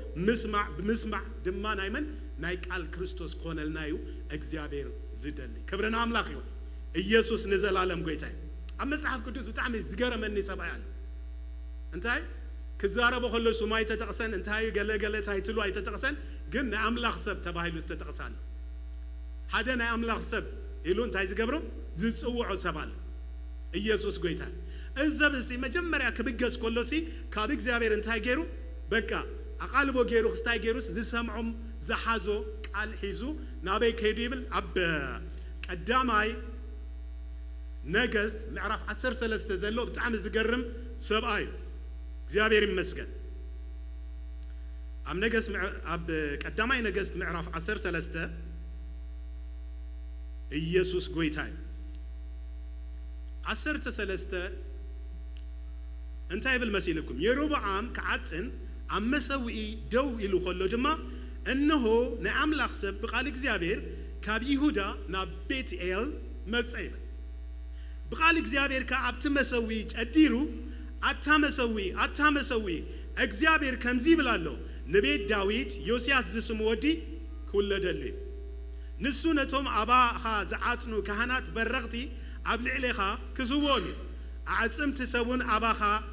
مسمع دما نايمن نايك على كريستوس كونل نايو اكزابير زدلي كبرنا أملاخيو يسوع نزل عالم قويتاي أما صحف قدوس بتعمل زجرة مني سبعان انتاي كزارة بخلو سماي تتقسن انتاي قال تاي تلو اي تتقسن قلنا أملاخ سب تباهي تتقسن هذا نا أملاخ سب يلون تاي زجبرو زسوعو سبال يسوع قويتاي الزبسي مجمرة كبيجس كله سي كابيك زابير انتاي جيرو بكا أقالبو جيرو خستاي جيروس زسمعهم زحازو قال حيزو نابي كيديبل أب قداماي نجست معرف 10 سلسلة زلو بتعمل زجرم سبعي زابير مسجد أم نجست أب قداماي نجست معرف 10 سلسلة يسوع قويتاي 10 سلسلة انتهي بالمسيلكم يروبا عام كعتن عم مسوي دو إلو خلو جما إنه نعم لخسب بقال إكزابير كاب يهودا نا بيت إيل مسعيب بقال إكزابير كاب تمسوي تأديرو أتمسوي إكزابير كم زيبلالو نبيت داويد يوسياس زسمودي كل دلي نسونتهم أبا خا زعاتنو كهنات برغتي قبل عليها كزووني عزم تسوون أبا خا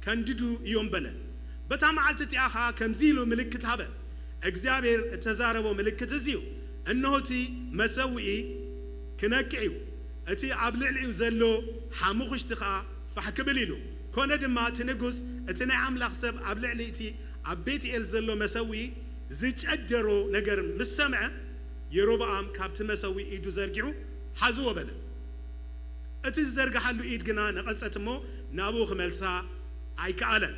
كنددو يوم بنا بتعم عالتي أخا كم زيلو ملكة هذا إكزابير تزاربو ملكة زيو إنه تي مسوي كنكعيو أتي عبلعليو زلو حموخش تخا فحكبليلو كون دما تنقص أتنا عامل حساب عبلعليتي عبيتي الزلو مسوي زيج أدرو نجر مسمع يروب عام كابت مسوي إيدو زرقيو حزو بنا أتي زرق حلو إيد جنا نقصت مو نابوخ ملسا أي كعلن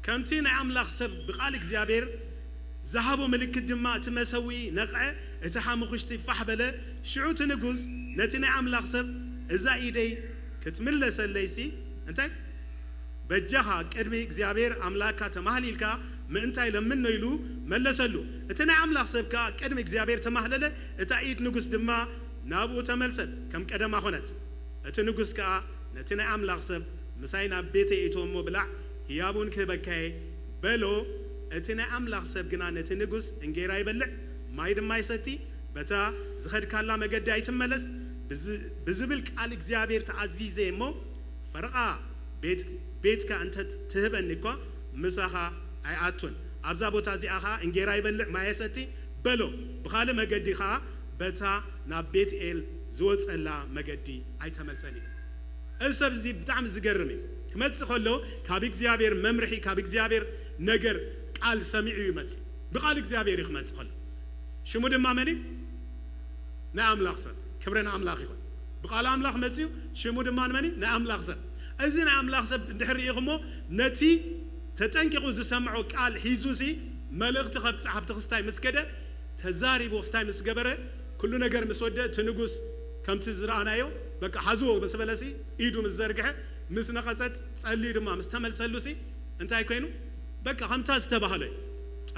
كمتين عمل حساب بقالك زيابير زهابو ملك الدماء تمسوي نقع اتحامو خشتي فحبله شعو تنقوز نتنا عملاق سب إذا إيدي كتملس الليسي أنت بجها كرمي إخزيابير عملاقا تمهليلكا ما أنت لمن يلو ملسلو اتنا عملاق سبكا كرمي إخزيابير تمهلله اتعيد نقوز دماء نابو تملست كم كدما خونت اتنقوز كا نتنا عملاق سب مساينا بيتي إتومو بلع هيابون كبكاي بلو اتنا عملاق سب جنا نتنقوز انجيرا يبلع ما يدم ما يستي بتا زخد كلا مجد يتملس بزبل قال እግዚአብሔር ተዓዚዘሞ ፈርቃ ቤትካ እንተ ትህበኒኳ ምሳኻ አይአቱን አብዛ ቦታ እዚአኻ እንጌራ ይበልዕ ማየሰቲ በሎ በኻለ መገዲኻ በታ ናብ ቤት ኤል ዝወፀላ መገዲ አይተመልሰኒ እሰብ እዚ ብጣዕሚ ዝገርም ክመጽእ ከሎ ካብ እግዚአብሔር መምርሒ ካብ እግዚአብሔር ነገር ቃል ሰሚዑ ይመጽእ ብቃል እግዚአብሔር ይመጽእ ከሎ ሽሙ ድማ መኒ ናአምላኽ ሰብ كبرنا أملاخ يخون بقال أملاخ مسيو شمود ما نمني نأملاخ سب أزين أملاخ سب دحري يخمو نتي تتنكقو زسمعو قال حيزوسي ملغ تخب صحاب تخستاي مسكده تزاري بوستاي مسجبره كل نجار مسودة تنقص كم تزرعنايو بق حزوه بس بلاسي إيدو مزرقه مسنقصت صلي دما مستمل سلوسي أنت هيكينو بق خمتاز تبهلي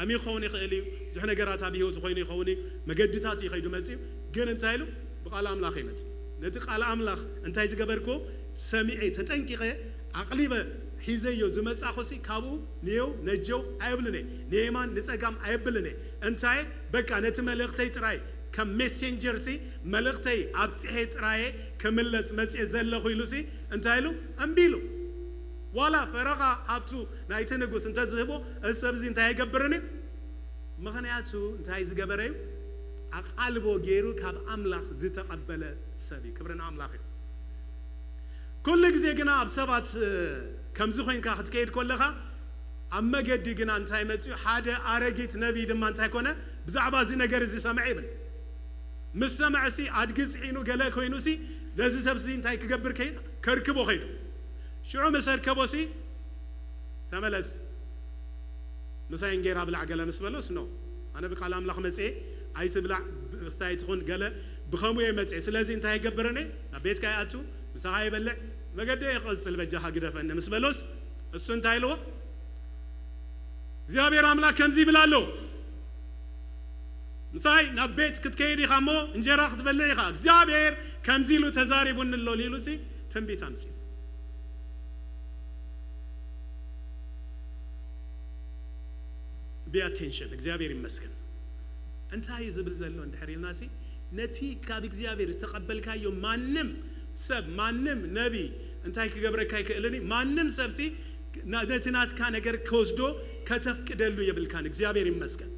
أمي خوني خيلي زحنا جرات أبيه وزخوني خوني مجدتاتي خيدو مسيو جن أنت هيلو بقال أملاخ يمس نتقال أملاخ أنت عايز جبركو سمعي تتنكيه عقليبه حيزيو زمس أخوسي كابو نيو نجو أيبلني نيمان نسأجام أيبلني أنت هاي بقى نتملقتي تراي كم ميسنجر سي ملقتي أبصحي تراي كملس مسئ زل خويلوسي أنت هايلو أمبيلو ولا فرقة هابتو نايتنقوس أنت زهبو السبزي أنت هاي جبرني مخنياتو أنت عايز جبريو أقلبو جيرو كاب أملاخ زيت قبله سبي كبرنا أملاخي كل جزء جنا بسبات كم زخين كاخد كيد كلها أما جد جنا أنتاي مسيو حدا أرجيت نبي دم أنتاي كونه بزعبا زينا جرزي سمعي بن مش سمع سي أدقز حينو جلا كوينو سي لازم سبزي أنتاي كجبر كين كركبو خيدو شو مسار كبوسي تملس مسا ينجرا بالعجلة مسبلوس نو أنا بقال أملاخ مسي عايز بلع سايتخون قال بخمو يمسع سلازي انت هيقبرني بيت كاياتو بس هاي بلع ما قد يخلص البجاحة قد فإنه مسبلوس السن تايلو زيابير أملاك كنزي بلالو مساي نبيت كتكيري خامو انجراخ تبلعي خاك زيابير كنزيلو تزاري بن اللوليلو سي تنبي تامسي بي attention زيابير يمسكن أنت هاي زبل زلون دحري الناسي نتي كاب إخزيابير استقبل كايو مانم سب مانم نبي أنت هاي كجبرك هاي كإلني مانم سب سي نتنات كان أجر كوزدو كتف كدلو يبل كان إخزيابير يمسكن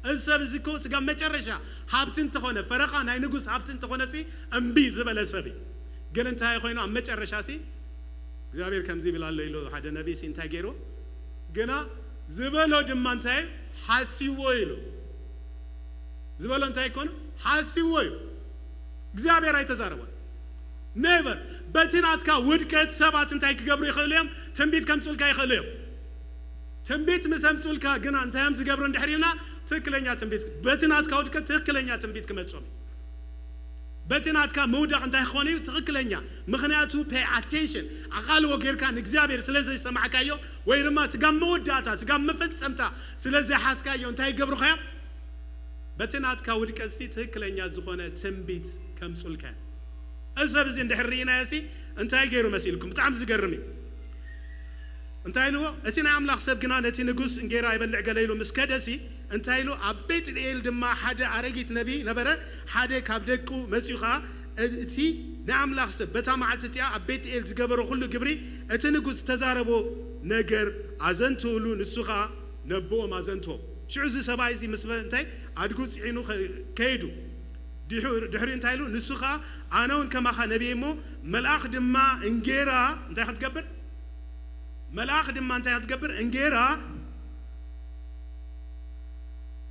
السب زيكو سجام متجرشة هابتن تخونه فرقان هاي نجوس هابتن تخونه سي أمبي زبل سبي قال أنت هاي خوينو أم متجرشة سي إخزيابير كم زبل الله يلو حدا نبي سين تاجرو قنا زبلو دمان تاي حاسي ويلو زبالو انت يكون حاسي ويو እግዚአብሔር አይተዛረበ never በትናትካ ውድቀት ሰባት እንታይ ክገብሩ ይኽእልዮም ትንቢት ከምጽልካ ይኽእልዮም ትንቢት መሰምጽልካ ግን አንተም ዝገብሩ እንድሕሪና ትክክለኛ ትንቢት በትናትካ ውድቀት ትክክለኛ ትንቢት ክመጽም በትናትካ መውደቅ እንታይ ኾነ ትክክለኛ ምክንያቱ pay attention አቃል ወገርካ እግዚአብሔር ስለዚህ ሰማዕካዮ ወይ ድማ ስጋም መወዳታ ስጋም መፈጸምታ ስለዚህ ሐስካዮ እንታይ ይገብሩ ኸያ በትናት ካውድ ቀሲ ትክክለኛ ዝሆነ ትንቢት ከምጽልከ እሰብ እዚ እንደሕሪና ያሲ እንታይ ገይሩ መስልኩም በጣም ዝገርም እንታይ ነው እቲና አምላኽ ሰብ ግና ነቲ ንጉስ እንጌራ ይበልዕ ገለይሉ መስከደሲ እንታይ ነው አቤት ኤል ድማ ሓደ አረጊት ነቢ ነበረ ሓደ ካብ ደቁ መጽዩኻ እቲ ንአምላኽ ሰብ በታማዓልትያ አቤት ኤል ዝገበሮ ሁሉ ግብሪ እቲ ንጉስ ተዛረቦ ነገር አዘንቱሉ ንሱኻ ነብኦ ማዘንቶ شعوز سبايزي مسبة انتاي عدقوز عينو كيدو دحري انتايلو نسخة عناون كما خا نبي مو ملاخ دما انجيرا انتاي هتقبر ملاخ دما انتاي هتقبر انجيرا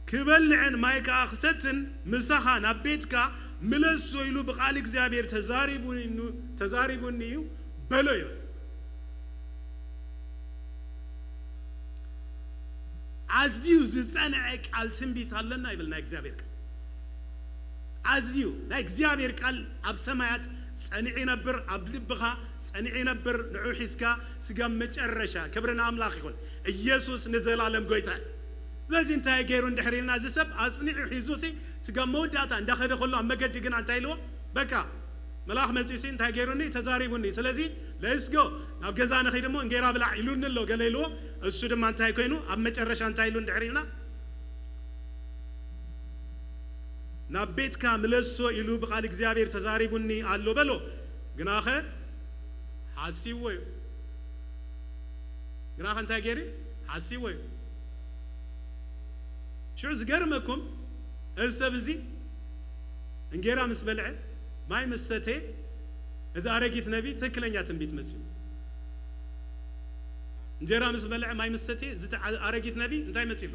كبلعن مايكا اخستن مسخا نبيتكا ملسو يلو بقالك زابير تزاربونيو بلويو عزيو زصنعك قال تنبيت علنا يبلنا እግዚአብሔር عزيو لا እግዚአብሔር قال اب سمايات صنعي نبر اب لبخا صنعي نبر نعو حسكا سغا مچرشا كبرنا املاك يكون ኢየሱስ نزلالم ጎይታ لازم انت غيرو اندحرينا زسب اصنعي حيزوسي سغا موداتا اندخده كله امجد ግን አንታይልዎ በቃ ملاخ مسيسي انت غيروني تزاريبوني ስለዚህ let's go ናብ ገዛነ ኸይ ደሞ እንጌራ ብላ ኢሉንሎ ገለይሎ እሱ ደማ አንታይ ኮይኑ ኣብ መጨረሻ አንታይሉ እንድሕሪና ናብ ቤትካ ምለሶ ኢሉ በቃል እግዚአብሔር ተዛሪቡኒ አሎ በሎ ግናኸ ሐሲወይ ግናኸ እንታይ ገሪ ሐሲወይ شو زገርመኩም እሰብዚ እንጌራ ምስ በልዐ ማይ መሰተ እዛ አረጊት ነቢ ትክክለኛ ትንቢት መስሉ እንጀራ ምስ በልዐ ማይ መሰተ እዚ አረጊት ነቢ እንታይ መስሉ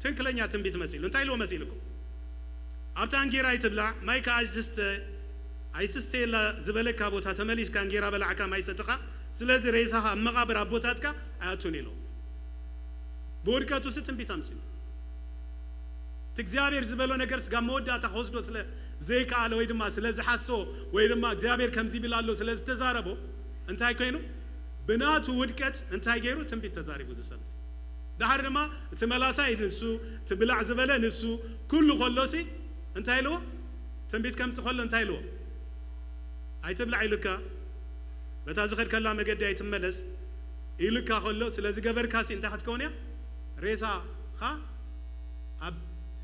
ትክክለኛ ትንቢት መስሉ እንታይ ሎ መስልኩ ኣብታ እንጌራ ይትብላ ማይ ካጅስተ አይስስተ ላ ዝበለካ ቦታ ተመሊስ ካንጌራ በላዕካ ማይ ሰጥኻ ስለዚህ ሬሳኻ መቃብር አቦታትካ አያቱን ይሎ በወድቀቱ ትንቢት አምስሉ እግዚአብሔር ዝበሎ ነገር ስጋ መወዳታ ወስዶ ስለ ዘይካ አለ ወይ ድማ ስለዚህ ሐሶ ወይ ድማ እግዚአብሔር ከምዚ ቢላሎ ስለዚህ ተዛረቦ እንታይ ኮይኑ ብናቱ ውድቀት እንታይ ገይሩ ትንቢት ተዛሪቡ ዝሰብስ ዳህር ድማ ተመላሳ ይንሱ ትብላዕ ዝበለ ንሱ ኩሉ ኸሎሲ እንታይ ልዎ ትንቢት ከምጽ ኸሎ እንታይ ልዎ አይትብላዕ ይልካ በታ ዝኸድ ከላ መገዲ አይትመለስ ይልካ ኸሎ ስለዚህ ገበርካሲ እንታይ ከተከውንያ ሬሳ ኻ አብ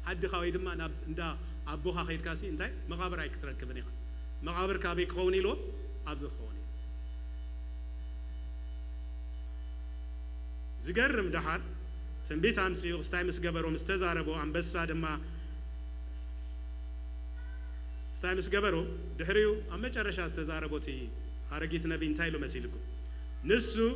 حد خاوي دما ناب اندا ابوخا خير كاسي انتي مقابر اي كتركبني خا مقابر كابي كوني لو ابز خوني زغرم دحار تنبيت امسي استايمس غبرو مستزاربو انبسا دما استايمس غبرو دحريو امچرشا استزاربوتي حرجيت نبي انتي لو مسيلكو نسو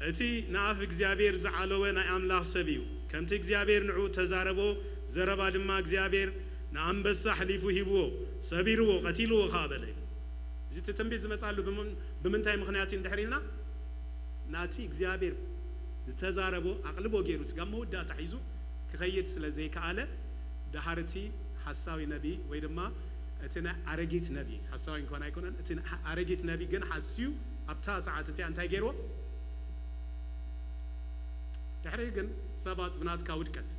اتي ناف እግዚአብሔር زعلوه نا املاح سبيو كمتي እግዚአብሔር نعو تزاربو زربا دما እግዚአብሔር ናአንበሳ حليفو هيبو سبيرو قتيلو خابله جيت تنبيز مصالو بمنتاي مخنياتي اندحرينا ناتي እግዚአብሔር تزاربو اقلبو غيروس غا موداتا تحيزو كخيد سلازي كاله دحرتي حساوي نبي ወይ ድማ اتنا ارغيت نبي حساوي እንኳን አይኮነን اتنا ارغيت نبي ግን حسيو ابታ ሰዓትቲ አንታይ ገይሮ دحري ግን ሰባት ብናትካ ውድቀት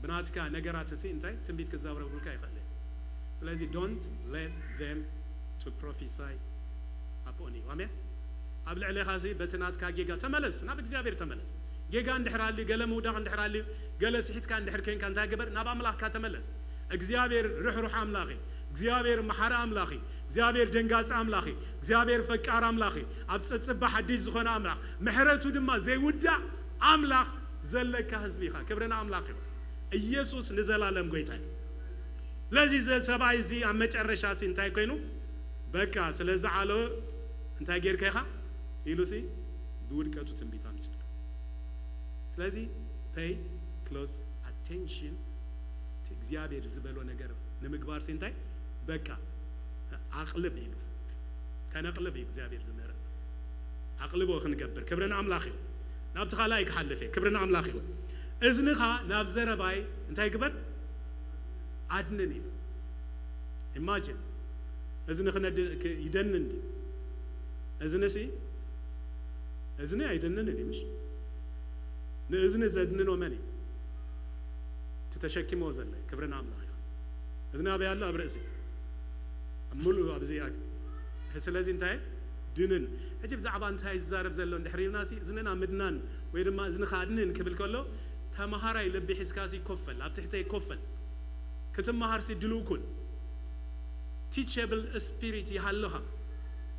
ብናትካ ነገራት እሲ እንታይ ትንቢት ከዛብረውልካ ይፈለ ስለዚህ don't let them to prophesy upon you አሜን አብልዕ ለኻሲ በትናትካ ጌጋ ተመለስ ናብ እግዚአብሔር ተመለስ ጌጋ እንድሕራሊ ገለ ሙዳቅ እንድሕራሊ ገለ ሲሕትካ እንድሕር ከንካ እንታይ ገበር ናብ አምላክካ ተመለስ እግዚአብሔር ርህሩህ አምላኺ እግዚአብሔር መሐራ አምላኺ እግዚአብሔር ደንጋጽ አምላኺ እግዚአብሔር ፈቃር አምላኺ ኣብ ጽጽባ ሐዲስ ዝኾነ አምላኽ ምሕረቱ ድማ ዘይውዳ አምላኽ ዘለካ ህዝቢኻ ክብረና አምላኽ ይሁን ኢየሱስ ለዘላለም ጎይታ ስለዚህ ሰባይ እዚ አመጨረሻ ሲንታይ ኮይኑ በቃ ስለዚህ አለ እንታይ ገርከኻ ኢሉሲ ዱድቀቱ ትንቢት አምስል ስለዚህ pay close attention to እግዚአብሔር ዝበሎ ነገር ንምግባር ሲንታይ በቃ አቅልብ ይሉ ከነቅልብ እግዚአብሔር ዝመረ አቅልቦ ክንገብር ክብረና አምላኽ ይሁን ናብቲ ኻላይ ክሐልፈ ክብረና አምላኽ ይሁን እዝንኻ ናብ ዘረባይ እንታይ ግበር አድነኒ ኢማጂን እዝንኽ ይደንን እዝነሲ እዝነ አይደንን እምሽ ለእዝነ ዘዝነኖ ማኒ ተተሸኪሞ ዘለ ክብረና አምላኽ እዝና በያለ አብረሲ ሙሉ አብዚያ ስለዚህ እንታይ ድንን እጅ ብዛዕባ እንታይ ዝዛረብ ዘሎ እንድሕሪናሲ እዝነና ምድናን ወይ ድማ እዝንኻ አድነን ክብል ከሎ ተማሃራይ ልብ ሒስካሲ ኮፈል ኣብ ትሕተይ ኮፈል ክትማሃርሲ ድሉኩን teachable spirit ይሃለኻ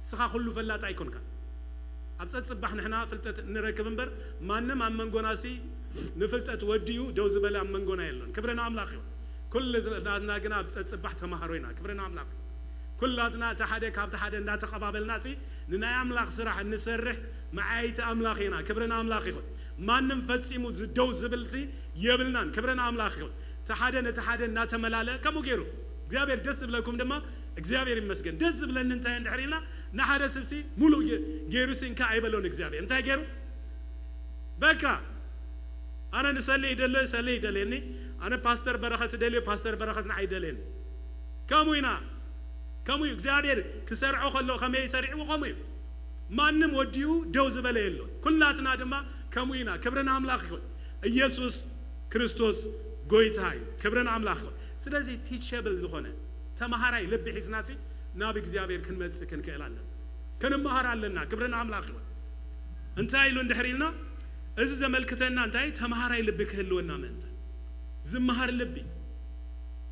ስኻ ሁሉ ፈላጥ አይኮንካ ኣብ ጽጽባህ ንሕና ፍልጠት ንረክብ እምበር ማንም ኣብ መንጎናሲ ንፍልጠት ወዲዩ ደው ዝበለ ኣብ መንጎና የለን ክብረና አምላኽ ይሁን ኩልናትና ግን ኣብ ጽጽባህ ተማሃሮይና ክብረና አምላኽ ኩላትና ተሓደ ካብ ተሓደ እንዳተቀባበልናሲ ንናይ አምላኽ ስራሕ እንሰርሕ ማዓይቲ አምላኽ ኢና ክብረና አምላኽ ይሁን ማንም ፈጺሙ ዝደው ዝብልሲ የብልናን ክብረና አምላኽ ይሁን ተሓደ ነተሓደ እናተመላለ ከሙ ገይሩ እግዚአብሔር ደስ ብለኩም ድማ እግዚአብሔር ይመስገን ደስ ብለን እንታይ እንድሕሪና ናሓደ ስብሲ ሙሉ ገይሩሲ እንካ አይበሎን እግዚአብሔር እንታይ ገይሩ በቃ أنا نسلي يدلي سلي يدليني أنا باستر بركة دلي باستر بركة نعي دليني كموينا كموي إخزابير كسرعو خلو خمي يسرعو خمي ما نم وديو دوز بليلون كلاتنا دما كموينا كبرنا أملاخ يسوع كريستوس قويتاي كبرنا أملاخ سلازي teachable زخونة تمهاراي لب حزناسي نابي إخزابير كن مز كن كيلانا كن مهارا لنا كبرنا أملاخ انتاي لون دحريلنا إذا زملكتنا انتاي تمهاراي لبك هلونا منت زمهار لبي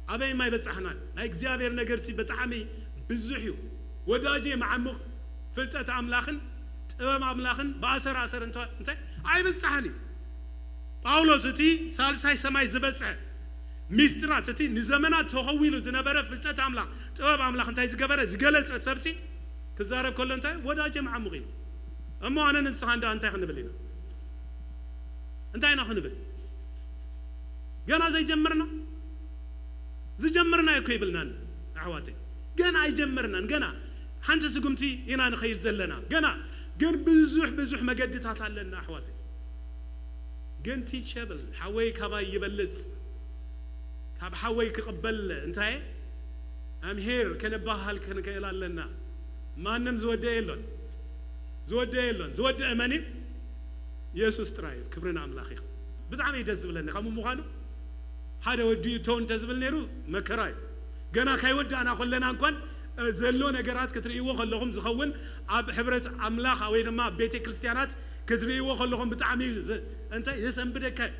أبي ما يبص حنان لا إخزابير نجرسي بتعمي بالزحيو وداجي معمق فلتة أملاخن تمام أملاخن بأسر أسر انت أي بس حني باولوس تي سالساي سماي زبصح ميسترا تي نزمنا تهويلو زنبره فلتة أملاخ تمام أملاخن تاي زجبره زجلس سبسي كزارب كله انت وداجي معمقين أما أنا ننسى عند أنت خلنا بلينا أنت أين خلنا بل جانا زي جمرنا يكوي بلنان أحواتي جانا يجمرنا جانا حنت سقمتي هنا نخير زلنا جانا جن بزح ما قد تعلنا أحواتي جن teachable حوي كبا يبلز كاب حوي كقبل أنتي I'm here كنبهال كنكيلا لنا ما نمزود إيلون زود أماني يسوع ترايف كبرنا أملاخي بتعمي يدزب لنا خمو مخانو هذا ودي تون تزبل نيرو مكراي جنا كاي ودي أنا خلنا نكون زلونا جرات كتريوه خلهم زخون عب حبرز أملاخ أو إذا ما بيت كريستيانات كتريوه خلهم بتعمي أنت يسمى بدك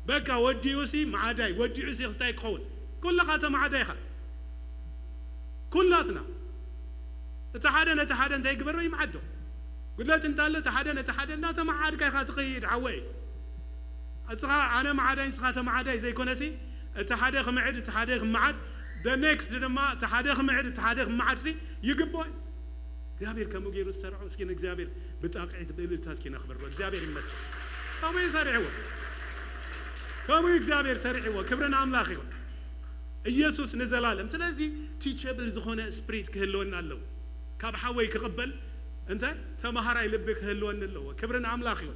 بكا ودي يوسي معداي ودي يوسي خستاي كون كل خاطر معداي خا كلاتنا نتحدى أنت يكبروا يمعدوا قلت أنت لا تحدى لا تمعد كي خاتقيد عوي أنا معداي سخاتة معداي زي كونسي تحدى خمعد the next لما تحدى خمعد سي يقبوا إخزابير كم يجيروا السرعة سكين إخزابير بتأقعد بيل التاسكين أخبر إخزابير يمسك كم يسرعوا كم إخزابير سرعوا كبرنا أملاخي يسوع نزل عالم سلازي teachable زخونة spirit كهلون الله كاب حوي كقبل أنت تمهاراي لبك هلون الله كبرنا أملاخي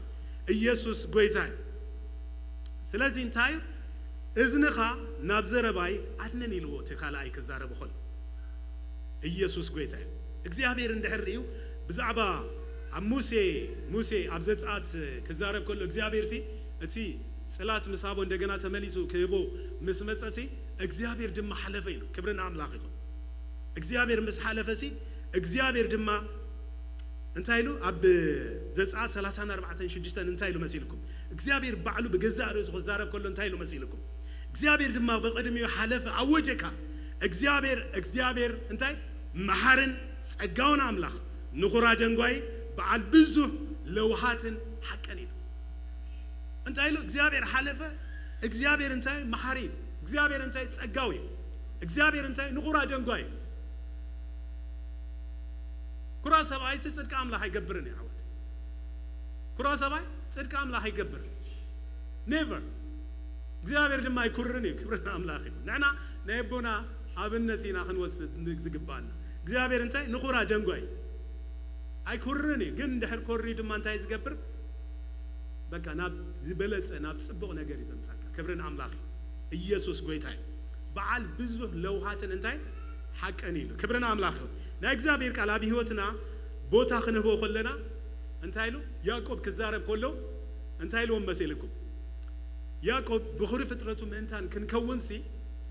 يسوع قويتاي سلازي انتاي إذنها نبزر باي أدنى نلوه تخالاي كزارة بخل يسوع قويتاي إخزابير ندحريو بزعبا موسى أبزات كزارة بكل إخزابير سي أتي صلاة مسابو ندقنا تمليسو كيبو مسمسسي إخزابير دم حلفينو كبرنا أملاخي إخزابير مس حلفسي إخزابير دم انتايلو أب زعات 34 شجستان انتايلو مسيلكم إخزابير بعلو بجزارو زخزارة بكل انتايلو مسيلكم إخزابير دم بقدمي حلف عوجكا إخزابير انتاي محارن سجاون أملاخ نخرا جنگواي بعد بزو لوحاتن حقني انتايلو إخزابير حلفه إخزابير انتاي محارين إخزابير انتاي سجاوي إخزابير انتاي نخرا جنگواي كرا سبعي صدق أملاخ يقبرني عوات كرا سبعي صدق أملاخ يقبر never إخزابير دم ما يكررني كبرنا أملاخي نحنا نبونا أبنتينا خنوسد نزقبانا إخزابير انتاي نخرا جنگواي أي كورني جن دحر كوري دم أنتاي زقبر بقى ناب زبلت ناب سبق نجاري زمسك كبرنا أملاخي يسوع قويتاي بعال بزه لوحاتن انتاي حق أنيلو كبرنا أملاخي نا إخزابير كلا بيهوتنا بوتا خنبو خلنا انتايلو يعقوب كزارب كله انتايلو مسيلكم يعقوب بخوري فترته من انتان كن كونسي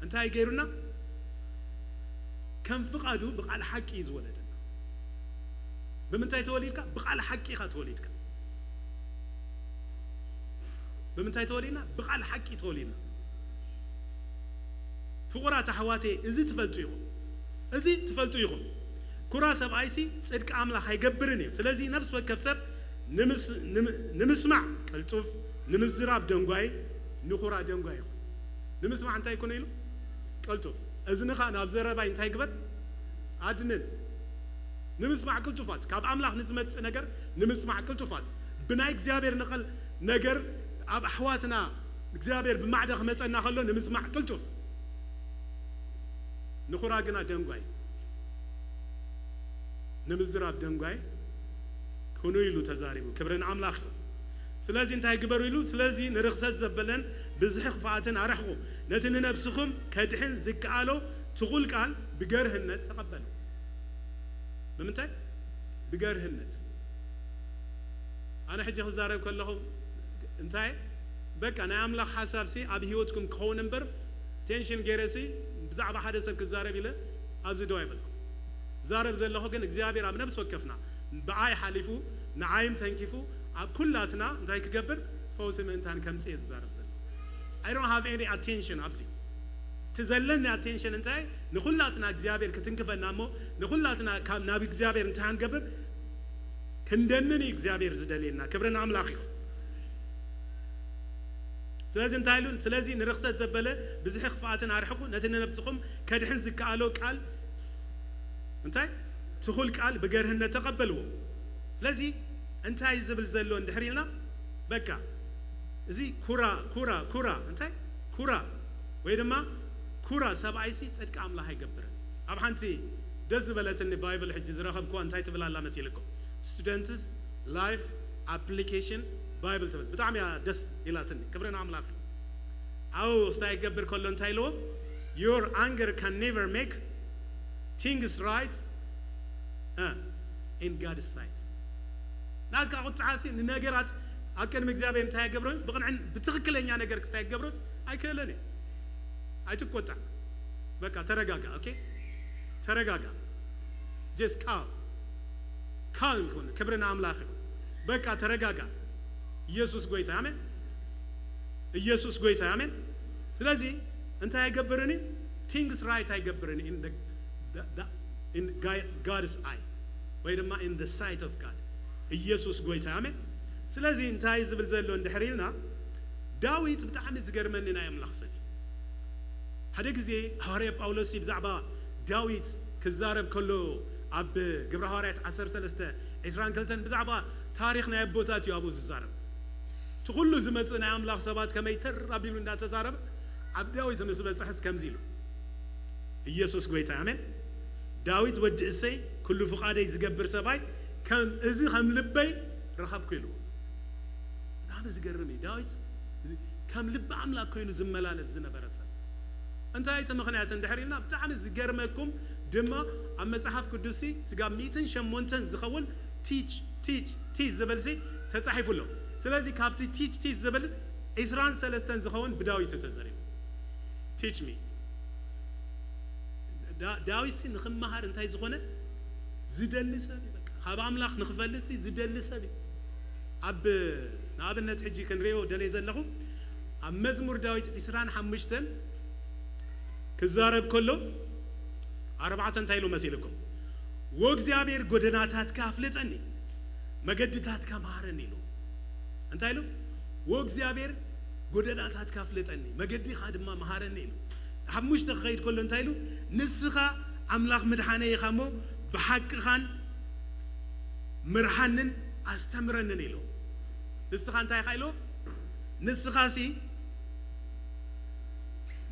انتاي غيرنا كم فقادو بقى الحق يزولد بمنتاي توليدك بقى الحق يخاتوليدك بمنتاي تولينا بقى الحق يتولينا فقرات حواتي ازي تفلتو يخم كرا سبعيسي صدق أملاخ هيقبرني سلازي نفس وكف سب نمسمع كالتوف نمزراب دنگواي نخورا دنگواي نمسمع انت يكون يلو كالتوف ازنخا نابزرا باي انت يقبر عدنن نمسمع كالتوفات كاب أملاخ نزمت نجر نمسمع كالتوفات بناي إخزابير نقل نجر أب أحواتنا إخزابير بمعدخ مسألنا خلو نمسمع كالتوف نخورا قنا دنگواي نمزراب دنگواي كونو يلو تزاريبو كبرنا أملاخ ስለዚህ እንታይ ግበሩ ኢሉ ስለዚ ንርክሰት ዘበለን ብዝሕ ክፋኣትን ኣረሕኹ ነቲ ንነብስኹም ከድሕን ዝከኣሎ ትኹል ቃል ብገርህነት ተቐበሉ ብምንታይ ብገርህነት ኣነ ሕጂ ክዛረብ ከለኹ እንታይ በቃ ናይ ኣምላኽ ሓሳብሲ ኣብ ሂወትኩም ክኸውን እምበር ቴንሽን ገይረሲ ብዛዕባ ሓደ ሰብ ክዛረብ ኢለ ኣብዚ ደው ኣይበልኩም ዛረብ ዘለኹ ግን እግዚኣብሔር ኣብ ነብሲ ወከፍና ብዓይ ሓሊፉ ንዓይም ተንኪፉ ኣብ ኩላትና እንታይ ክገብር ፈውሲ ምእንታን ከምፅእ ዝዛረብ ዘሎ I don't have any attention ኣብዚ ትዘለኒ attention እንታይ ንኩላትና እግዚኣብሔር ክትንክፈና እሞ ንኩላትና ናብ እግዚኣብሔር እንታይ ንገብር ክንደንኒ እግዚኣብሔር ዝደልየና ክብርን ኣምላኽ እዩ ስለዚህ እንታይ ኢሉን ስለዚ ንርክሰት ዘበለ ብዝሕ ክፋኣትን ኣርሕኹ ነቲ ንነብስኹም ከድሕን ዝከኣሎ ቃል እንታይ ትኹል ቃል ብገርህነት ተቐበልዎ ስለዚ እንታይ ዝብል ዘሎ እንድሕር ኢልና በቃ እዚ ኩራ እንታይ ኩራ ወይ ድማ ኩራ ሰብኣይሲ ጽድቂ ኣምላኽ ኣይገብርን ኣብ ሓንቲ ደስ ዝበለትኒ ባይብል ሕጂ ዝረኸብኩ እንታይ ትብላላ መሲልኩም students life application ባይብል ትብል ብጣዕሚ ደስ ኢላትኒ ክብርን ኣምላኽ ኣው ስታይ ይገብር ከሎ እንታይ ኢልዎ your anger can never make things right in God's sight ናትካ ቁጥዓሲ ንነገራት ኣብ ቅድሚ እግዚአብሔር እንታይ ይገብሮን ብቕንዕን ብትክክለኛ ነገር ክስታይ ይገብሮስ ኣይክእለኒ ኣይትቆጣ በቃ ተረጋጋ ኦኬ ተረጋጋ just calm ኩን ክብርን ኣምላኽ በቃ ተረጋጋ ኢየሱስ ጎይታ አሜን ኢየሱስ ጎይታ አሜን ስለዚህ እንታይ ይገብርኒ things right አይገብርኒ in God's eye ወይ ድማ in the sight of God ኢየሱስ ጎይታ አሜን ስለዚህ እንታይ ዝብል ዘሎ እንድሕሪልና ዳዊት ብጣዕሚ ዝገርመኒ ናይ ኣምላኽ ሰብ ሓደ ግዜ ሐዋርያ ጳውሎስ ብዛዕባ ዳዊት ክዛረብ ከሎ ኣብ ግብረ ሐዋርያት 13 22 ብዛዕባ ታሪክ ናይ ኣቦታት እዩ ኣብኡ ዝዛረብ ትኩሉ ዝመጽእ ናይ ኣምላኽ ሰባት ከመይ ተራቢሉ እንዳተዛረበ ኣብ ዳዊት ምስ በጽሕስ ከምዚ ኢሉ ኢየሱስ ጎይታ አሜን ዳዊት ወዲ እሰይ ኩሉ ፍቃደይ ዝገብር ሰባይ ከም እዚ ከም ልበይ ረኸብኩ ኢሉ ናብ ዝገርም ዳዊት ከም ልብ ኣምላኽ ኮይኑ ዝመላለስ ዝነበረ ሰብ እንታይ እቲ ምኽንያት እንድሕሪልና ብጣዕሚ ዝገርመኩም ድማ ኣብ መጽሓፍ ቅዱስ ስጋብ 108 ዝኸውን ቲች ዝብል ተጻሒፉሎ ስለዚህ ካብቲ ቲች ዝብል 23 ዝኸውን ብዳዊት ተዘሪቡ ቲች ሚ ዳዊት ንኽመሃር እንታይ ዝኾነ ዝደሊ ሰብ በቃ ካብ ኣምላኽ ንኽፈልጥ ዝደሊ ሰብ ኣብ ንኣብነት ሕጂ ክንሪኦ ደለይ ዘለኹ ኣብ መዝሙር ዳዊት 25 ክዛረብ ከሎ 4 እንታይ ኢሉ መሲልኩም ወእግዚአብሔር ጎደናታትካ ኣፍልጠኒ መገድታትካ መሃረኒ ኢሉ እንታይ ኢሉ ወእግዚአብሔር ጎደናታትካ ኣፍልጠኒ መገዲኻ ድማ መሃረኒ ኢሉ ሓሙሽተ ክኸይድ ከሎ እንታይ ኢሉ ንስኻ ኣምላኽ ምድሓነይ ኢኻ እሞ ብሓቅኻን ምርሓንን ኣስተምረንን ኢሉ ንስኻ እንታይ ኢኻ ኢሉ ንስኻሲ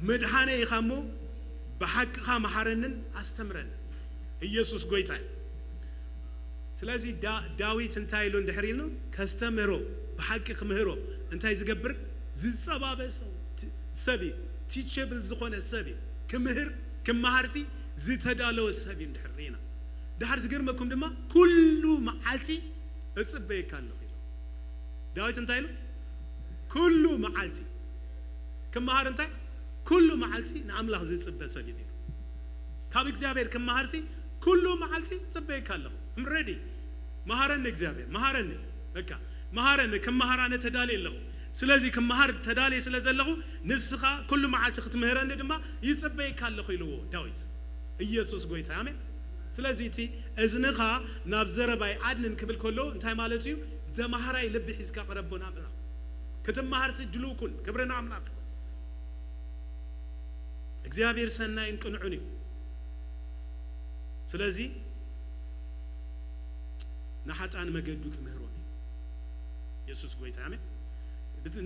ምድሓነይ ኢኻ እሞ ብሓቅኻ መሃረንን ኣስተምረንን ኢየሱስ ጎይታ ስለዚ ዳዊት እንታይ ኢሉ እንድሕር ኢሉ ከስተምህሮ ብሓቂ ክምህሮ እንታይ ዝገብር ዝጸባበሰ ሰብ ቲቸብል ዝኾነ ሰብ ክምህር ክመሃርሲ ዝተዳለወ ሰብ እንድሕር ኢና ድሓር ዝገርመኩም ድማ ኩሉ መዓልቲ እጽበየካ ኣለኹ ኢሉ ዳዊት እንታይ ኢሉ ኩሉ መዓልቲ ክመሃር እንታይ ኩሉ መዓልቲ ንኣምላኽ ዝጽበ ሰብ እዩ ካብ እግዚአብሔር ክመሃርሲ ኩሉ መዓልቲ ጽበየካ ኣለኹ I'm ready መሃረኒ እግዚአብሔር መሃረኒ በቃ መሃረኒ ክመሃራነ ተዳልየ ኣለኹ ስለዚህ ክመሃር ተዳልየ ስለ ዘለኹ ንስኻ ኩሉ መዓልቲ ክትምህረኒ ድማ ይጽበየካ ኣለኹ ኢልዎ ዳዊት ኢየሱስ ጎይታ አሜን ስለዚህ እቲ እዝንኻ ናብ ዘረባይ ኣድንን ክብል ከሎ እንታይ ማለት እዩ ዘመሃራይ ልቢ ሒዝካ ቀረቦና ብላ ክትመሃርሲ ድሉው ኩን ክብርና ኣምላኽ እግዚአብሔር ሰናይን ቅንዑን እዩ ስለዚህ ንሓጣን መገዱ ክምህሮም ኢየሱስ ጎይታ አሜን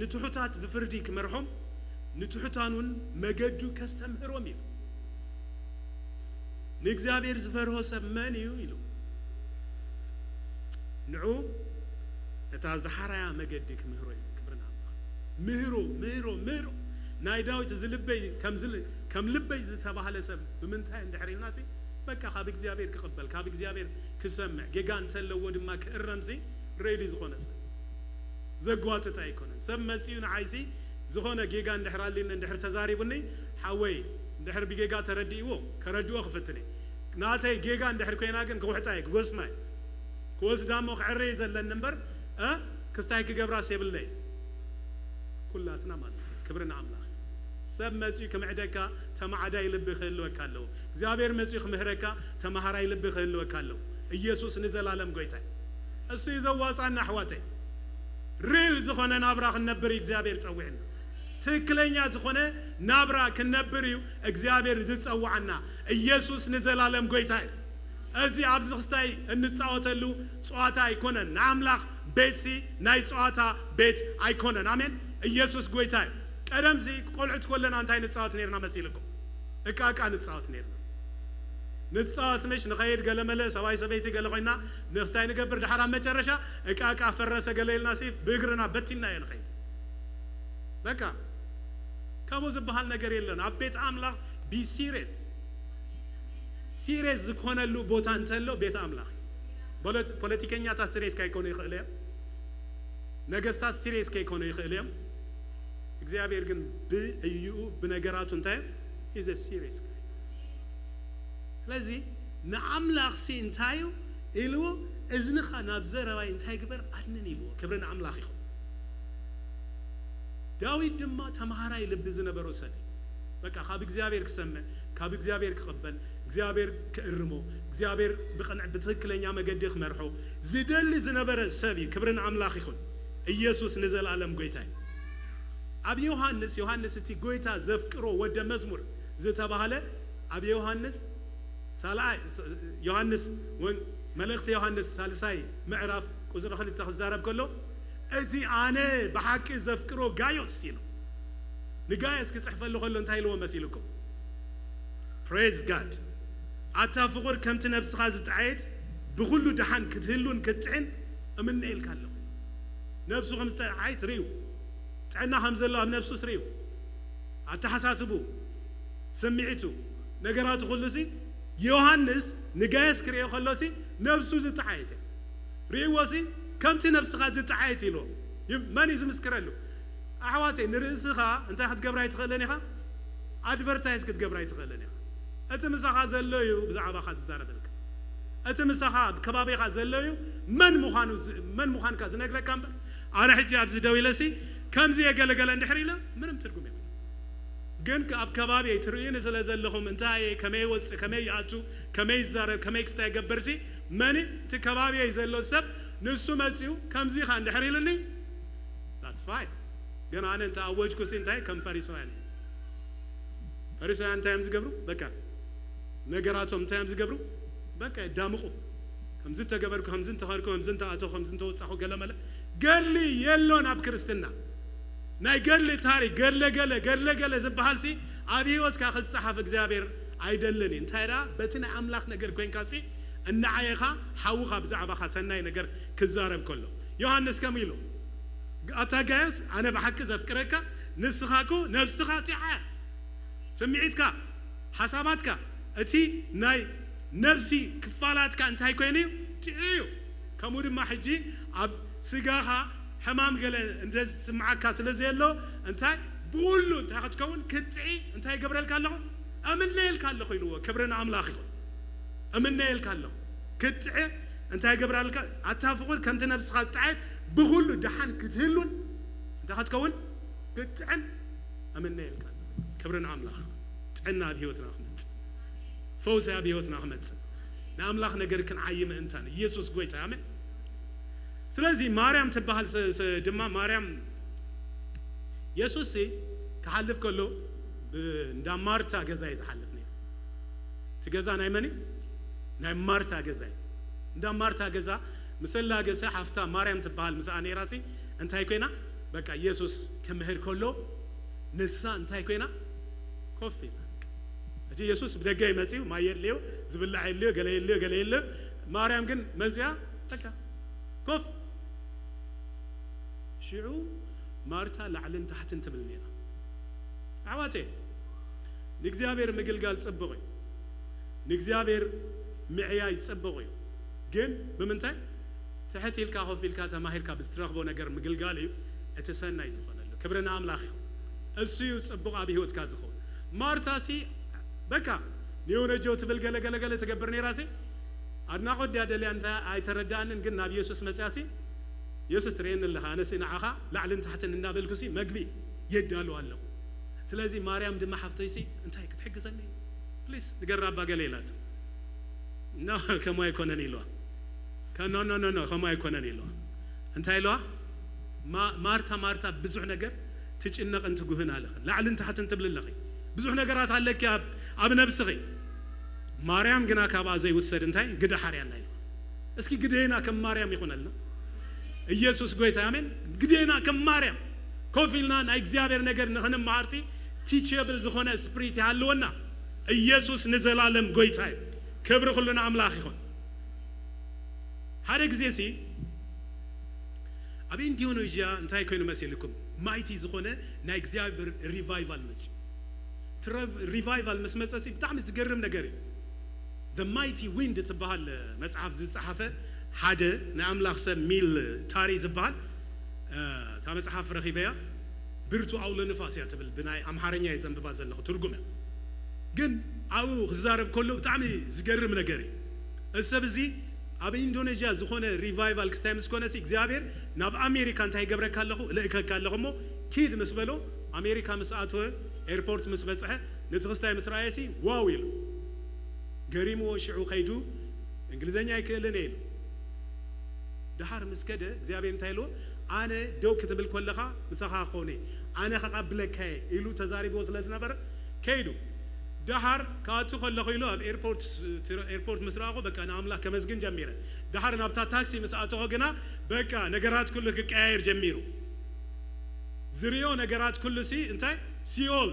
ንትሑታት ብፍርዲ ክመርሖም ንትሑታኑን መገዱ ከስተምህሮም እዩ ንእግዚአብሔር ዝፈርሆ ሰብ መን እዩ ኢሉ ንዑ زحرايا مجدك مهرو كبرنا مهرو ناي داويت زلبي كم لبي زتباهله سب بمنتهى اندحري ناسي بقى خاب እግዚአብሔር كقبل خاب እግዚአብሔር كسمع جيغان تلو ودما كرمزي ريدي زخونه زغواطታ ይኮነን ሰመሲዩን አይሲ ዝሆነ ጌጋ እንደህራልን እንደህር ተዛሪቡኒ ሐወይ እንደህር ቢጌጋ ተረዲዎ ከረዲዎ خفتني ናተይ ጌጋ እንደህር ኮይና ግን ከውሕጣይ ጎስማይ كوزدامو خعري زلن نمبر كستاي كجبرا سيبلي كلاتنا مالتنا كبرنا عملاخ سب مسيح كمعدكا تمعدا يلب خيلو كالو እግዚአብሔር مسيح مهركا تمهرا يلب خيلو كالو ኢየሱስ ንዘላለም ጎይታ እሱ ይዘዋጻና አሕዋተይ ሪል ዝሆነ ናብራ ከነብር እግዚአብሔር ጸውዕና ትክክለኛ ዝሆነ ናብራ ከነብርዩ እግዚአብሔር ዝጸዋዕና ኢየሱስ ንዘላለም ጎይታ أزي عبد الخستاي النصاوت اللو صواتا يكونن ناملاخ بيتسي ناي صواتا بيت أيكونن آمين يسوع قويتاي كرم زي قلعت كلنا أنتي نصاوت نيرنا مسيلكم إكاكا نصاوت نيرنا نصاوت مش نخير قال ملا سواي سبيتي قال خوينا نخستاي نقبر دحرام مجرشة إكاكا فرسة قال لنا سيف بيقرنا بتينا ينخير لكا كابو زبهال نجري لنا أبيت أملاخ بي سيريس سيريس زكون اللو بوتان تلو بيت أملاخ بوليتيكينيا تا سيريس كاي كوني خليهم نجستا سيريس كاي كوني خليهم እግዚአብሔር ግን በእዩ በነገራቱ እንታይ is a serious guy ስለዚህ ንአምላኽ ሲንታዩ ኢልዎ እዝንኻ ናብ ዘረባይ እንታይ ግበር አድነን ኢልዎ ክብርን አምላኽ ይኹን ዳዊት ድማ ተማሃራይ ልብ ዝነበሮ ሰደ በቃ ካብ እግዚአብሔር ክሰምዕ ካብ እግዚአብሔር ክቀበል እግዚአብሔር ከእርሞ እግዚአብሔር በቀንዕ በትክክለኛ መገድ ክመርሖ ዝደሊ ዝነበረ ሰብ ክብርን አምላኽ ይኹን ኢየሱስ ንዘላለም ጎይታይ አብ ዮሐንስ እቲ ጎይታ ዘፍቅሮ ወደ መዝሙር ዝተባሃለ አብ ዮሐንስ መልእክት ዮሐንስ ሳልሳይ ምዕራፍ ቁጥር 2 ተዛረብ ከሎ እቲ አነ በሐቂ ዘፍቅሮ ጋዮስ ይሉ ንጋዮስ ክጽሕፈሉ ከሎ እንታይ ኢልዎ መሲልኩም praise god አታፍቁር ከምቲ ነፍስኻ ዝጣየት ብኩሉ ደሓን ክትህሉን ክትዕን እምንኤል ካለሁ ነፍሱ ከም ዝጣየት ሪዩ تعنا خمزة من نفسه سريو أتحساسبو سمعتو نجارات خلصي يوحنس نجايس كريه خلصي نفسه زتعايته ريواسي كم تنفس خا زتعايتي له ما نيزم سكرلو أحواتي نرسخها أنت حد جبراي تخلني خا أدفرتايز كت جبراي تخلني خا أتمسخها زلّيو بزعبا خا زاربلك أتمسخها كبابي خا زلّيو من مخان كاز نقرأ كامبر أنا حجي أبز دويلسي كم زي قال اندحريلا منم ترجمه جن كاب كبابي يترين زلزلهم انتهى كمي ياتو كمي زارب كمي يستاي قبرسي مني تكبابي يزلو السب نسو مسيو كم زي خان اندحريلني that's fine جن أنا انت أوجكو سنتاي كم فريسواني فريسوان تايمز قبرو بكا نجاراتهم تايمز قبرو بكا دامقو كم زنت قبركو كم زنت خاركو كم زنت أتو كم زنت وتصحو قال ملا قال لي يلون أب كريستنا ناي قال لي تاري قال زبحال سي أبيوت كاخذ صحف إخبار عيدلني انتهى بتنا أملاك نجر كوين كاسي النعيخة حوخة بزعبخة سناي نجر كزارب كله يوحنس كميلو أتاجاس أنا بحكي زفكرك نسخاكو نفسخا تعال سمعتك حساباتك أتي ناي نفسي كفالاتك انتهى كوينيو تعيو كمود ما حجي أب سجاها حمام قال ندز معك كاسلزي له انتي بقولوا انت هتكون كتعي انت قبر الكالله امن ليل كالله يلو كبرنا املاخ امن ليل كالله كتعي انت قبر الك اتافقون كنت نفس خاطعت بقولوا دحان كتهلون انت هتكون كتعن امن ليل كالله كبرنا املاخ تعنا بهيوتنا احمد فوزا بهيوتنا احمد ناملاخ نجر كن عيم انتان يسوع قويت امين سلازي مريم تبهال دما مريم يسوسي كحلف كله ندا مارتا جزاي زحلفني تجزا نايمني ناي مارتا جزاي ندا مارتا جزا مسلا جزا حفتا مريم تبهال مساني راسي انت هيكوينا بقى يسوس كمهر كله نسا انت هيكوينا كوفي اجي يسوس بدقاي مسيو ما يليو زبلع يليو قال يليو مريم كن مزيا بقى كوف ሽዑ ማርታ ላዕልን ታሕትን ትብል ነይራ ኣሕዋቴ ንእግዚአብሔር ምግልጋል ጽብቕ እዩ ንእግዚአብሔር ምዕያይ ጽብቕ እዩ ግን ብምንታይ ትሕት ኢልካ ኮፍ ኢልካ ተማሂርካ ብዝትረኽቦ ነገር ምግልጋል እዩ እቲ ሰናይ ዝኾነሉ ክብርና ኣምላኽ ይኹን እሱ እዩ ጽቡቕ ኣብ ህይወትካ ዝኸውን ማርታሲ በቃ ኒዮነጆ ትብል ገለገለገለ ትገብር ነይራሲ ኣድናቆት ዲያደልያ ኣይተረዳእንን ግን ናብ ኢየሱስ መጽያሲ ኢየሱስ ትሬን ለኻ ኣነሲ ንዓኻ ላዕልን ታሕትን እናበልኩሲ መግቢ የዳሉ ኣለኹ ስለዚህ ማርያም ድማ ሓፍተይሲ እንታይ ክትሕግዘኒ ፕሊስ ንገራባ ገለ ኢላት ኖ ከመ ኣይኮነን ኢልዋ ኖ ከመ ኣይኮነን ኢልዋ እንታይ ኢልዋ ማርታ ብዙሕ ነገር ትጭነቕን ትጉህን ኣለኽን ላዕልን ታሕትን ትብልለኺ ብዙሕ ነገራት ኣለኪ ኣብ ነብስኺ ማርያም ግና ካብኣ ዘይውሰድ እንታይ ግድሓር ያላ ኢልዋ እስኪ ግዴና ከም ማርያም ይኹነልና ኢየሱስ ጎይታ አሜን ግዴና ከም ማርያም ኮፍ ኢልና ናይ እግዚአብሔር ነገር ንኽንመሃርሲ ቲቸብል ዝኾነ ስፕሪት ይሃልወና ኢየሱስ ንዘላለም ጎይታ እዩ ክብሪ ኩሉና ኣምላኽ ይኹን ሓደ ግዜሲ ኣብ ኢንዶኔዥያ እንታይ ኮይኑ መሲልኩም ማይቲ ዝኾነ ናይ እግዚአብሔር ሪቫይቫል መፅኡ ሪቫይቫል ምስ መፀሲ ብጣዕሚ ዝገርም ነገር እዩ the mighty wind ትበሃል መጽሓፍ ዝጸሓፈ ሓደ ናይ ኣምላኽ ሰብ ሚል ታሪ ዝበሃል እታ መጽሓፍ ረኺበያ ብርቱ ኣውሎ ንፋስ እያ ትብል ብናይ ኣምሓርኛ እየ ዘንብባ ዘለኹ ትርጉም እያ ግን ኣብኡ ክዛረብ ከሎ ብጣዕሚ ዝገርም ነገር እዩ እዚ ሰብ እዚ ኣብ ኢንዶኔዥያ ዝኾነ ሪቫይቫል ክስታይ ምስ ኮነሲ እግዚኣብሔር ናብ ኣሜሪካ እንታይ ገብረካ ኣለኹ ልእከካ ኣለኹ እሞ ኪድ ምስ በሎ ኣሜሪካ ምስ ኣተወ ኤርፖርት ምስ በፅሐ ነቲ ክስታይ ምስ ረኣየሲ ዋው ኢሉ ገሪምዎ ሽዑ ኸይዱ እንግሊዘኛ ኣይክእልን ኢሉ ድሓር ምስ ከደ እግዚኣብሔር እንታይ ኢልዎ ኣነ ደው ክትብል ከለኻ ምሳኻ ኾነ ኣነ ከቐብለካ ኢሉ ተዛሪብዎ ስለ ዝነበረ ከይዱ ድሓር ካቱ ከለኹ ኢሉ ኣብ ኤርፖርት ምስ ረኣኹ በቃ ንኣምላኽ ከመስግን ጀሚረ ድሓር ናብታ ታክሲ ምስ ኣተኹ ግና በቃ ነገራት ኩሉ ክቀያየር ጀሚሩ ዝርዮ ነገራት ኩሉ ሲ እንታይ ሲኦል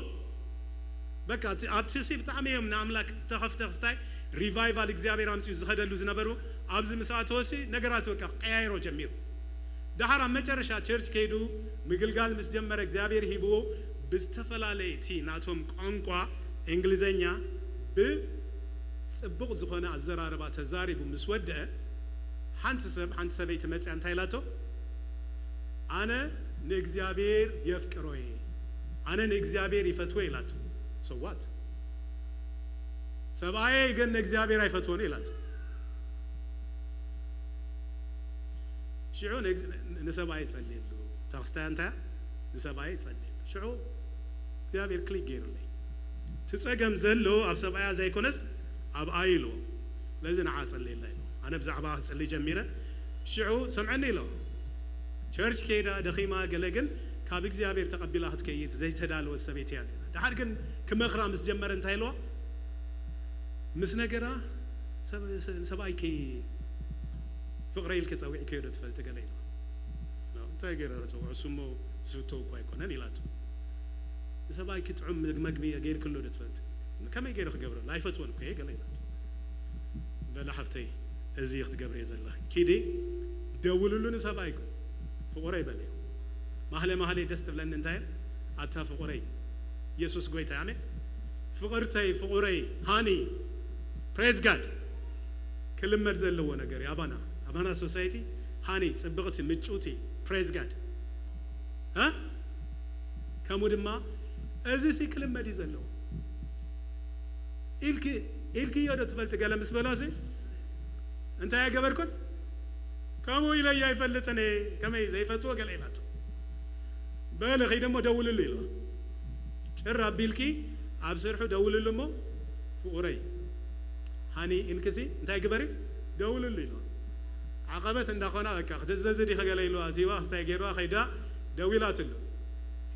በቃ ኣብቲ ሲ ብጣዕሚ እዮም ንኣምላክ ተኸፍተ ክስታይ ሪቫይቫል እግዚኣብሔር ኣምፅኡ ዝኸደሉ ዝነበሩ ኣብዚ ምስ ኣተወሲ ነገራት በቃ ቀያይሮ ጀሚሩ ድሓር ኣብ መጨረሻ ቸርች ከይዱ ምግልጋል ምስ ጀመረ እግዚኣብሔር ሂብዎ ብዝተፈላለየ ናቶም ቋንቋ እንግሊዘኛ ብፅቡቕ ዝኾነ ኣዘራርባ ተዛሪቡ ምስ ወድአ ሓንቲ ሰበይቲ መፅያ እንታይ ኢላቶ ኣነ ንእግዚአብሔር የፍቅሮ እየ ኣነ ንእግዚአብሔር ይፈትዎ ኢላቶ so what ሰብኣየ ግን ንእግዚአብሔር ኣይፈትዎን ኢላቶ ሽዑ ንሰብኣየ ይጸልየሉ ታክስታይ እንታይ ንሰብኣየ ይጸልየሉ ሽዑ እግዚአብሔር ክሊክ ገይሩለይ ትጸገም ዘሎ ኣብ ሰብኣያ ዘይኮነስ ኣብ ኣይሎ ለዚ ንዓ ጸልየላ ኢሎ ኣነ ብዛዕባ ክጸልይ ጀሚረ ሽዑ ሰምዐኒ ኢሎ ቸርች ከይዳ ደኺማ ገለ ግን ካብ እግዚአብሔር ተቐቢላ ክትከይድ ዘይተዳለወ ሰበይቲ እያ ነይራ ድሓር ግን ክመኽራ ምስ ጀመረ እንታይ ኢልዋ ምስ ነገራ ሰብኣይከ ፍቕረ ኢልከ ፀዊዕ ከይዶ ትፈልጥ ገለ ኢልዋ እንታይ ገይረ ፀውዕ እሱሞ ዝፍተው እኳ ኣይኮነን ኢላቱ ሰብኣይክ ጥዑም መግቢ ገይርክሎ ዶ ትፈልጥ ከመይ ገይረ ክገብረሉ ኣይፈትዎን እኮ ገለ ኢላቱ በላ ሓፍተይ እዚ ክትገብር እየ ዘላ ኪዲ ደውልሉ ንሰብኣይኩ ፍቑረይ በለ ማህለ ደስ ትብለኒ እንታይ ኣታ ፍቑረይ ኢየሱስ ጎይታ ኣሜን ፍቕርተይ ፍቑረይ ሃኒ ፕሬዝ ጋድ ክልመድ ዘለዎ ነገር ኣባና ሶሳይቲ ሃኒ ጽብቕቲ ምጩቲ ፕሬዝ ጋድ ከምኡ ድማ እዚ ሲ ክልመድ እዩ ዘለዎ ኢልክዮ ዶ ትፈልጥ ገለ ምስ በሎሲ እንታይ ኣይገበርኩን ከምኡ ኢለይ ኣይፈልጥን ከመይ ዘይፈትዎ ገለ ኢላቶ በለ ኸይ ደሞ ደውልሉ ኢልዋ ጭራ ኣቢልኪ ኣብ ስርሑ ደውልሉ እሞ ፍቑረይ ሃኒ ኢልክሲ እንታይ ግበሪ ደውልሉ ኢልዋ ዓቐበት እንዳኾና በቃ ክትእዘዝ ዲኸ ገለ ኢልዋ እቲዋ ክስታይ ገይርዋ ኸይዳ ደው ኢላትሉ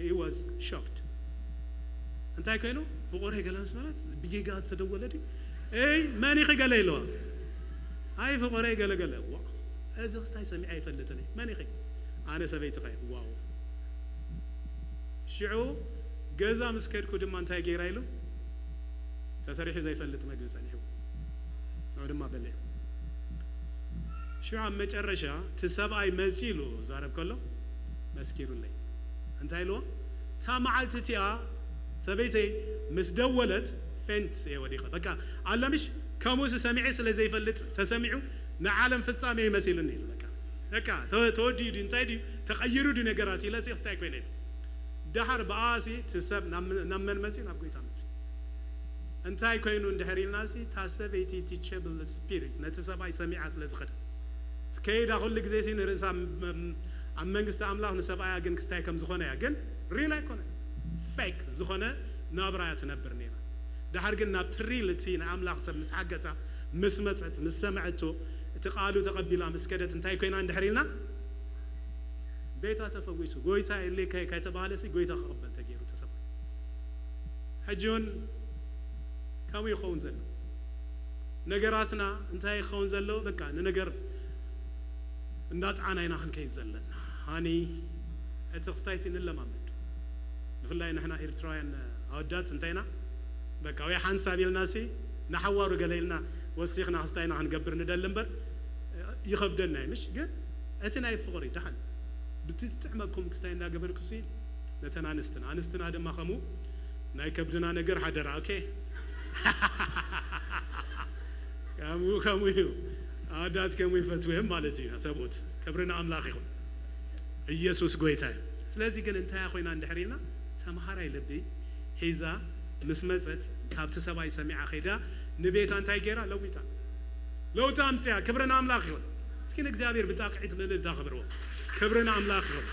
he was shocked እንታይ ኮይኑ ፍቑረይ ገለ ምስ በላት ብጌጋ ተደወለ ዲ መን ኢኺ ገለ ኢልዋ ኣይ ፍቑረይ ገለ ዋ እዚ ክስታይ ሰሚዐ ኣይፈልጥን መን ኢኺ ኣነ ሰበይቲ ኸ ዋው ሽዑ ገዛ ምስ ከድኩ ድማ እንታይ ገይራ ኢሉ ተሰሪሑ ዘይፈልጥ መግቢ ጸኒሑ ነው ድማ በለ ሽዑ ኣብ መጨረሻ እቲ ሰብኣይ መፂ ኢሉ ዛረብ ከሎ مسكيرولي انتي لو تا معلتتيا سبيتي مسدولت فنت يا وديقه بقى علمش كموس سمعي سلا زي فلت تسمعوا نعلم فصامي يمثلني بقى تودي دي انتي دي تغيروا دي نغراتي لا سيستاي كوين دحر باسي تسب نمن مسي نابغيتا مسي انتي كوينو اندحرينا سي تاسبيتي تيتشبل سبيريت نتسباي سمعات لزخدت كيدا كل غزي سي نرسا ام منغست املاح نسبايا گن كستاي كم زخونه يا گن ريل ايكون فيك زخونه نابرايا تنبر نيرا دحر گن ناب تريلتي املاح سب مسحقسا مسمصت مسمعتو تقالو تقبيلا مسكدت انتي كوينا اندحرينا بيتا تفويسو غويتا اللي كاي تبالسي غويتا قبل تغيرو تسب حجون كم يخون زلو نغراتنا انتي يخون زلو بقى ننغر እንዳት አናይና ኸንከይ ዘለና ሃኒ እትኽስታይሲ ንለማመድ ብፍላይ ንሕና ኤርትራውያን ኣወዳት እንታይና በቃ ወይ ሓንሳብ ኢልናሲ ናሓዋሩ ገለይልና ወሲኽና ክስታይና ክንገብር ንደል እምበር ይኸብደና ይምሽ ግን እቲ ናይ ፍቕሪ ዳሓን ብትጥዕመኩም ክስታይ እንዳገበርኩሲ ነተን ኣንስትና ድማ ኸሙ ናይ ከብድና ነገር ሓደራ ኦኬ ከሙ እዩ አዳት ከሙ ይፈትወም ማለት ነው ሰቦት ከብረና አምላክ ይሁን ኢየሱስ ጎይታ ስለዚህ ግን እንታ ያኾይና እንደሕሪና ተማሃራይ ልቢ ሄዛ ምስመጸት ካብተ ሰባይ ሰሚዓ ኸዳ ንቤታ እንታይ ገራ ለውታ አምጽያ ከብረና አምላክ ይሁን እስኪ እግዚአብሔር በጣቂት መልል ታخبرው ከብረና አምላክ ይሁን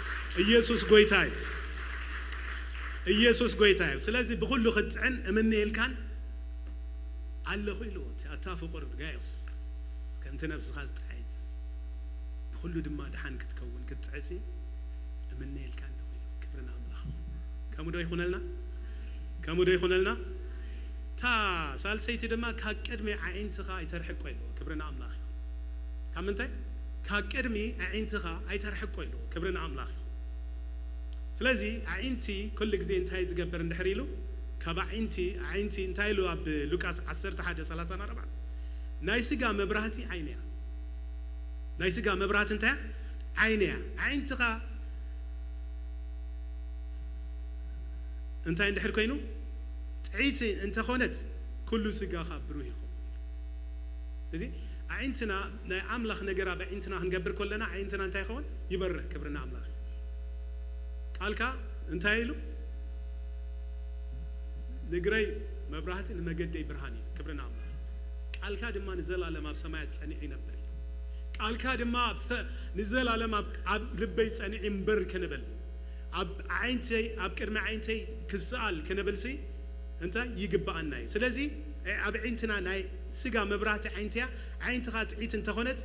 ኢየሱስ ጎይታ ስለዚህ በሁሉ ኽጥዕን እምንልካን አለኹ ይሉት አታፈቆር ጋይስ كنت نفس خاص تعيد كل دما دحان كتكون كتعسي من نيل كان كبرنا أملاخ كم دو يخون لنا تا سال سيتي دما كقدمي عين تخا يترحق ويلو كبرنا أملاخ كم انت كقدمي عين تخا يترحق ويلو كبرنا أملاخ سلازي عينتي كل جزء انتهي زجبر ندحريلو كبا عينتي انتهيلو أب لوكاس 10:34 نايسيغا مبراتي عينيا نايسيغا مبرات انت عينيا عينتها انت عند حركينو تعيتي انت خونت كل سيغا خبرو يخو دي عينتنا ناي املاخ نغرا بعينتنا هنغبر كلنا عينتنا انت يخون يبر كبرنا املاخ قالكا انت يلو نغراي مبراتي المجدي برهاني كبرنا املاخ قالكا دما نزل على ما بسماعت صنيعي نبر قالكا دما نزل على ما لبي صنيعي مبر كنبل اب عينتي اب قدم عينتي كسال كنبلسي انت يغبانا سلازي اب عينتنا ناي سغا مبرات عينتيا عينتها تعيت انت هونت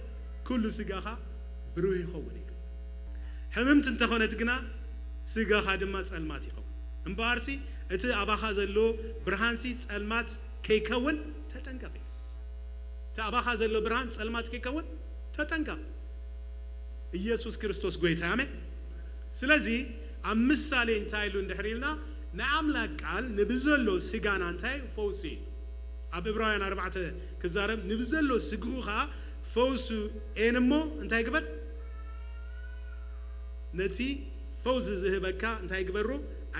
كل سغاخا برو يخوني حممت انت هونت غنا سغاخا دما صلمات يخو امبارسي ات اباخا زلو برهانسي صلمات كيكون تطنقفي تاباخا زلو برهان صلمات كيكون تطنقف ኢየሱስ ክርስቶስ ጎይታ አሜን ስለዚህ አምሳሌ እንታይሉ እንደሕሪልና ናአምላክ ቃል ንብዘሎ ስጋና እንታይ ፈውሲ ኣብ ዕብራውያን 4 ክዛረብ ንብዘሎ ስግኡኻ ፈውሱ ኤንሞ እንታይ ግበር ነቲ ፈውዝ ዝህበካ እንታይ ግበሮ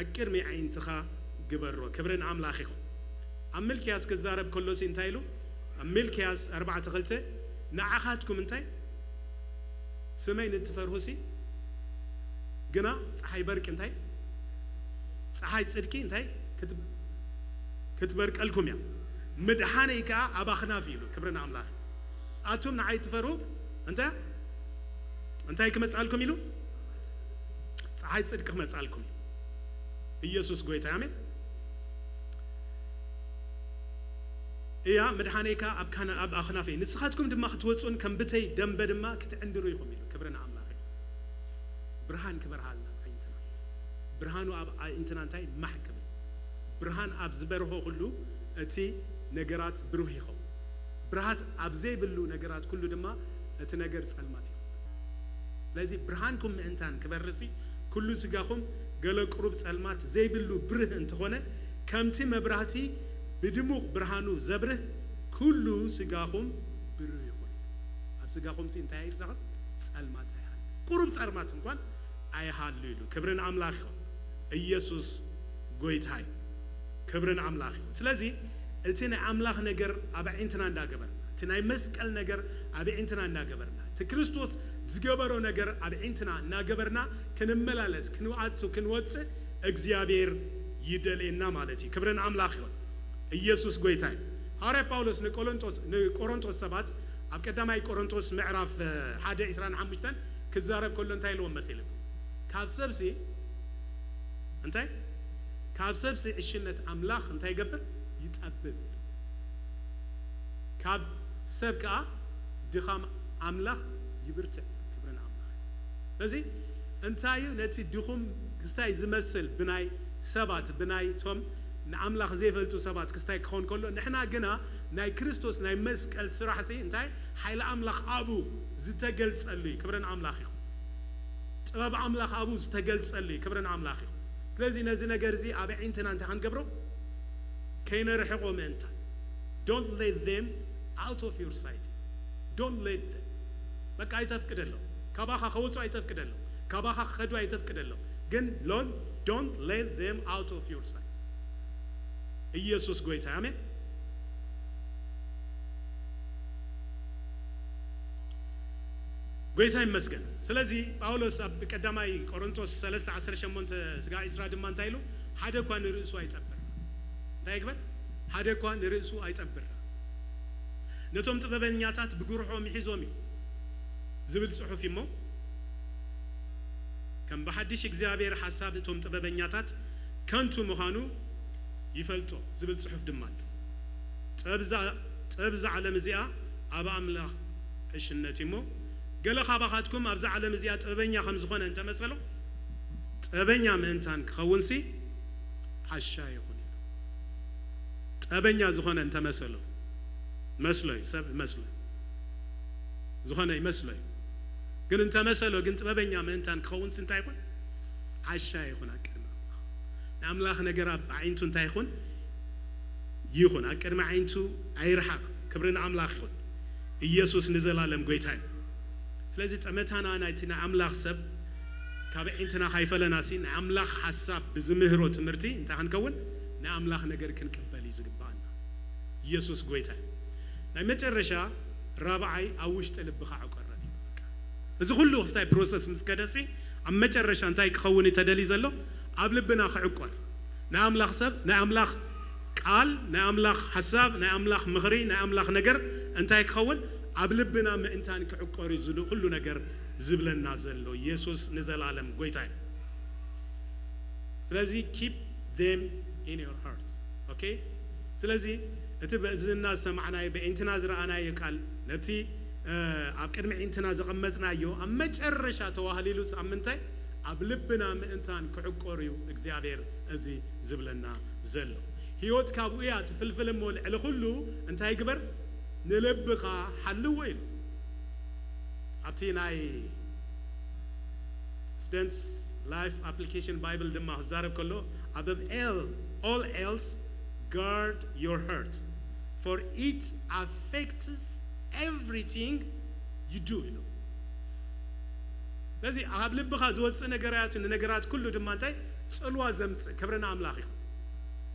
ኣቅድሚ ዓይንትኻ ግበሮ ክብርን ኣምላኽ ይኹን ኣብ ሚልክያስ ክዛረብ ከሎሲ እንታይሉ ኣብ ሚልክያስ 4:2 ንዓኻትኩም እንታይ سمي نتفرهسي جنا صحي برك انتي صحي صدقي انتي كتبرك لكم يا مدحانيك اباخنا فيلو كبرنا املاح اتوم نعي تفرو انت كمصالكم يلو صحي صدق كمصالكم ኢየሱስ ጎይታ አሜን يا مدحانيكا أبكان أب أخنافي نسخاتكم دم خطوتون كم بتي دم بدما كتعندروا يخميلو كبرنا أملاك برهان كبر حالنا عينتنا برهانو أب عينتنا انتاي محكم برهان أب زبره كله أتي نجارات بروحي خو برهات أب زي بلو نجارات كله دما أتنجار سلماتي لازم برهانكم انتان كبرسي كله سجاهم قالوا قرب سلمات زي بلو بره انت هنا كم تي مبرهاتي بدموع برهانو زبره كله سجاهم بروي يقول أب سجاهم سين تاير رغم سلمات هاي قرب سلمات إنكوان ኣይሃሉ ኢሉ ክብርን ኣምላኽ ይኹን ኢየሱስ ጎይታይ ክብርን ኣምላኽ ይኹን ስለዚ እቲ ናይ ኣምላኽ ነገር ኣብ ዒንትና እንዳገበርና እቲ ናይ መስቀል ነገር ኣብ ዒንትና እንዳገበርና እቲ ክርስቶስ ዝገበሮ ነገር ኣብ ዒንትና እናገበርና ክንመላለስ ክንዋዓቱ ክንወፅእ እግዚአብሔር ይደልየና ማለት እዩ ክብርን ኣምላኽ ይኹን ኢየሱስ ጎይታይ ሐዋርያ ጳውሎስ ንቆሮንቶስ ሰባት ኣብ ቀዳማይ ቆሮንቶስ ምዕራፍ 1:25 ክዛረብ ከሎ እንታይ ኢልዎም መሲልኩም ካብ ሰብሲ እንታይ ካብ ሰብሲ ዕሽነት ኣምላኽ እንታይ ይገብር ይጠብብ ካብ ሰብ ከዓ ድኻም ኣምላኽ ይብርትዕ ክብርን ኣምላኽ ስለዚ እንታይ ነቲ ድኹም ክስታይ ዝመስል ብናይ ሰባት ብናይ ቶም ንኣምላኽ ዘይፈልጡ ሰባት ክስታይ ክኾን ከሎ ንሕና ግና ናይ ክርስቶስ ናይ መስቀል ስራሕ እንታይ ሓይሊ ኣምላኽ ኣቡ ዝተገልጸሉ ክብርን ኣምላኽ ይኹን ጥበብ ኣምላኽ ኣቡ ዝተገልጸሉ ክብርን ኣምላኽ ይኹን ስለዚ ነዚ ነገር እዚ ኣብ ዒንትና እንታይ ክንገብሮ ከይነርሕቆ ምእንታ don't let them out of your sight don't let them በቃ አይተፍቅደለው ካባኻ ከውጹ አይተፍቅደለው ካባኻ ከዱ አይተፍቅደለው ግን don't let them out of your sight ኢየሱስ ጎይታ አሜን ጎይታ ይመስገን ስለዚህ ጳውሎስ በቀዳማይ ቆሮንቶስ 3:18 ስጋ ኢስራ ድማ እንታይሉ ሓደ እንኳን ርእሱ አይጠብር እንታይ ይግበር ሓደ እንኳን ርእሱ አይጠብር ነቶም ጥበበኛታት ብጉርሖም ይሒዞም ዝብል ጽሑፍ ይሞ ከም በሐዲሽ እግዚአብሔር ሐሳብ ነቶም ጥበበኛታት ከንቱ መኻኑ ይፈልጦ ዝብል ጽሑፍ ድማ ጥበብ ዓለም እዚኣ ኣብ ኣምላኽ ዕሽነት ይሞ ገለ ኻባኻትኩም ኣብዛ ዓለም እዚኣ ጥበበኛ ከም ዝኾነ እንተመሰሎ ጥበበኛ ምእንታን ክኸውንሲ ዓሻ ይኹን ጥበበኛ ዝኾነ እንተመሰሎ መስሎይ ሰብ መስሎይ ዝኾነ ይመስሎይ ግን እንተመሰሎ ግን ጥበበኛ ምእንታን ክኸውንሲ እንታይ ይኹን ዓሻ ይኹን ኣቅድማ ንኣምላኽ ነገር ኣብ ዓይንቱ እንታይ ይኹን ኣቅድማ ዓይንቱ ኣይርሓቕ ክብርን ኣምላኽ ይኹን ኢየሱስ ንዘላለም ጎይታ እዩ ስለዚ ጠመታና ናይቲ ናይ ኣምላኽ ሰብ ካብ ዒንትና ካይፈለናሲ ናይ ኣምላኽ ሓሳብ ብዝምህሮ ትምህርቲ እንታይ ክንከውን ናይ ኣምላኽ ነገር ክንቅበል እዩ ዝግባአና ኢየሱስ ጎይታ ናይ መጨረሻ ራብዓይ ኣብ ውሽጢ ልብኻ ዕቆረብ እዩ እዚ ኩሉ ክስታይ ፕሮሰስ ምስ ከደሲ ኣብ መጨረሻ እንታይ ክኸውን ተደሊ ዘሎ ኣብ ልብና ክዕቆር ናይ ኣምላኽ ሰብ ናይ ኣምላኽ ቃል ናይ ኣምላኽ ሓሳብ ናይ ኣምላኽ ምኽሪ ናይ ኣምላኽ ነገር እንታይ ክኸውን ኣብ ልብና ምእንታን ክዕቆር ይዝሉ ኩሉ ነገር ዝብለና ዘሎ ኢየሱስ ንዘላለም ጎይታ እዩ ስለዚ keep them in your heart okay ስለዚ እቲ በእዝና ሰማዕናዮ በእንትና ዝረአናዮ ቃል ነቲ ኣብ ቅድሚ ዒንትና ዘቐመጥናዮ ኣብ መጨረሻ ተዋህሊሉስ ኣብ ምንታይ ኣብ ልብና ምእንታን ክዕቆር እዩ እግዚአብሔር እዚ ዝብለና ዘሎ ህይወት ካብኡ እያ ትፍልፍል እሞ ልዕሊ ኩሉ እንታይ ይግበር ንልብኻ ሓልዎ ኢሉ ኣብቲ ናይ students life application bible ድማ ክዛረብ ከሎ above all else guard your heart for it affects everything you do ኢሉ ለዚ ኣብ ልብኻ ዝወፅእ ነገራት ነገራት ኩሉ ድማ እንታይ ጽልዋ ዘምጽእ ክብርና ኣምላኽ ይኹን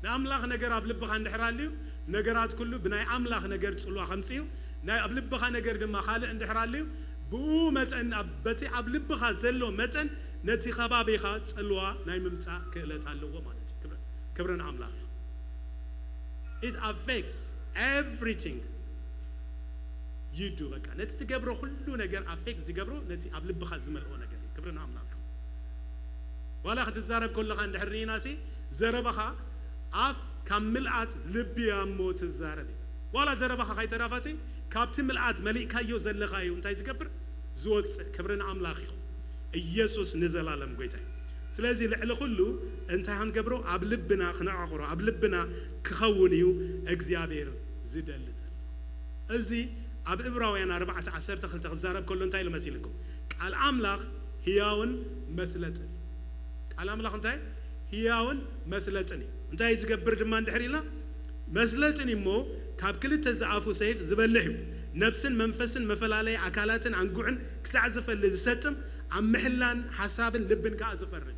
ንኣምላኽ ነገር ኣብ ልብኻ እንድሕራልዩ ነገራት ኩሉ ብናይ ኣምላኽ ነገር ጽልዋ ከምጽዩ ናይ ኣብ ልብኻ ነገር ድማ ካልእ እንድሕራልዩ ብኡ መጠን በቲ ኣብ ልብኻ ዘሎ መጠን ነቲ ከባቢኻ ጽልዋ ናይ ምምጻእ ክእለት ኣለዎ ማለት እዩ ክብርና ኣምላኽ ይኹን it affects everything you do በቃ ነቲ ትገብሮ ሁሉ ነገር affect ዝገብሮ ነቲ ኣብ ልብኻ ዝመልኦ ነገር ክብርና ኣምላኽ ይኹን ዋላ ክትዛረብ ከለኻ እንድሕሪናሲ ዘረበኻ ኣፍ ካብ ምልኣት ልብያ እሞ ትዛረብ ዋላ ዘረበኻ ካይተራፋሲ ካብቲ ምልኣት መሊእካዮ ዘለኻ እዩ እንታይ ዝገብር ዝወፅእ ክብርን ኣምላኽ ይኹን ኢየሱስ ንዘላለም ጎይታ እዩ ስለዚ ልዕሊ ኩሉ እንታይ ክንገብሮ ኣብ ልብና ክነዓቑሮ ኣብ ልብና ክኸውን እዩ እግዚአብሔር ዝደሊ ዘሎ እዚ ኣብ ዕብራውያን 4:12 ክዛረብ ከሎ እንታይ ልመሲልኩም ቃል ኣምላኽ ህያውን መስለጥን ቃል ኣምላኽ እንታይ ህያውን መስለጥን እንታይ ዝገብር ድማ እንድሕሪልና መስለጥን እሞ ካብ ክልተ ዝኣፉ ሰይፍ ዝበልሕ እዩ ነፍስን መንፈስን መፈላለይ ኣካላትን አንጉዕን ክሳዕ ዝፈልይ ዝሰጥም عمحلان حسابن لبن كأز فرد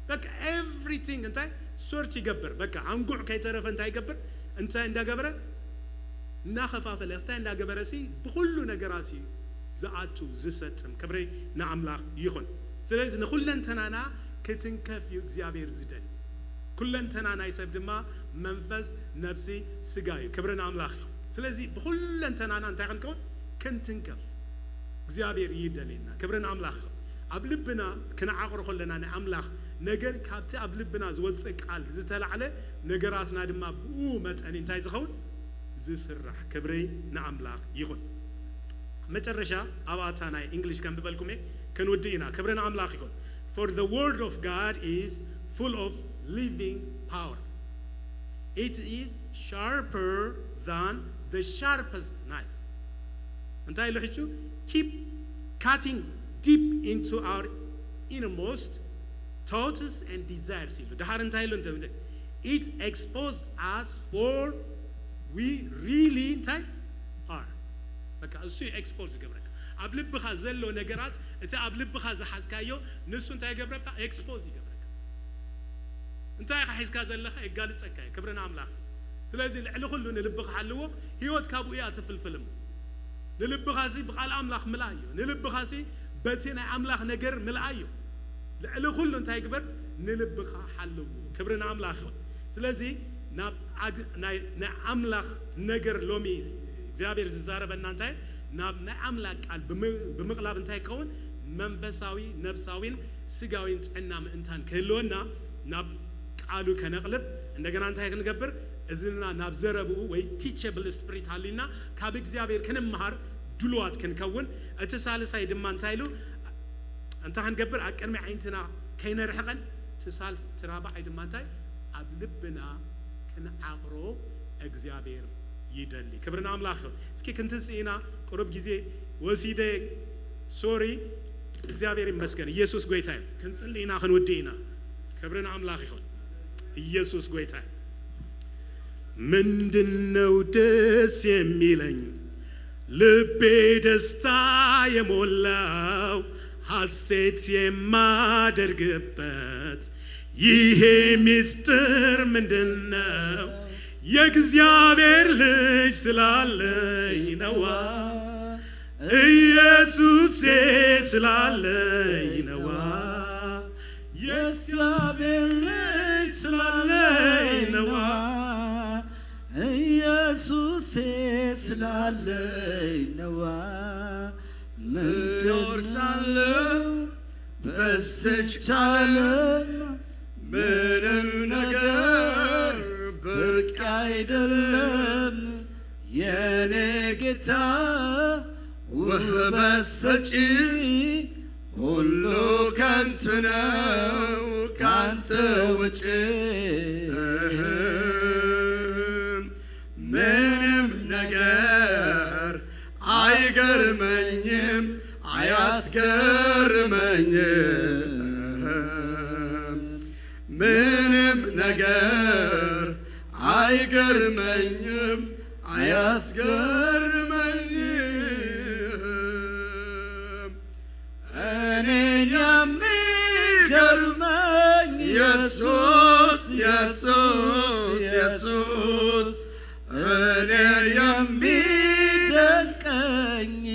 بك everything أنت سورتي جبر بك عنقع كي تعرف أنت يجبر أنت عند جبره نخفاف الأستان عند جبرسي بكل نجاراتي زعتو زستم كبري نعم لا يخون سلذي نخلن تنانا كتنكف يجزابير زدن كلن تنانا يسبب ما منفس نفسي سجاي كبرنا أملاخ سلذي بكلن تنانا أنت عنكون كنتنكف جزابير يدلنا كبرنا أملاخ أبلبنا كنا عقر خلنا نأملاخ نجر كابتي أبلبنا زوجك على زتلا على نجراتنا دم بومت أن ينتهي زخون زسرح كبري نأملاخ يخون مترشة أبعتنا English كم ببالكم كنودينا كبرنا أملاخ يخون for the word of God is full of living power. It is sharper than the sharpest knife. أنتي لحشو keep cutting deep into our innermost thoughts and desires. It exposes us for we really are. Like as you expose the أبلب بخازلو نجارات أنت أبلب بخاز حزكايو نسون تاي جبرك expose جبرك أنت يا حزكازل لخ يقالس أكاي كبرنا عملاق سلازي اللي كله نلب بخالوه هيوت كابو إيه في الفيلم نلب بخاسي بخال أملاخ ملايو نلب بخاسي بتينا أملاخ نجر ملايو اللي كله أنت يجبر نلب بخالوه كبرنا عملاق سلازي أملاخ نجر لومي زابير زارة بنانتاي نعملك على بمغلب أنت يكون منفساوي نفساوين سجاوين تعنام إنتان كلونا قالوا كنقلب عندنا أنت هيك نقبر إذننا نبزربو وي teachable spirit علينا كابك زابير كنمهار دلوات كنكون أتصال سايد ما أنتايلو أنت هنقبر أكرم عينتنا كينا رحقن تصال ترابع عيد ما أنتاي أبلبنا كنعقرو أجزابير يدلي كبرنا أملاخه سكي كنت سينا قرب جزء وسيدة سوري إخزابير مسكن يسوع قويتاي كنت لينا خنودينا كبرنا أملاخه يسوع قويتاي من دنو دس يميلن لبيدستا يمولاو حسيت يما درقبت يهمستر من دنو يجزابير ليش سلالي نوا يسوع سلالي نوا يجزابير ليش سلالي نوا يسوع سلالي نوا
منور سالم بس تشالم منم نجار برك አይደለም የኔ ጌታ ወበሰጪ ሁሉ ካንተ ነው ካንተ ውጪ ምንም ነገር አይገርመኝም አያስገርመኝም ምንም ነገር አይገርመኝም አያስገርመኝም እኔ የሚገርመኝ ኢየሱስ ኢየሱስ ኢየሱስ እኔ የሚደንቀኝ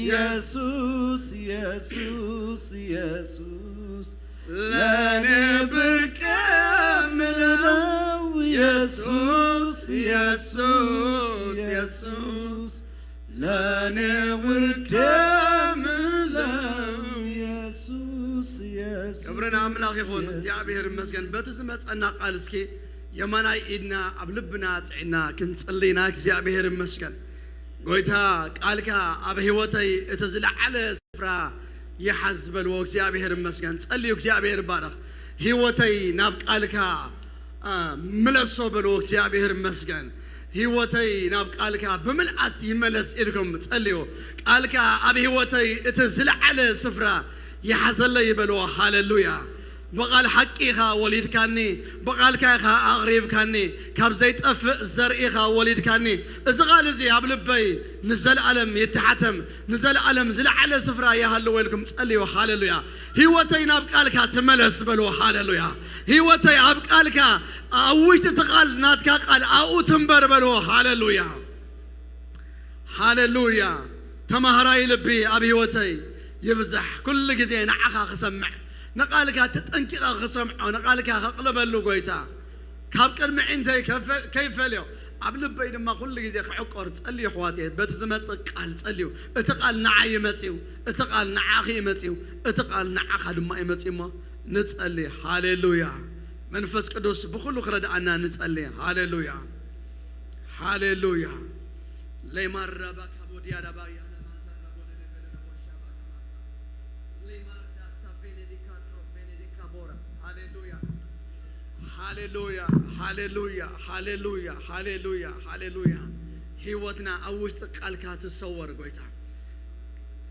ኢየሱስ ኢየሱስ ኢየሱስ ለእኔ ብርቅ የምለው ኢየሱስ ኢየሱስ ኢየሱስ ለእኔ ውድ የምለው ኢየሱስ ኢየሱስ ክብርን አምላክ ይሁን እግዚአብሔር ይመስገን በትዝመጸና ቃል እስኪ የማናይ ኢድና አብልብና ጽዕና ክንጽልይና እግዚአብሔር ይመስገን ጎይታ ቃልካ አብ ህይወተይ እተዝለዓለ ስፍራ يحزبل وإخزابير مسكن صلي إخزابير بارك هيوتي ناب قالك ملسو بلو إخزابير مسكن هيوتي ناب قالك بملعت يملس إلكم صليو قالك أبي هيوتي اتزلع على سفرة يحزل لي بلو هاللويا بقال حقيها وليد كاني بقال كايها أغريب كاني كاب زيت أف زرقيها وليد كاني إذا قال زي أبلبي نزل علم يتحتم نزل علم زل على سفرة يا هلو ويلكم تسألي وحاللويا هيوتي نابقالك تملس بلو حاللويا هيوتي أبقالك أوش تتقال ناتك قال أو تنبر بلو حاللويا حاللويا تمهراي لبي أبي هيوتي يبزح كل جزء نعخا خسمع نقالك تتنكي خسمع ونقالك خقلب اللو قويتا كاب كرمع انت كيف اليوم قبل بيد ما كل جزء حقر تسألي اخواتي بتزمت قال تسأليو اتقال نعاي متيو اتقال نعاخي متيو اتقال نعاخ دما يمتيو ما نتسألي هاليلويا منفس قدوس بكل خرد أنا نتسألي هاليلويا هاليلويا لي مرة بك بوديا دبايا هاليلويا هاليلويا هاليلويا هاليلويا هاليلويا هيوتنا أوش تقالك تصور قويتا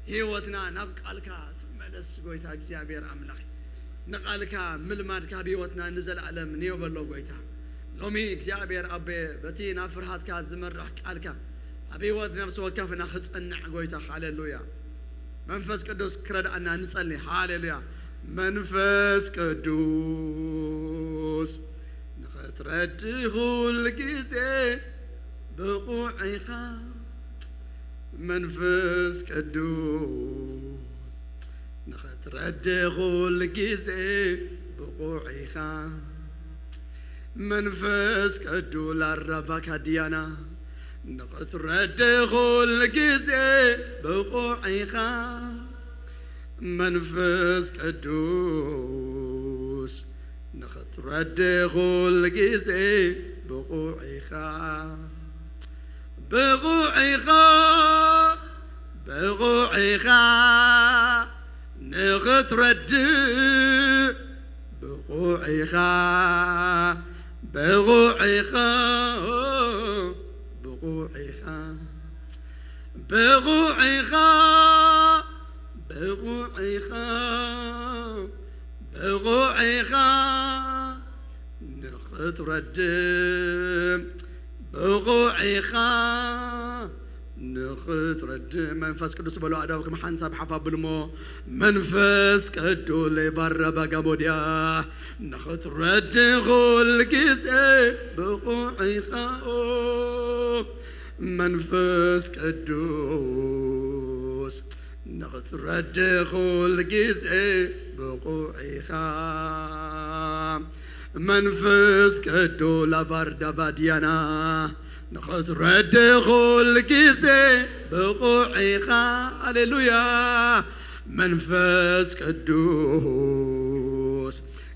هيوتنا نبقالك تملس قويتا እግዚአብሔር አምላክ نقالك ملمادك بيوتنا نزل علم نيو بلو قويتا لومي እግዚአብሔር أبي بتينا فرحاتك زمرح قالك أبيوت نفس وكفنا خصنع قويتا هاليلويا منفس قدوس كرد أنا نصلي هاليلويا منفس قدوس نخترده الجزء بقوعك منفس قدوس نخترده الجزء بقوعك منفس قدوس الربك ديانا نخترده الجزء بقوعك منفس قدوس نخترده الجزء بقوعك بقوعك بقوعك نخترده بقوعك بقوعك بقوعك بقوعك بقوعك بقوعك نخترد بقوعك نخترد منفس قدوس بلو عدوكم حنساب حفا بالمو منفس قدوس لبرا بقاموديا نخترد غول كيسي بقوعك منفس قدوس نخترد غول كيسي بقوعك منفس قدوس لبرا بديانا نخترد غول كيسي بقوعك هاليلويا منفس قدوس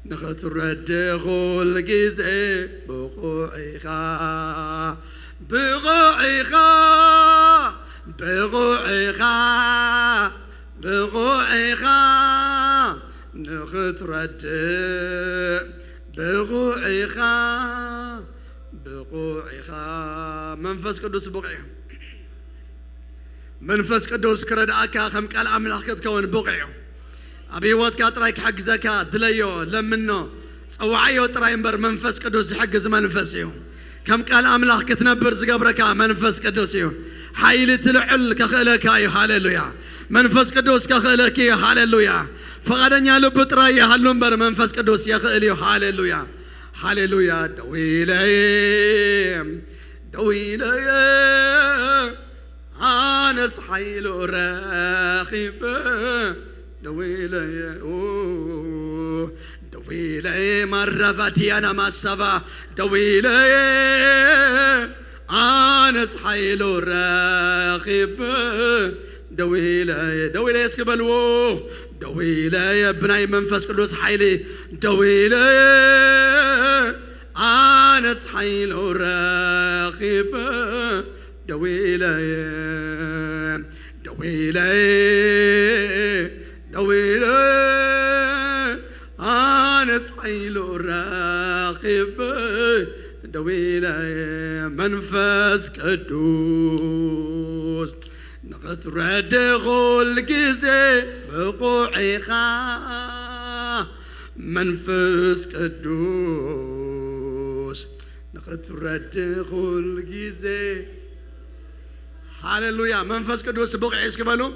نخترد غول كيسي بقوعك بقوعك بقوعك بقوعك نخترد بقوعك بقوعك منفس قدوس بقوعك منفس قدوس كرداك خم قال املاك تكون بقوعك ابي واتك طرايك حق زكاه دليو لمنو صوعيو طراي امبر منفس قدوس حجز منفسيو كم قال املاك تنبر زقبرك منفس قدوس يو حيل تلعل كخلك يا هاليلويا منفس قدوس كخلك يا هاليلويا فقدنيا لب طراي هالنبر منفس قدوس يا خليو هاليلويا هاليلويا دويلي دويلي انس حيل راخب دويلي دويلي مرفتي انا مسبا دويلي انس حيل راخب دويلي دويلي اسكبلو دويلي ابناي منفس قدوس حيلي دويلي انس حيل راخب دويلي دويلي دويلي انس حيل راخب دويلي منفس قدوس نخترد غول كيسي بقوعك منفس قدوس نقترد كل جزء هاللويا منفس قدوس بقع يسكبلو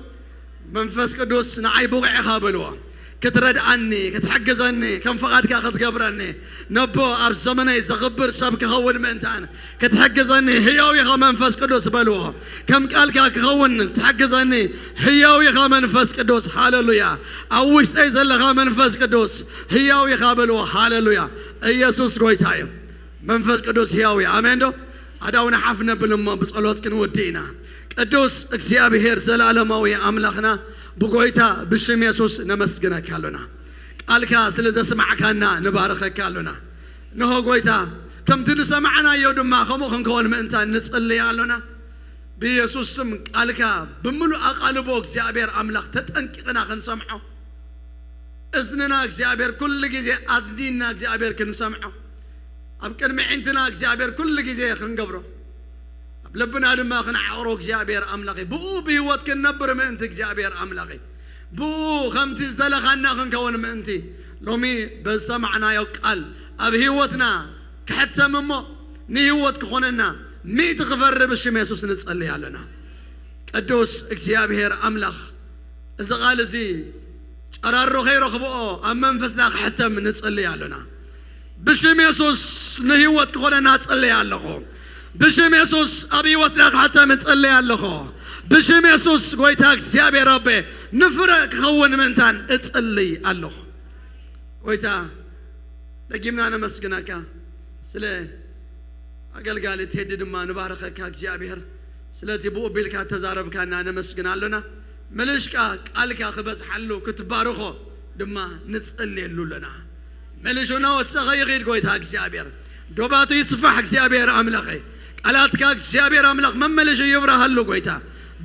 منفس قدوس نعي بقع خابلو كترد عني كتحجزني كم فقد كاخذ قبرني نبو اب زمني زغبر سبك هون منتان كتحجزني هياو يا منفس قدوس بلوه كم قال كهون تحجزني هياو يا منفس قدوس هاللويا اوش اي زلغا منفس قدوس هياو يا بلوه هاللويا ኢየሱስ ጌታዬ መንፈስ ቅዱስ ሕያው አሜን ዶ አዳውና ሐፍነ ብልሞ በጸሎት ክንወዲና ቅዱስ እግዚአብሔር ዘላለማዊ አምላክና በጎይታ ብሽም ኢየሱስ ነመስግነካለና ቃልካ ስለዘስማዕካና ንባረከካለና ነሆ ጎይታ ከምቲ ንሰማዕና የውድማ ከምኡ ክንከውን ምእንታ ንጽልያለና በኢየሱስ ስም ቃልካ ብምሉእ አቃልቦ እግዚአብሔር አምላክ ተጠንቅቅና ክንሰምዖ እዝንና እግዚአብሔር ኩሉ ጊዜ አድዲና እግዚአብሔር ክንሰምዖ ኣብ ቅድሚ ዕንትና እግዚአብሔር ኩሉ ጊዜ ክንገብሮ ኣብ ልብና ድማ ክንዓቅሮ እግዚአብሔር አምላክ ብኡ ብህይወት ክንነብር ምእንቲ እግዚአብሔር አምላክ ብኡ ከምቲ ዝተለኻና ክንከውን ምእንቲ ሎሚ በሰማዕናዮ ቃል ኣብ ህይወትና ክሕተም እሞ ንህይወት ክኾነና ሚእቲ ክፈሪ ብሽም ኢየሱስ ንጸልይ ኣለና ቅዱስ እግዚአብሔር አምላክ እዚ ቃል እዚ ጨራሮ ከይረኽብኦ ኣብ መንፈስና ክሕተም ንጸልይ ኣለና ብሽም ኢየሱስ ንህይወት ክኾነና ጸልይ ኣለኹ ብሽም ኢየሱስ ኣብ ህይወትና ክሕተም ጸልይ ኣለኹ ብሽም ኢየሱስ ጎይታ እግዚአብሔር ኣቤ ንፍረ ክኸውን ምእንታን እጸልይ ኣለኹ ጎይታ ደጊምና ነመስግነካ ስለ አገልጋሊ ትሄድ ድማ ንባረከካ እግዚአብሔር ስለቲ ብኡ ቢልካ ተዛረብካና ነመስግናለና መልሽካ ቃልካ ክበጽሐሉ ክትባርኾ ድማ ንጸልየሉ ለና መልሽና ወሰኸ ይኺድ ጎይታ እግዚአብሔር ዶባቱ ይስፋሕ እግዚአብሔር አምላኽ ቃላትካ እግዚአብሔር አምላኽ መመለሽ ይብራሃሉ ጎይታ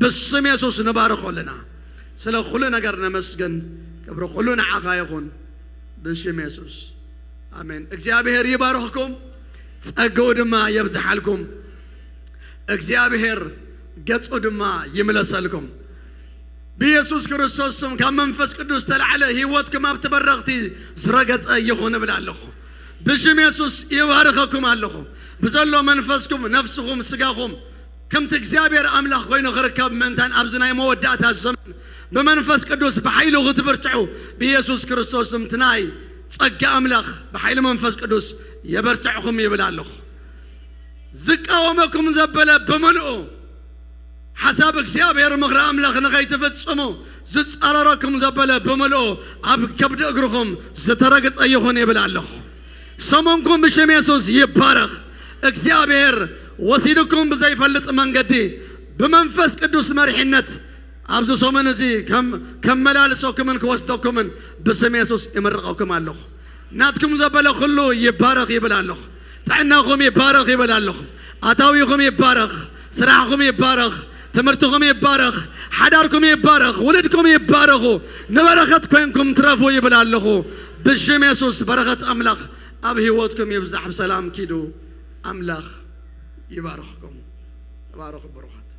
በስም ኢየሱስ ንባርኾለና ስለ ሁሉ ነገር ነመስገን ክብር ሁሉ ንዓኻ ይኹን በስም ኢየሱስ አሜን እግዚአብሔር ይባርኽኩም ጸጋው ድማ ይብዛሐልኩም እግዚአብሔር ገጹ ድማ ይምለሰልኩም በኢየሱስ ክርስቶስ ስም ከመንፈስ ቅዱስ ተላዕለ ህይወትኩም ኣብ ተበረኽቲ ዝረገጸ ይኹን ብላለኹ ብሽም ኢየሱስ ይባርኸኩም ኣለኹ ብዘሎ መንፈስኩም ነፍስኩም ስጋኩም ከምቲ እግዚአብሔር አምላክ ኮይኑ ክርከብ ምእንታን ኣብዚ ናይ መወዳእታ ዘመን በመንፈስ ቅዱስ በኃይሉ ክትብርትዑ በኢየሱስ ክርስቶስ ስም ትናይ ጸጋ አምላክ በኃይል መንፈስ ቅዱስ يبرتعكم يبلالخ زقاومكم زبله بملؤ حساب እግዚአብሔር مغرى املاخ نغاي تفصمو زصرركم زبله بملؤ اب كبد اغركم زترغص يهون يبلالخ سمونكم بشم ኢየሱስ ይባረክ እግዚአብሔር ወሲድኩም በዘይፈልጥ መንገዲ በመንፈስ ቅዱስ መርሕነት አብዙ ሰሞን እዚ ከመላልሶኩምን ከወስዶኩምን በስም ኢየሱስ ይመርቀኩም ኣለኹ ናትኩም ዘበለ ሁሉ ይባረክ ይብላለሁ ጣዕናኩም ይባረክ ይብላለሁ አታዊኩም ይባረክ ስራሕኩም ይባረክ ትምህርትኩም ይባረክ ሓዳርኩም ይባረክ ወለድኩም ይባረኩ ንበረከት ኮይንኩም ትረፉ ይብላለሁ በሽም ኢየሱስ በረከት አምላክ ኣብ ህይወትኩም ይብዛሕ በሰላም ኪዱ አምላክ ይባረክኩም ተባረኩ በረከት